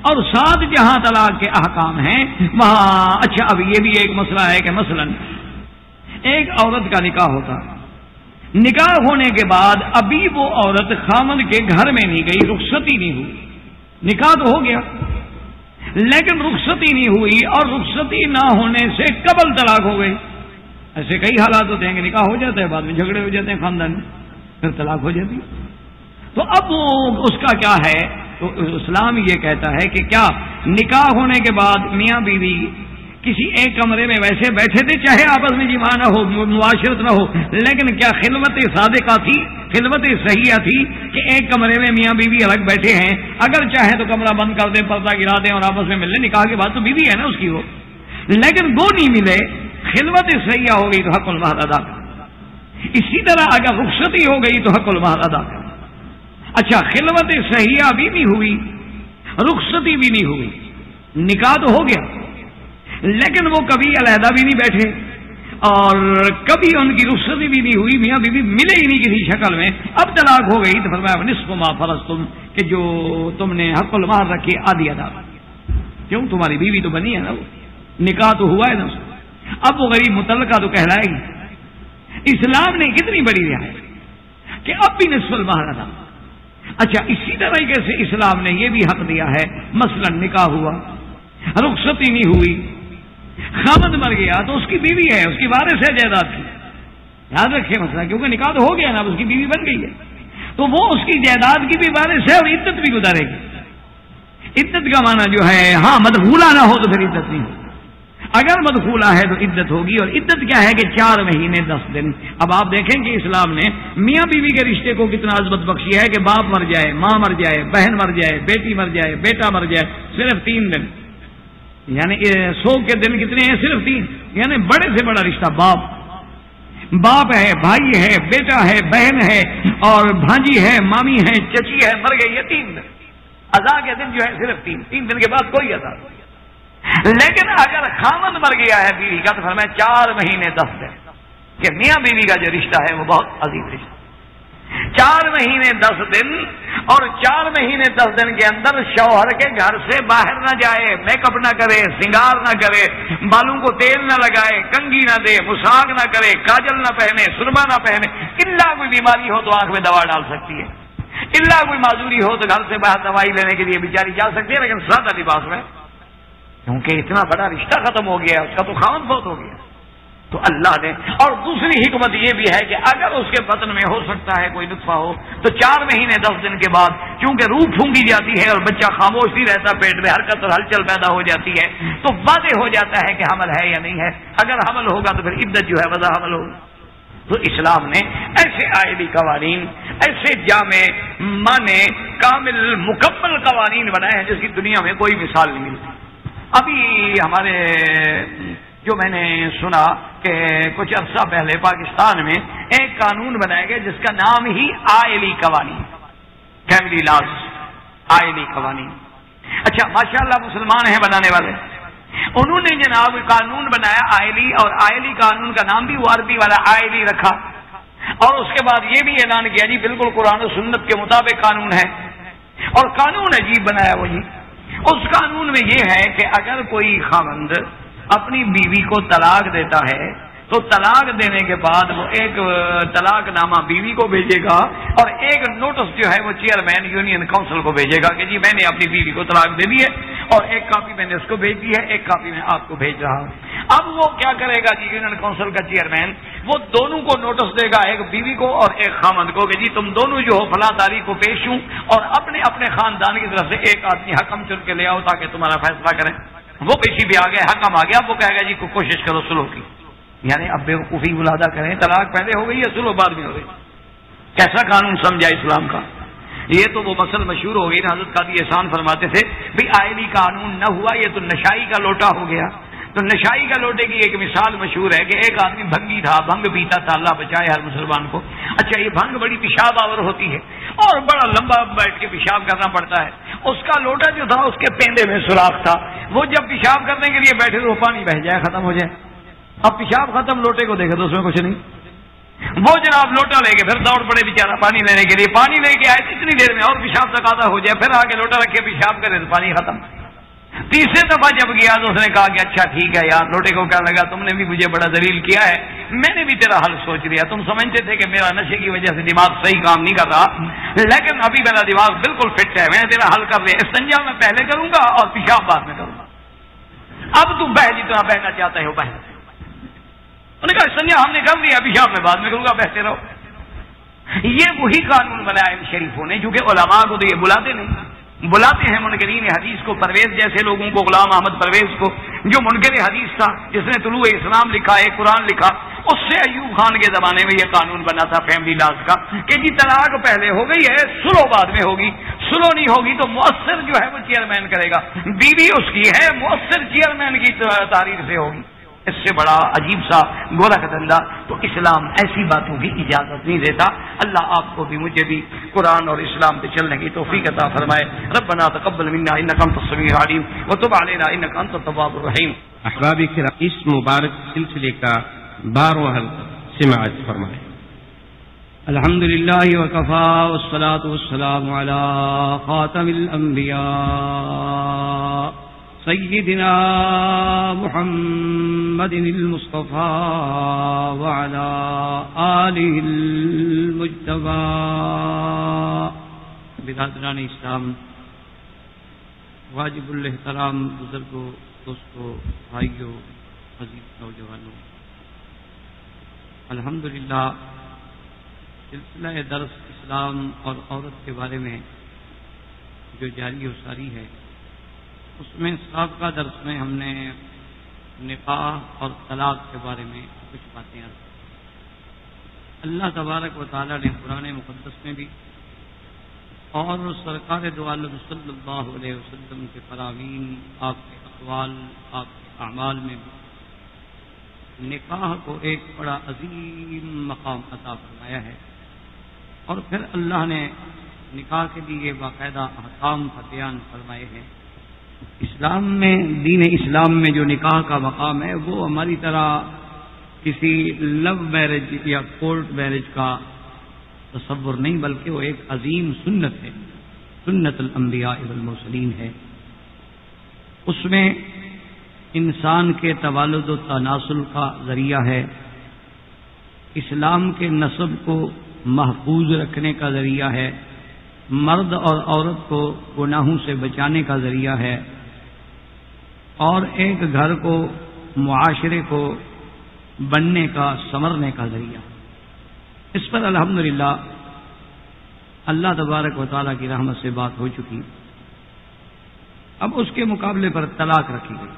اور 7 جہاں طلاق کے احکام ہیں وہاں اچھا اب یہ بھی ایک مسئلہ ہے کہ مثلا ایک عورت کا نکاح ہوتا، نکاح ہونے کے بعد ابھی وہ عورت خامد کے گھر میں نہیں گئی، رخصتی نہیں ہوئی، نکاح تو ہو گیا لیکن رخصتی نہیں ہوئی، اور رخصتی نہ ہونے سے قبل طلاق ہو گئی۔ ایسے کئی حالات ہوتے ہیں کہ نکاح ہو جاتا ہے، بعد میں جھگڑے ہو جاتے ہیں خاندان میں، پھر طلاق ہو جاتی ہے۔ تو اب اس کا کیا ہے؟ تو اسلام یہ کہتا ہے کہ کیا نکاح ہونے کے بعد میاں بیوی کسی ایک کمرے میں ویسے بیٹھے تھے، چاہے آپس میں جماع نہ ہو، معاشرت نہ ہو، لیکن کیا خلوت صادقہ تھی، خلوت صحیحہ تھی کہ ایک کمرے میں میاں بیوی الگ بیٹھے ہیں، اگر چاہے تو کمرہ بند کر دیں، پردہ گرا دیں اور آپس میں مل لیں، نکاح کے بعد تو بیوی ہے نا اس کی وہ، لیکن وہ نہیں ملے، خلوت صحیحہ ہو گئی تو حق المہر ادا کر۔ اسی طرح اگر رخصتی ہو گئی تو حق المہر ادا کر۔ اچھا خلوت صحیحہ بھی نہیں ہوئی، رخصتی بھی نہیں ہوئی، نکاح تو ہو گیا لیکن وہ کبھی علیحدہ بھی نہیں بیٹھے اور کبھی ان کی رخصتی بھی نہیں ہوئی، میاں بیوی ملے ہی نہیں کسی شکل میں، اب طلاق ہو گئی تو فرمایا نصف ما فرضتم کہ جو تم نے حق المہر رکھی آدھی ادا کر۔ کیوں؟ تمہاری بیوی تو بنی ہے نا، وہ نکاح تو ہوا ہے نا، اب وہ غریب متعلقہ تو کہلائے گی۔ اسلام نے کتنی بڑی رعایت کہ اب بھی نصف المہر ادا۔ اچھا اسی طریقے سے اسلام نے یہ بھی حق دیا ہے، مثلا نکاح ہوا، رخصتی نہیں ہوئی، خامد مر گیا تو اس کی بیوی ہے، اس کی وارث ہے جائیداد کی، یاد رکھیے مسئلہ، کیونکہ نکاح تو ہو گیا نا، اس کی بیوی بن گئی ہے تو وہ اس کی جائیداد کی بھی وارث ہے اور عدت بھی گزارے گی۔ عدت کا معنی جو ہے ہاں مدخولہ نہ ہو تو پھر عدت نہیں ہوگی، اگر مدخولہ ہے تو عدت ہوگی، اور عدت کیا ہے کہ 4 مہینے 10 دن۔ اب آپ دیکھیں کہ اسلام نے میاں بیوی کے رشتے کو کتنا عظمت بخشی ہے کہ باپ مر جائے، ماں مر جائے، بہن مر جائے، بیٹی مر جائے، بیٹا مر جائے، صرف 3 دن، یعنی 100 کے دن کتنے ہیں؟ صرف 3، یعنی بڑے سے بڑا رشتہ باپ ہے، بھائی ہے، بیٹا ہے، بہن ہے اور بھانجی ہے، مامی ہے، چچی ہے، مر گئی ہے، 3 دن ادا کے دن جو ہے صرف 3 دن کے بعد کوئی ادا۔ لیکن اگر خامد مر گیا ہے بیوی کا تو فرمایا 4 مہینے 10 دن کہ میاں بیوی کا جو رشتہ ہے وہ بہت عظیم رشتہ، 4 مہینے 10 دن، اور 4 مہینے 10 دن کے اندر شوہر کے گھر سے باہر نہ جائے، میک اپ نہ کرے، سنگار نہ کرے، بالوں کو تیل نہ لگائے، کنگھی نہ دے، مساگ نہ کرے، کاجل نہ پہنے، سرما نہ پہنے، الا کوئی بیماری ہو تو آنکھ میں دوا ڈال سکتی ہے، الا کوئی معذوری ہو تو گھر سے باہر دوائی لینے کے لیے بیچاری جا سکتی ہے، لیکن سادہ لباس میں، کیونکہ اتنا بڑا رشتہ ختم ہو گیا، اس کا تو خاوند بہت ہو گیا۔ تو اللہ نے، اور دوسری حکمت یہ بھی ہے کہ اگر اس کے بدن میں ہو سکتا ہے کوئی نطفہ ہو تو 4 مہینے 10 دن کے بعد، کیونکہ روح پھونکی جاتی ہے اور بچہ خاموش نہیں رہتا، پیٹ میں حرکت اور ہلچل پیدا ہو جاتی ہے، تو واضح ہو جاتا ہے کہ حمل ہے یا نہیں ہے، اگر حمل ہوگا تو پھر عدت جو ہے وضع حمل ہوگی۔ تو اسلام نے ایسے آئلی قوانین، ایسے جامع مانے کامل مکمل قوانین بنائے ہیں جس کی دنیا میں کوئی مثال نہیں ملتی۔ ابھی ہمارے جو میں نے سنا کہ کچھ عرصہ پہلے پاکستان میں ایک قانون بنایا گیا جس کا نام ہی آئلی قوانین، فیملی لاز، آئلی قوانین۔ اچھا ماشاءاللہ مسلمان ہیں بنانے والے، انہوں نے جناب قانون بنایا آئلی، اور آئلی قانون کا نام بھی وہ عربی والا آئلی رکھا، اور اس کے بعد یہ بھی اعلان کیا جی بالکل قرآن و سنت کے مطابق قانون ہے، اور قانون عجیب بنایا وہ جی۔ اس قانون میں یہ ہے کہ اگر کوئی خاوند اپنی بیوی کو طلاق دیتا ہے تو طلاق دینے کے بعد وہ ایک طلاق نامہ بیوی کو بھیجے گا اور ایک نوٹس جو ہے وہ چیئرمین یونین کونسل کو بھیجے گا کہ جی میں نے اپنی بیوی کو طلاق دے دی ہے، اور ایک کاپی میں نے اس کو بھیج دی ہے، ایک کاپی میں آپ کو بھیج رہا ہوں۔ اب وہ کیا کرے گا جی یونین کونسل کا چیئرمین، وہ دونوں کو نوٹس دے گا، ایک بیوی کو اور ایک خامند کو، کہ جی تم دونوں جو ہو فلاں تاریخ کو پیش ہوں، اور اپنے اپنے خاندان کی طرف سے ایک آدمی حکم چن کے لے آؤ تاکہ تمہارا فیصلہ کریں۔ وہ پیشی بھی آ گئے، حکم آ گیا، وہ کہے گا جی کوشش کرو سلو کی، یعنی اب بیوقوفی ملاحظہ کریں، طلاق پہلے ہو گئی ہے، سلو بعد میں ہو گئی۔ کیسا قانون سمجھا اسلام کا؟ یہ تو وہ مسئلہ مشہور ہو گئی نا، حضرت قاضی احسان فرماتے تھے بھئی آئلی قانون نہ ہوا، یہ تو نشائی کا لوٹا ہو گیا۔ تو نشائی کا لوٹے کی ایک مثال مشہور ہے کہ ایک آدمی بھنگی تھا، بھنگ پیتا تھا، اللہ بچائے ہر مسلمان کو۔ اچھا یہ بھنگ بڑی پیشاب آور ہوتی ہے اور بڑا لمبا بیٹھ کے پیشاب کرنا پڑتا ہے، اس کا لوٹا جو تھا اس کے پیندے میں سوراخ تھا، وہ جب پیشاب کرنے کے لیے بیٹھے تو وہ پانی بہ جائے، ختم ہو جائے۔ اب پیشاب ختم، لوٹے کو دیکھے تو اس میں کچھ نہیں، وہ جناب لوٹا لے کے پھر دوڑ پڑے بیچارہ پانی لینے کے لیے، پانی لے کے آئے اتنی دیر میں اور پیشاب تقاضا ہو جائے، پھر آگے لوٹا رکھ کے پیشاب کرے تو پانی ختم۔ تیسرے دفعہ جب گیا تو اس نے کہا کہ اچھا ٹھیک ہے یار، لوٹے کو کہنے لگا تم نے بھی مجھے بڑا ذلیل کیا ہے، میں نے بھی تیرا حل سوچ لیا، تم سمجھتے تھے کہ میرا نشے کی وجہ سے دماغ صحیح کام نہیں کر رہا، لیکن ابھی میرا دماغ بالکل فٹ ہے، میں نے تیرا حل کر لیا، استنجا میں پہلے کروں گا اور پیشاب بعد میں کروں گا، اب تم بہ جتنا بہنا چاہتا ہے وہ بہ۔ انہوں نے کہا استنجا ہم نے کر لیا، پیشاب میں بعد میں کروں گا، بہتے رہو۔ یہ وہی قانون بنایا ان شریفوں نے، چونکہ علماء کو تو یہ بلاتے نہیں، بلاتے ہیں منکرین حدیث کو، پرویز جیسے لوگوں کو، غلام احمد پرویز کو جو منکر حدیث تھا، جس نے طلوع اسلام لکھا ہے، قرآن لکھا، اس سے ایوب خان کے زمانے میں یہ قانون بنا تھا فیملی لاز کا کہ جی طلاق پہلے ہو گئی ہے، سلو بعد میں ہوگی، سلو نہیں ہوگی تو مؤثر جو ہے وہ چیئرمین کرے گا، بیوی اس کی ہے، مؤثر چیئرمین کی تاریخ سے ہوگی۔ اس سے بڑا عجیب سا گورکھ دھندا تو اسلام ایسی باتوں کی اجازت نہیں دیتا۔ اللہ آپ کو بھی مجھے بھی قرآن اور اسلام پہ چلنے کی توفیق عطا فرمائے۔ ربنا تقبل منا انک انت السمیع العلیم وتب علینا انک انت التواب الرحیم۔ احباب کرام، اس مبارک سلسلے کا 12واں حلقہ سماعت فرمائے۔ الحمدللہ وکفا والصلاۃ والسلام علی خاتم الانبیاء سیدنا محمد المصطفى وعلى آلہ المجتبى۔ برادران اسلام، واجب الاحترام بزرگوں، دوستوں، بھائیوں، عزیز نوجوانوں، الحمدللہ سلسلہ درس اسلام اور عورت کے بارے میں جو جاری و ساری ہے، اس میں سابقہ درس میں ہم نے نکاح اور طلاق کے بارے میں کچھ باتیں عرض کی۔ اللہ تبارک و تعالیٰ نے قرآن مقدس میں بھی اور سرکار دو عالم صلی اللہ علیہ وسلم کے فرامین، آپ کے اقوال، آپ کے اعمال میں بھی نکاح کو ایک بڑا عظیم مقام عطا فرمایا ہے، اور پھر اللہ نے نکاح کے لیے باقاعدہ احکام بیان فرمائے ہیں۔ اسلام میں، دین اسلام میں جو نکاح کا مقام ہے وہ ہماری طرح کسی لو میرج یا کورٹ میرج کا تصور نہیں، بلکہ وہ ایک عظیم سنت ہے، سنت الانبیاء والمرسلین ہے۔ اس میں انسان کے توالد و تناسل کا ذریعہ ہے، اسلام کے نسب کو محفوظ رکھنے کا ذریعہ ہے، مرد اور عورت کو گناہوں سے بچانے کا ذریعہ ہے، اور ایک گھر کو، معاشرے کو بننے کا، سنورنے کا ذریعہ۔ اس پر الحمدللہ اللہ تبارک و تعالیٰ کی رحمت سے بات ہو چکی۔ اب اس کے مقابلے پر طلاق رکھی گئی،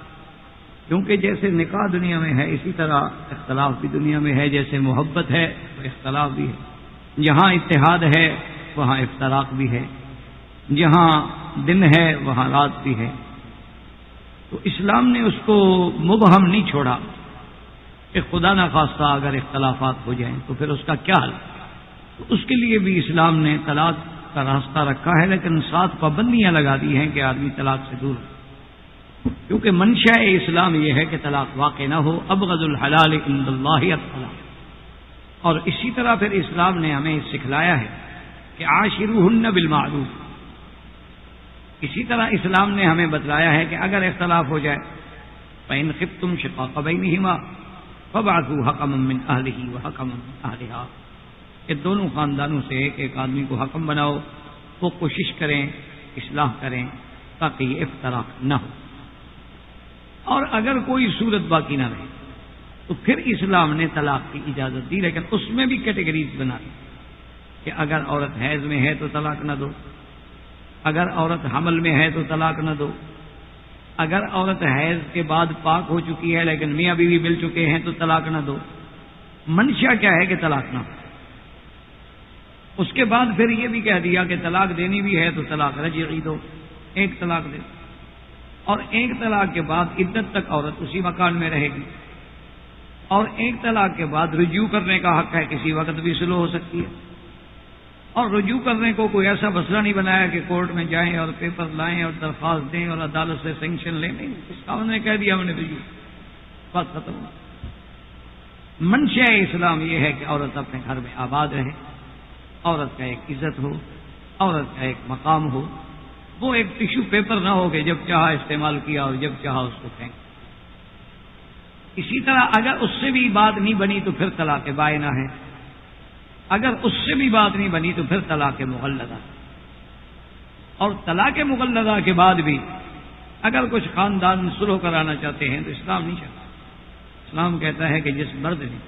کیونکہ جیسے نکاح دنیا میں ہے اسی طرح اختلاف بھی دنیا میں ہے، جیسے محبت ہے تو اختلاف بھی ہے، جہاں اتحاد ہے وہاں افتراق بھی ہے، جہاں دن ہے وہاں رات بھی ہے۔ تو اسلام نے اس کو مبہم نہیں چھوڑا کہ خدا نخواستہ اگر اختلافات ہو جائیں تو پھر اس کا کیا حل۔ تو اس کے لیے بھی اسلام نے طلاق کا راستہ رکھا ہے، لیکن ساتھ پابندیاں لگا دی ہیں کہ آدمی طلاق سے دور ہو، کیونکہ منشا اسلام یہ ہے کہ طلاق واقع نہ ہو، ابغض الحلال عند اللہ الطلاق۔ اور اسی طرح پھر اسلام نے ہمیں سکھلایا ہے کہ عاشروہن بالمعروف۔ اسی طرح اسلام نے ہمیں بتلایا ہے کہ اگر اختلاف ہو جائے فإن خفتم شقاق بینہما فابعثوا حکما من اہلہ وحکما من اہلہا، کہ دونوں خاندانوں سے ایک ایک آدمی کو حکم بناؤ، وہ کوشش کریں، اصلاح کریں تاکہ یہ افتراق نہ ہو، اور اگر کوئی صورت باقی نہ رہے تو پھر اسلام نے طلاق کی اجازت دی، لیکن اس میں بھی کیٹیگریز بنا دی کہ اگر عورت حیض میں ہے تو طلاق نہ دو، اگر عورت حمل میں ہے تو طلاق نہ دو، اگر عورت حیض کے بعد پاک ہو چکی ہے لیکن میاں بیوی مل چکے ہیں تو طلاق نہ دو۔ منشا کیا ہے کہ طلاق نہ ہو۔ اس کے بعد پھر یہ بھی کہہ دیا کہ طلاق دینی بھی ہے تو طلاق رجعی دو، ایک طلاق دے، اور ایک طلاق کے بعد عدت تک عورت اسی مکان میں رہے گی، اور ایک طلاق کے بعد رجوع کرنے کا حق ہے، کسی وقت بھی سلو ہو سکتی ہے، اور رجوع کرنے کو کوئی ایسا مسئلہ نہیں بنایا کہ کورٹ میں جائیں اور پیپر لائیں اور درخواست دیں اور عدالت سے سینکشن لیں، نہیں، اس کا انہوں نے کہہ دیا ہم نے رجوع، بات ختم ہو۔ منشا اسلام یہ ہے کہ عورت اپنے گھر میں آباد رہے، عورت کا ایک عزت ہو، عورت کا ایک مقام ہو، وہ ایک ٹیشو پیپر نہ ہو کہ جب چاہا استعمال کیا اور جب چاہا اس کو پھینک۔ اسی طرح اگر اس سے بھی بات نہیں بنی تو پھر طلاق بائنہ ہے، اگر اس سے بھی بات نہیں بنی تو پھر طلاق مغلظہ، اور طلاق مغلظہ کے بعد بھی اگر کچھ خاندان صلح کرانا چاہتے ہیں تو اسلام نہیں چاہتا۔ اسلام کہتا ہے کہ جس مرد نے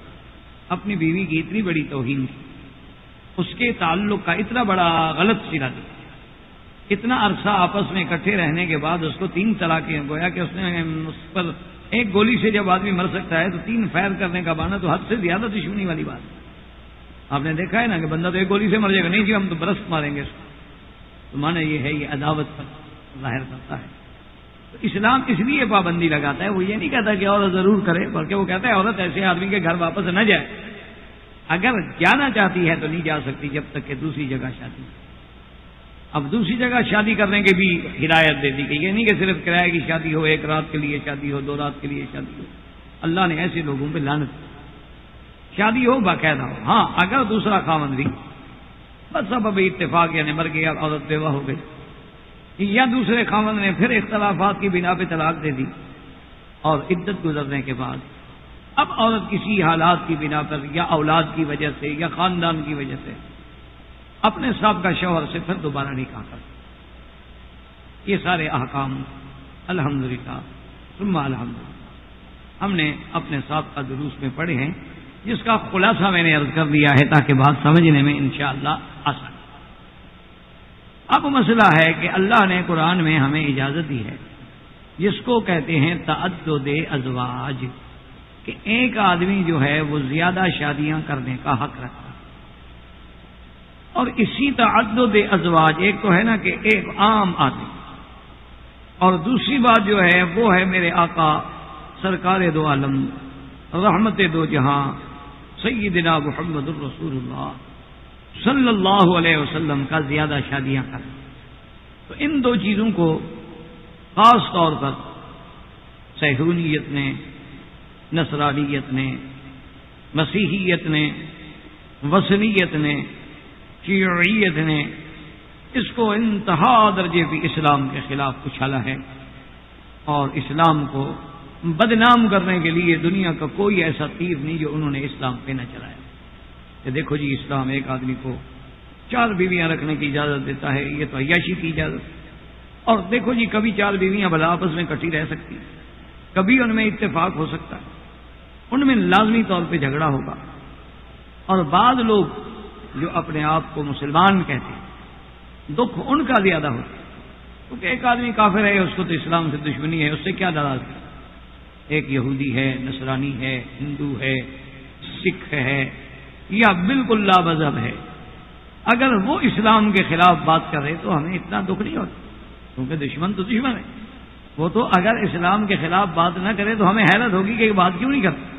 اپنی بیوی کی اتنی بڑی توہین کی، اس کے تعلق کا اتنا بڑا غلط سرا دیا، اتنا عرصہ آپس میں اکٹھے رہنے کے بعد اس کو 3 طلاقیں، گویا کہ اس نے اس پر ایک گولی سے جب آدمی مر سکتا ہے تو 3 فائر کرنے کا بہانہ تو حد سے زیادہ دشمنی والی بات ہے۔ آپ نے دیکھا ہے نا کہ بندہ تو ایک گولی سے مر جائے گا، نہیں جی ہم تو برس ماریں گے اس کو، تو مانا یہ ہے، یہ عداوت پر ظاہر کرتا ہے۔ تو اسلام اس لیے پابندی لگاتا ہے، وہ یہ نہیں کہتا کہ عورت ضرور کرے، بلکہ وہ کہتا ہے عورت ایسے آدمی کے گھر واپس نہ جائے، اگر جانا چاہتی ہے تو نہیں جا سکتی جب تک کہ دوسری جگہ شادی۔ اب دوسری جگہ شادی کرنے کی بھی ہدایت دے دی کہ یہ نہیں کہ صرف کرایہ کی شادی ہو، 1 رات کے لیے شادی ہو، 2 رات کے لیے شادی ہو۔ اللہ نے ایسے لوگوں پہ لعنت کی، شادی ہو باقاعدہ ہو، ہاں اگر دوسرا خاوند بھی بس اب اتفاق یعنی مر گیا، عورت بیوہ ہو گئی، یا دوسرے خاوند نے پھر اختلافات کی بنا پہ طلاق دے دی، اور عدت گزرنے کے بعد اب عورت کسی حالات کی بنا پر یا اولاد کی وجہ سے یا خاندان کی وجہ سے اپنے سابقہ شوہر سے پھر دوبارہ نکاح کر، یہ سارے احکام الحمدللہ ثم الحمدللہ ہم نے اپنے سابقہ دروس میں پڑھے ہیں، جس کا خلاصہ میں نے عرض کر دیا ہے تاکہ بات سمجھنے میں انشاءاللہ آسان۔ اب مسئلہ ہے کہ اللہ نے قرآن میں ہمیں اجازت دی ہے، جس کو کہتے ہیں تعدد ازواج، کہ ایک آدمی جو ہے وہ زیادہ شادیاں کرنے کا حق رکھتا ہے۔ اور اسی تعدد ازواج، ایک تو ہے نا کہ ایک عام آدمی، اور دوسری بات جو ہے وہ ہے میرے آقا سرکار دو عالم رحمت دو جہاں سیدنا محمد الرسول اللہ صلی اللہ علیہ وسلم کا زیادہ شادیاں کریں۔ تو ان 2 چیزوں کو خاص طور پر صہیونیت نے، نصرانیت نے، مسیحیت نے، وثنیت نے، شیعیت نے اس کو انتہا درجے بھی اسلام کے خلاف اچھالا ہے، اور اسلام کو بدنام کرنے کے لیے دنیا کا کوئی ایسا تیر نہیں جو انہوں نے اسلام پہ نہ چلایا کہ دیکھو جی اسلام ایک آدمی کو 4 بیویاں رکھنے کی اجازت دیتا ہے، یہ تو عیاشی کی اجازت، اور دیکھو جی کبھی 4 بیویاں بھلا آپس میں کٹھی رہ سکتی، کبھی ان میں اتفاق ہو سکتا ہے، ان میں لازمی طور پہ جھگڑا ہوگا۔ اور بعض لوگ جو اپنے آپ کو مسلمان کہتے ہیں، دکھ ان کا زیادہ ہوتا ہے، کیونکہ ایک آدمی کافر ہے، اس کو تو اسلام سے دشمنی ہے، اس سے کیا ناراض ہے؟ ایک یہودی ہے، نصرانی ہے، ہندو ہے، سکھ ہے، یا بالکل لا مذہب ہے، اگر وہ اسلام کے خلاف بات کرے تو ہمیں اتنا دکھ نہیں ہوتا، کیونکہ دشمن تو دشمن ہے، وہ تو اگر اسلام کے خلاف بات نہ کرے تو ہمیں حیرت ہوگی کہ یہ بات کیوں نہیں کرتا۔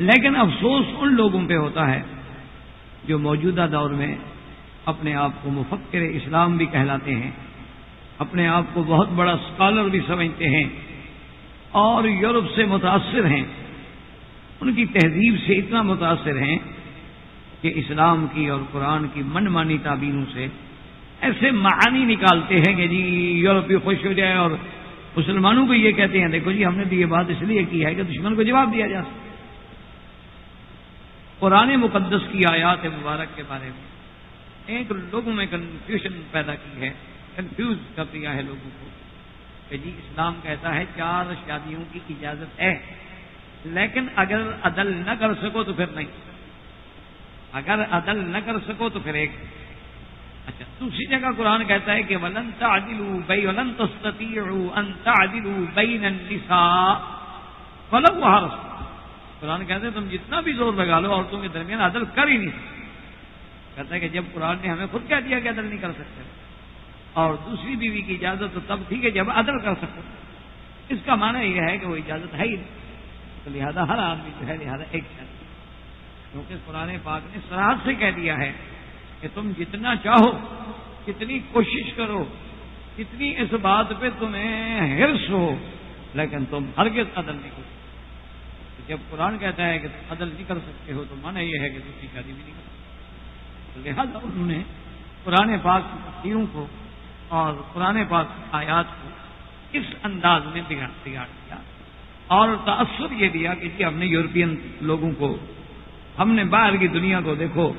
لیکن افسوس ان لوگوں پہ ہوتا ہے جو موجودہ دور میں اپنے آپ کو مفکر اسلام بھی کہلاتے ہیں، اپنے آپ کو بہت بڑا اسکالر بھی سمجھتے ہیں، اور یورپ سے متاثر ہیں، ان کی تہذیب سے اتنا متاثر ہیں کہ اسلام کی اور قرآن کی من مانی تعبیروں سے ایسے معانی نکالتے ہیں کہ جی یورپی خوش ہو جائے، اور مسلمانوں کو یہ کہتے ہیں دیکھو جی ہم نے تو یہ بات اس لیے کی ہے کہ دشمن کو جواب دیا جا سکے۔ قرآن مقدس کی آیات مبارک کے بارے میں ایک لوگوں میں کنفیوژن پیدا کی ہے، کنفیوز کر دیا ہے لوگوں کو کہ جی اسلام کہتا ہے 4 شادیوں کی اجازت ہے، لیکن اگر عدل نہ کر سکو تو پھر نہیں، اگر عدل نہ کر سکو تو پھر ایک۔ اچھا دوسری جگہ قرآن کہتا ہے کہ وَلَن تَعْدِلُوا وَلَن تَسْتَطِيعُوا أَن تَعْدِلُوا بَيْنَ النِّسَاءِ وَلَوْ حَرَصْتُمْ۔ قرآن کہتا ہے تم جتنا بھی زور لگا لو عورتوں کے درمیان عدل کر ہی نہیں سکتے۔ کہتا ہے کہ جب قرآن نے ہمیں خود کہہ دیا کہ عدل نہیں کر سکتے، اور دوسری بیوی کی اجازت تو تب تھی کہ جب عدل کر سکتے، اس کا معنی یہ ہے کہ وہ اجازت ہے ہی نہیں، تو لہذا ہر آدمی جو ہے لہذا ایک شادی، کیونکہ قرآن پاک نے صراحت سے کہہ دیا ہے کہ تم جتنا چاہو، جتنی کوشش کرو، جتنی اس بات پہ تمہیں حرص ہو، لیکن تم ہرگز عدل نہیں کرو۔ جب قرآن کہتا ہے کہ عدل نہیں کر سکتے ہو تو معنی یہ ہے کہ دوسری شادی بھی نہیں کر سکتے. لہٰذا انہوں نے قرآن پاک کی تفسیروں کو اور قرآن پاک کی آیات کو اس انداز میں بگاڑ دیا اور تاثر یہ دیا کہ جی ہم نے یورپین لوگوں کو، ہم نے باہر کی دنیا کو دیکھو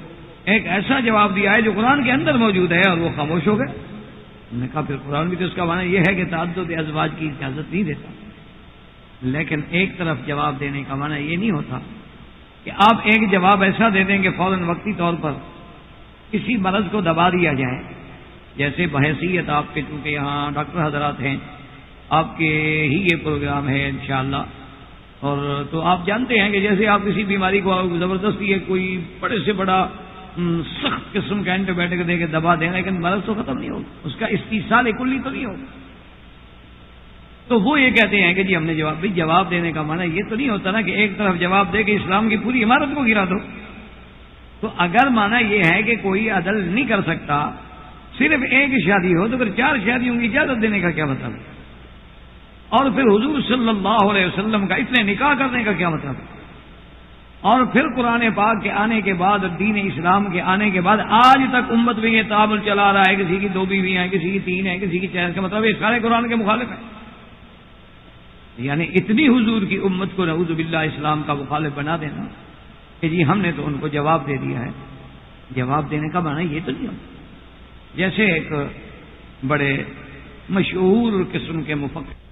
ایک ایسا جواب دیا ہے جو قرآن کے اندر موجود ہے اور وہ خاموش ہو گئے. انہوں نے کہا پھر قرآن بھی تو اس کا معنی یہ ہے کہ تعدد ازواج کی اجازت نہیں دیتا. لیکن ایک طرف جواب دینے کا معنی یہ نہیں ہوتا کہ آپ ایک جواب ایسا دے دیں کہ فوراً وقتی طور پر کسی مرض کو دبا دیا جائے. جیسے بحیثیت آپ کے چونکہ یہاں ڈاکٹر حضرات ہیں، آپ کے ہی یہ پروگرام ہے انشاءاللہ، اور تو آپ جانتے ہیں کہ جیسے آپ کسی بیماری کو زبردستی ہے کوئی بڑے سے بڑا سخت قسم کا اینٹی بایوٹک دے کے دبا دیں لیکن مرض تو ختم نہیں ہوگا، اس کا استیصال کلی تو نہیں ہوگا. تو وہ یہ کہتے ہیں کہ جی ہم نے جواب دینے کا معنی یہ تو نہیں ہوتا نا کہ ایک طرف جواب دے کہ اسلام کی پوری عمارت کو گرا دو. تو اگر معنی یہ ہے کہ کوئی عدل نہیں کر سکتا، صرف ایک شادی ہو تو پھر 4 شادیوں کی اجازت دینے کا کیا مطلب ہے؟ اور پھر حضور صلی اللہ علیہ وسلم کا اتنے نکاح کرنے کا کیا مطلب ہے؟ اور پھر قرآن پاک کے آنے کے بعد، دین اسلام کے آنے کے بعد آج تک امت میں یہ تعامل چلا رہا ہے، کسی کی 2 بیویاں ہیں، کسی کی 3 ہیں، کسی کی 4 کا مطلب یہ سارے قرآن کے مخالف ہیں. یعنی اتنی حضور کی امت کو نعوذ باللہ اسلام کا مخالف بنا دینا کہ جی ہم نے تو ان کو جواب دے دیا ہے. جواب دینے کا معنی یہ تو نہیں ہوتا. جیسے ایک بڑے مشہور قسم کے مفکر